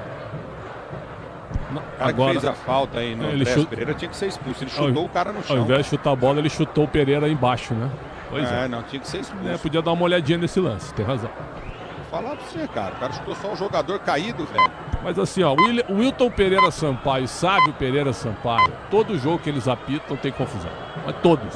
O cara agora que fez a falta aí no Andréas Pereira tinha que ser expulso. Ele chutou o cara no chão. Ao invés de chutar a bola, ele chutou o Pereira embaixo, né? Pois é. Não, tinha que ser expulso. Podia dar uma olhadinha nesse lance, tem razão. Vou falar pra você, cara. O cara chutou só o jogador caído, velho. Mas assim, ó, o Wilton Pereira Sampaio e Sávio Pereira Sampaio, todo jogo que eles apitam tem confusão. Mas todos.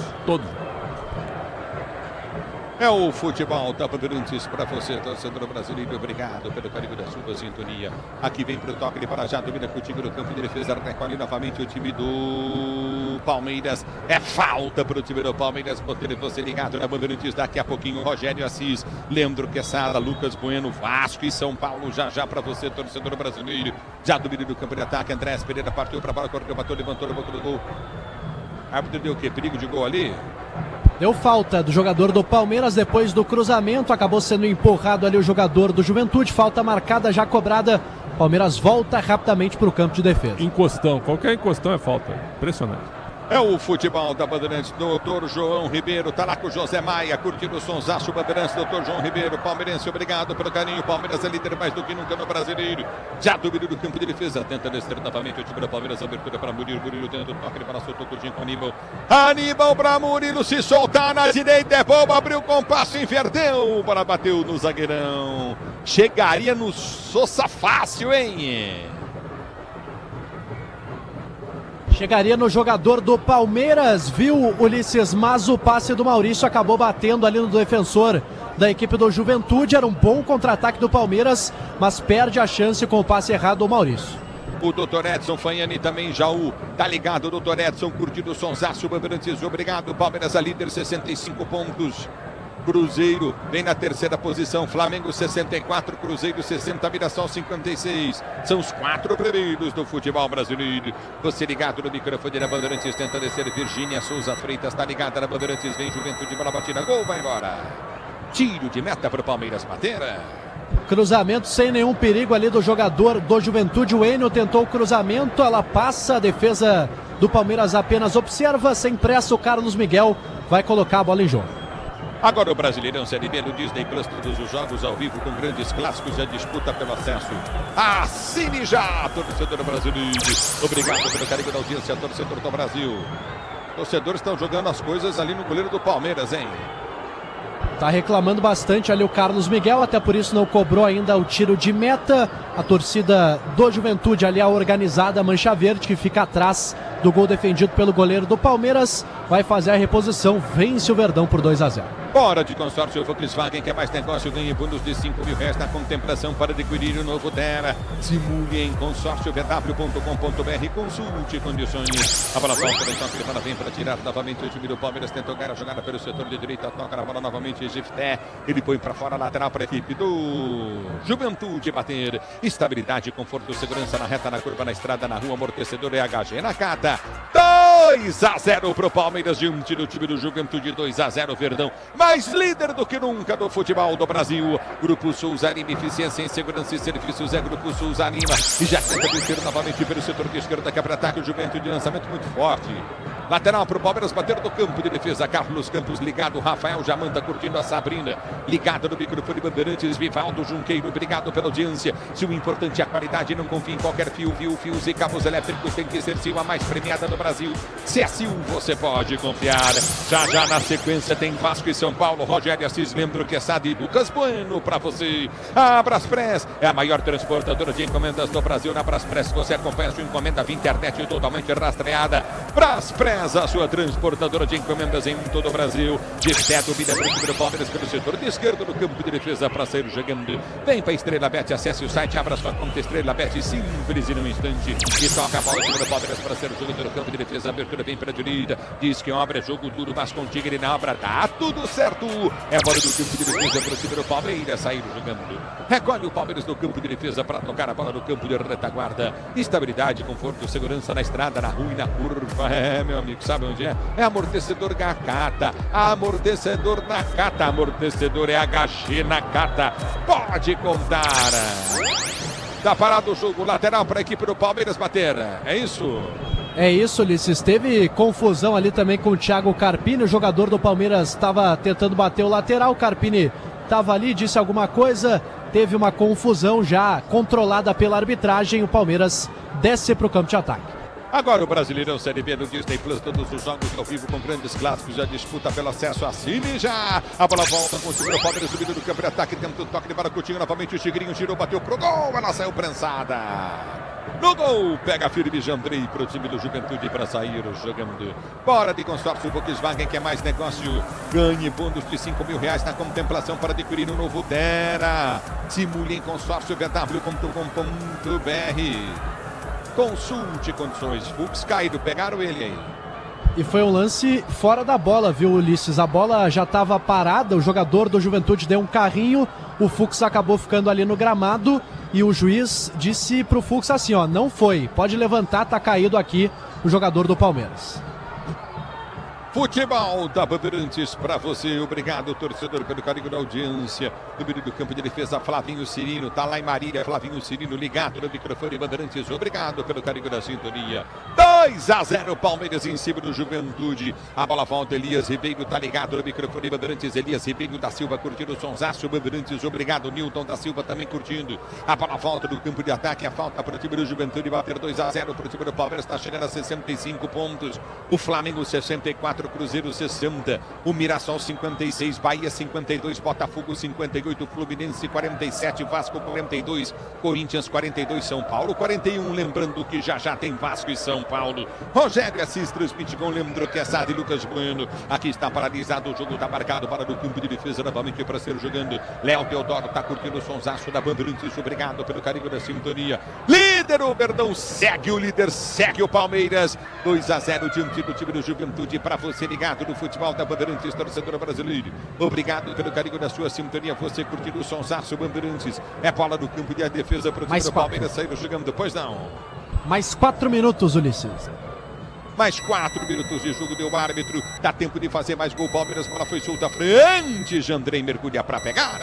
É o futebol da Bandeirantes para você, torcedor brasileiro. Obrigado pelo carinho da sua sintonia. Aqui vem pro toque de Parajá, domina contigo no campo de defesa. Recolhe novamente o time do Palmeiras. É falta pro time do Palmeiras. Botando você ligado na Bandeirantes. Daqui a pouquinho, Rogério Assis, Leandro Quesada, Lucas Bueno, Vasco e São Paulo. Já para você, torcedor brasileiro. Já domina do campo de ataque. Andrés Pereira partiu para a bola, correu, bateu, levantou na boca do gol. Árbitro deu o quê? Perigo de gol ali? Deu falta do jogador do Palmeiras depois do cruzamento, acabou sendo empurrado ali o jogador do Juventude, falta marcada, já cobrada. Palmeiras volta rapidamente para o campo de defesa. Encostão, qualquer encostão é falta, impressionante. É o futebol da Bandeirantes, doutor João Ribeiro, tá lá com o José Maia, curtindo o sonsaço Bandeirantes, doutor João Ribeiro, palmeirense, obrigado pelo carinho, Palmeiras é líder mais do que nunca no Brasileiro, já domina do campo de defesa, tenta descer novamente o time do Palmeiras, abertura para Murilo dentro do toque, ele passou tocadinho com Aníbal para Murilo, se soltar na direita, é bom, abriu o compasso, inverteu, bola bateu no zagueirão, chegaria no Sousa fácil, hein? Chegaria no jogador do Palmeiras, viu Ulisses, mas o passe do Maurício acabou batendo ali no defensor da equipe do Juventude. Era um bom contra-ataque do Palmeiras, mas perde a chance com o passe errado do Maurício. O doutor Edson Fanhani também, Jaú, tá ligado, doutor Edson, curtindo o sonsaço, Bandeirantes, obrigado, Palmeiras a líder, 65 pontos. Cruzeiro vem na terceira posição, Flamengo 64, Cruzeiro 60, Mirassol 56. São os 4 primeiros do futebol brasileiro. Você ligado no microfone da Bandeirantes, tenta descer, Virgínia Souza Freitas tá ligada na Bandeirantes, vem Juventude, bola batida, gol, vai embora. Tiro de meta para o Palmeiras bater. Cruzamento sem nenhum perigo ali do jogador do Juventude, o Enio tentou o cruzamento, ela passa, a defesa do Palmeiras apenas observa, sem pressa o Carlos Miguel vai colocar a bola em jogo. Agora o Brasileirão Série B no Disney Plus, todos os jogos ao vivo com grandes clássicos, a disputa pelo acesso. Assine já, torcedor brasileiro. Obrigado pelo carinho da audiência, torcedor do Brasil. Torcedores estão jogando as coisas ali no goleiro do Palmeiras, hein? Tá reclamando bastante ali o Carlos Miguel, até por isso não cobrou ainda o tiro de meta. A torcida do Juventude ali, a organizada Mancha Verde, que fica atrás do gol defendido pelo goleiro do Palmeiras, vai fazer a reposição, vence o Verdão por 2-0. Bora de consórcio Volkswagen, quer mais negócio, ganhe bônus de R$5.000 na contemplação para adquirir o novo Terra. Simule em consórciovw.com.br, consulte condições. A bola solta, a bola vem para tirar novamente o time do Palmeiras, tentou ganhar a jogada pelo setor de direita, toca a bola novamente, Gifté, ele põe para fora, lateral para a equipe do Juventude bater. Estabilidade, conforto, segurança na reta, na curva, na estrada, na rua, amortecedor e HG na cata. 2-0 pro Palmeiras, diante do time do Juventude, 2-0 Verdão. Mais líder do que nunca do futebol do Brasil. Grupo Souza Lima, eficiência em segurança e serviços é Grupo Souza Lima. E já tenta descer novamente pelo setor de esquerda, que é para ataque, o Juventude de lançamento muito forte. Lateral para o Palmeiras, bater do campo de defesa. Carlos Campos ligado, Rafael Jamanta curtindo a Sabrina. Ligado no microfone Bandeirantes, Vivaldo Junqueiro, obrigado pela audiência. Se o importante é a qualidade, não confie em qualquer fio, fios e cabos elétricos, tem que ser Sil, a mais premiada do Brasil. Se é Sil, você pode confiar. Já na sequência tem Vasco e São Paulo, Rogério Assis, Leandro Quesada e Lucas Bueno para você. A Braspress é a maior transportadora de encomendas do Brasil. Na Braspress você acompanha a sua encomenda via internet totalmente rastreada. Braspress, a sua transportadora de encomendas em todo o Brasil. De pé, duvida para o time do Palmeiras pelo setor de esquerda no campo de defesa para sair jogando. Vem para Estrela Bet, acesse o site, abra sua conta Estrela Bet, simples e num instante. E toca a bola do Palmeiras para ser jogando no campo de defesa. Abertura bem para a direita. Diz que obra, jogo duro, mas com Tigre na obra. Tá tudo certo. É a bola do campo de defesa para o time do Palmeiras sair jogando. Recolhe o Palmeiras no campo de defesa para tocar a bola no campo de retaguarda. Estabilidade, conforto, segurança na estrada, na rua e na curva. É, meu amigo, sabe onde é? É amortecedor Nakata. Amortecedor Nakata. Amortecedor é HG Nakata. Pode contar. Tá parado o jogo, lateral para a equipe do Palmeiras bater. É isso? É isso, Ulisses. Teve confusão ali também com o Thiago Carpini. O jogador do Palmeiras estava tentando bater o lateral. O Carpini estava ali, disse alguma coisa. Teve uma confusão já controlada pela arbitragem. O Palmeiras desce para o campo de ataque. Agora o Brasileirão Série B no Disney Plus, todos os jogos ao vivo com grandes clássicos, a disputa pelo acesso. Assine já! A bola volta com o Tigre, o Palmeiras subindo do campo de ataque, tenta o toque de Baracutinho, novamente o Tigrinho girou, bateu pro gol, ela saiu prensada. No gol, pega firme Jandrei pro time do Juventude para sair jogando. Bora de consórcio Volkswagen, que é mais negócio. Ganhe bônus de R$5.000 na contemplação para adquirir um novo Tera. Simule em consórcio vw.com.br. Consulte condições. Fux caído, pegaram ele aí. E foi um lance fora da bola, viu, Ulisses? A bola já estava parada, o jogador do Juventude deu um carrinho, o Fux acabou ficando ali no gramado e o juiz disse pro Fux assim, ó, não foi, pode levantar, tá caído aqui o jogador do Palmeiras. Futebol da Bandeirantes para você. Obrigado, torcedor, pelo carinho da audiência. No meio do campo de defesa, Flavinho Cirino. Tá lá em Marília, Flavinho Cirino ligado no microfone Bandeirantes. Obrigado pelo carinho da sintonia. 2-0, Palmeiras em cima do Juventude. A bola volta, Elias Ribeiro tá ligado no microfone Bandeirantes. Elias Ribeiro da Silva curtindo o sonsaço Bandeirantes. Obrigado, Nilton da Silva também curtindo. A bola volta do campo de ataque. A falta para o time do Juventude bater 2-0 para o time do Palmeiras. Está chegando a 65 pontos. O Flamengo 64. Cruzeiro 60, o Mirassol 56, Bahia 52, Botafogo 58, Fluminense 47, Vasco 42, Corinthians 42, São Paulo 41, lembrando que já tem Vasco e São Paulo. Rogério Assis transmite com Leandro Quesada e Lucas Bueno. Aqui está paralisado, o jogo está marcado para o campo de defesa novamente para ser jogando. Léo Teodoro está curtindo o sonsaço da Bandeirantes. Obrigado pelo carinho da sintonia. Líder, o Verdão segue o líder, segue o Palmeiras. 2-0 diante do time do Juventude para você ligado no futebol da Bandeirantes, torcedor brasileiro. Obrigado pelo carinho da sua sintonia. Você curtindo o sonsaço Bandeirantes. É bola no campo de defesa para o time do Palmeiras sair jogando depois não. Mais 4 minutos, Ulisses. Mais 4 minutos de jogo, deu o árbitro. Dá tempo de fazer mais gol. Palmeiras, bola foi solta à frente. Jandrei mergulha para pegar.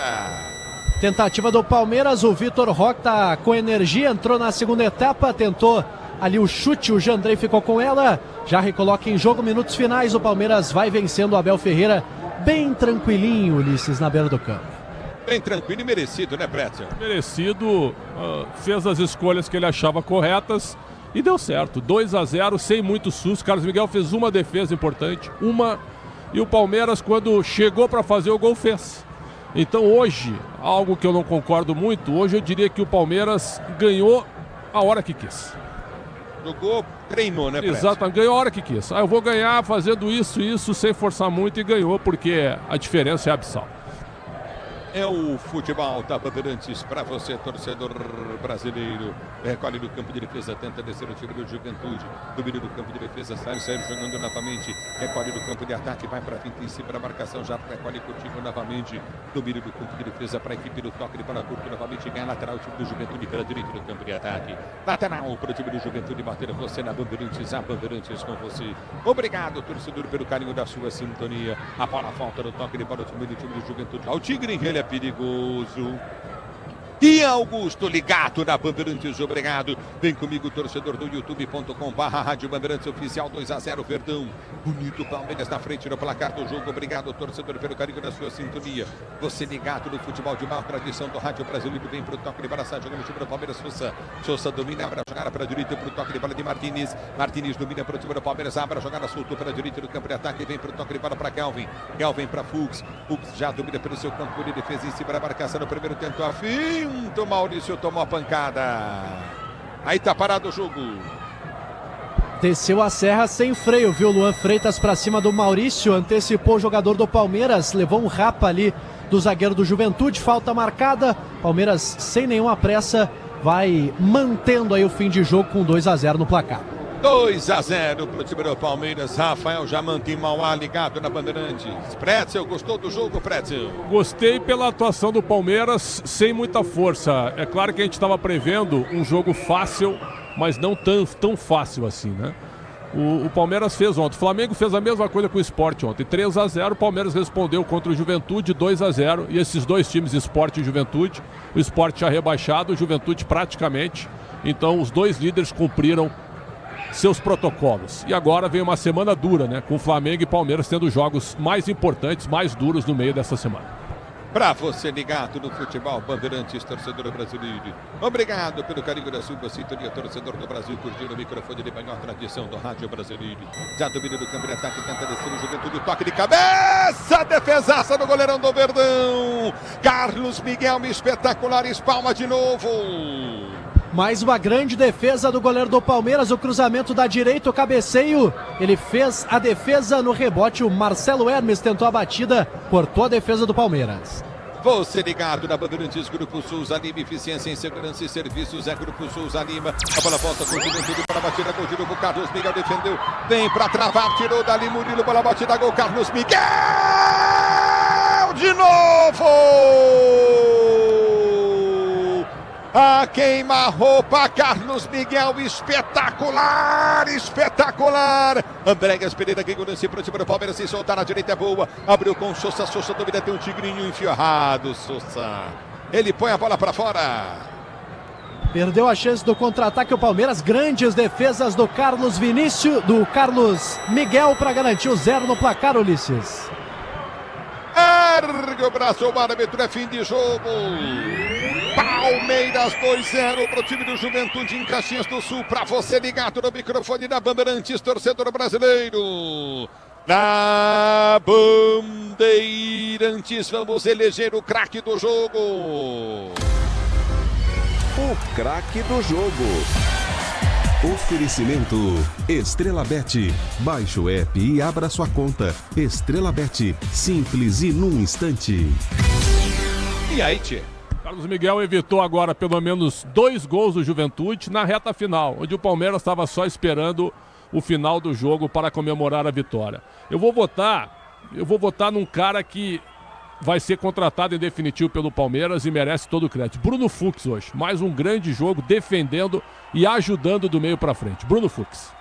Tentativa do Palmeiras. O Vitor Roque tá com energia. Entrou na segunda etapa. Tentou ali o chute. O Jandrei ficou com ela. Já recoloca em jogo, minutos finais. O Palmeiras vai vencendo o Abel Ferreira. Bem tranquilinho, Ulisses, na beira do campo. Bem tranquilo e merecido, né, Pretzel? Merecido. Fez as escolhas que ele achava corretas. E deu certo, 2-0, sem muito susto. Carlos Miguel fez uma defesa importante, e o Palmeiras, quando chegou para fazer o gol, fez. Então hoje, algo que eu não concordo muito, hoje eu diria que o Palmeiras ganhou a hora que quis. Jogou, treinou, né, Pretzel? Exato, ganhou a hora que quis. Eu vou ganhar fazendo isso, sem forçar muito, e ganhou, porque a diferença é abissal. É o futebol da Bandeirantes para você, torcedor brasileiro. Recolhe do campo de defesa, tenta descer o time do Juventude. Domínio do campo de defesa, sai jogando novamente. Recolhe do campo de ataque, vai para a finta em cima da marcação. Já recolhe contigo novamente. Domínio do campo de defesa para a equipe do toque de bola curto. Novamente ganha lateral o time do Juventude pela direita do campo de ataque. Lateral para o time do Juventude bater você na Bandeirantes. A Bandeirantes com você. Obrigado, torcedor, pelo carinho da sua sintonia. A bola volta no toque de bola do time do Juventude. O Tigre, ele é perigoso. E Augusto ligado na Bandeirantes, obrigado. Vem comigo, torcedor do youtube.com/Rádio Bandeirantes Oficial. 2-0 Verdão. Bonito Palmeiras na frente no placar do jogo. Obrigado, torcedor, pelo carinho da sua sintonia. Você ligado no futebol de maior tradição do rádio brasileiro. Vem pro toque de bola, sai jogando o time do Palmeiras. Sousa domina, abre a jogada para a direita pro toque de bola de Martínez. Martínez domina para o time do Palmeiras, abre a jogada, soltou para a direita do campo de ataque. Vem pro toque de bola para Kelvin. Kelvin para Fux. Fux já domina pelo seu campo de defesa em cima da marcação. No primeiro tento a fim. Maurício tomou a pancada. Aí tá parado o jogo. Desceu a serra sem freio, viu? Luan Freitas pra cima do Maurício. Antecipou o jogador do Palmeiras. Levou um rapa ali do zagueiro do Juventude. Falta marcada. Palmeiras sem nenhuma pressa. Vai mantendo aí o fim de jogo com 2-0 no placar. 2-0 para o time do Palmeiras. Rafael Jamanta e Mauá ligado na Bandeirantes. Pretzel, gostou do jogo, Pretzel? Gostei pela atuação do Palmeiras, sem muita força. É claro que a gente estava prevendo um jogo fácil, mas não tão fácil assim, né? O Palmeiras fez ontem. O Flamengo fez a mesma coisa com o Sport ontem. 3-0, o Palmeiras respondeu contra o Juventude 2-0. E esses dois times, Sport e Juventude, o Sport já rebaixado, o Juventude praticamente. Então os dois líderes cumpriram seus protocolos. E agora vem uma semana dura, né? Com Flamengo e Palmeiras tendo jogos mais importantes, mais duros no meio dessa semana. Para você ligado no futebol Bandeirantes, torcedor brasileiro. Obrigado pelo carinho da sua sintonia, torcedor do Brasil, curtindo o microfone de maior tradição do rádio brasileiro. Já domina do campo de ataque, tenta descer o Juventude, toque de cabeça, defesaça do goleirão do Verdão. Carlos Miguel, espetacular, espalma de novo. Mais uma grande defesa do goleiro do Palmeiras, o cruzamento da direita, o cabeceio. Ele fez a defesa no rebote, o Marcelo Hermes tentou a batida, cortou a defesa do Palmeiras. Você ligado na Bandeirantes, Grupo Souza Lima, eficiência em segurança e serviços, é Grupo Souza Lima. A bola volta com o Juventude para a batida, gol de novo, Carlos Miguel defendeu, vem para travar, tirou dali Murilo, bola batida, gol, Carlos Miguel, de novo! A queima-roupa, Carlos Miguel, espetacular, espetacular. Andréas Pereira ganhou lance para cima do Palmeiras, se soltar na direita é boa. Abriu com o Sousa, Sousa domina, tem um tigrinho enfiorrado, Sousa. Ele põe a bola para fora. Perdeu a chance do contra-ataque o Palmeiras, grandes defesas do Carlos Carlos Miguel para garantir o 0 no placar, Ulisses. Ergue o braço, o árbitro, é fim de jogo. Palmeiras 2-0 para o time do Juventude em Caxias do Sul. Para você ligado no microfone da Bandeirantes, torcedor brasileiro. Na Bandeirantes, vamos eleger o craque do jogo. O craque do jogo. Oferecimento Estrela Bet. Baixe o app e abra sua conta. Estrela Bet, simples e num instante. E aí, tchê? Carlos Miguel evitou agora pelo menos 2 gols do Juventude na reta final, onde o Palmeiras estava só esperando o final do jogo para comemorar a vitória. Eu vou votar num cara que vai ser contratado em definitivo pelo Palmeiras e merece todo o crédito. Bruno Fux hoje, mais um grande jogo defendendo e ajudando do meio para frente. Bruno Fux.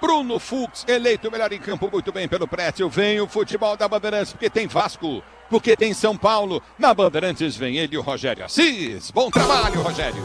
Bruno Fux, eleito o melhor em campo, muito bem pelo Prédio. Vem o futebol da Bandeirantes, porque tem Vasco, porque tem São Paulo. Na Bandeirantes vem ele, o Rogério Assis. Bom trabalho, Rogério.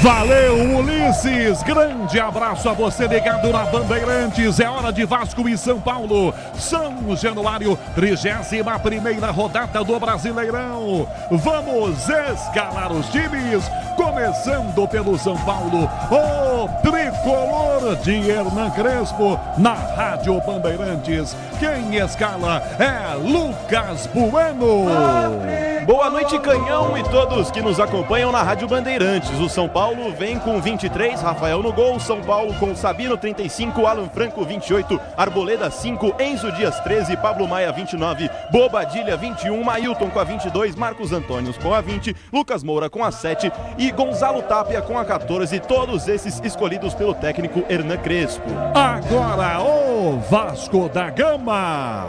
Valeu, Ulisses! Grande abraço a você ligado na Bandeirantes. É hora de Vasco e São Paulo. São Januário, 31ª rodada do Brasileirão. Vamos escalar os times, começando pelo São Paulo. O tricolor de Hernan Crespo na Rádio Bandeirantes. Quem escala é Lucas Bueno. Boa noite, Canhão, e todos que nos acompanham na Rádio Bandeirantes. O São Paulo vem com 23, Rafael no gol. São Paulo com Sabino, 35, Alan Franco, 28, Arboleda, 5, Enzo Dias, 13, Pablo Maia, 29, Bobadilha, 21, Mailton com a 22, Marcos Antônio com a 20, Lucas Moura com a 7 e Gonzalo Tapia com a 14. Todos esses escolhidos pelo técnico Hernan Crespo. Agora o Vasco da Gama.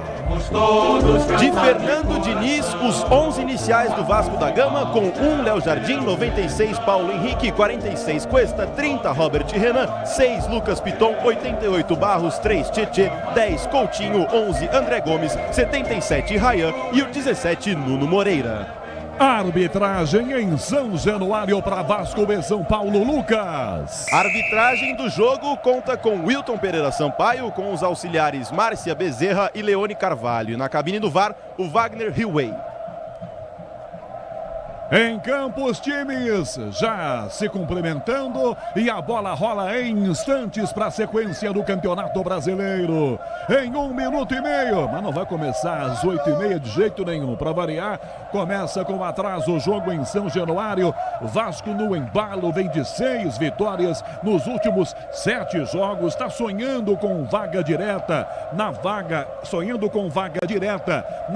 De Fernando Diniz, os 11 iniciais do Vasco da Gama, com 1 Léo Jardim, 96 Paulo Henrique, 46 Cuesta, 30 Robert Renan, 6 Lucas Piton, 88 Barros, 3 Tietê, 10 Coutinho, 11 André Gomes, 77 Rayan e o 17 Nuno Moreira. Arbitragem em São Januário para Vasco e São Paulo, Lucas. Arbitragem do jogo conta com Wilton Pereira Sampaio, com os auxiliares Márcia Bezerra e Leone Carvalho. E na cabine do VAR, o Wagner Hillway. Em campo, os times já se cumprimentando e a bola rola em instantes para a sequência do Campeonato Brasileiro. Em 1 minuto e meio, mas não vai começar às 8h30 de jeito nenhum. Para variar, começa com atraso o jogo em São Januário. Vasco no embalo, vem de 6 vitórias nos últimos 7 jogos. Está sonhando com vaga direta na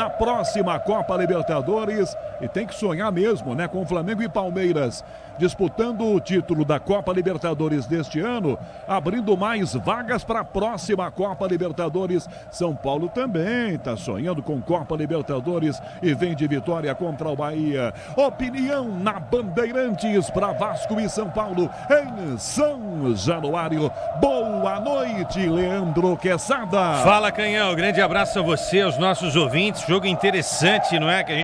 próxima Copa Libertadores. E tem que sonhar mesmo, né? Com Flamengo e Palmeiras disputando o título da Copa Libertadores deste ano, abrindo mais vagas para a próxima Copa Libertadores. São Paulo também está sonhando com Copa Libertadores e vem de vitória contra o Bahia. Opinião na Bandeirantes para Vasco e São Paulo em São Januário. Boa noite, Leandro Quesada. Fala, Canhão. Grande abraço a você, aos nossos ouvintes. Jogo interessante, não é? Que a gente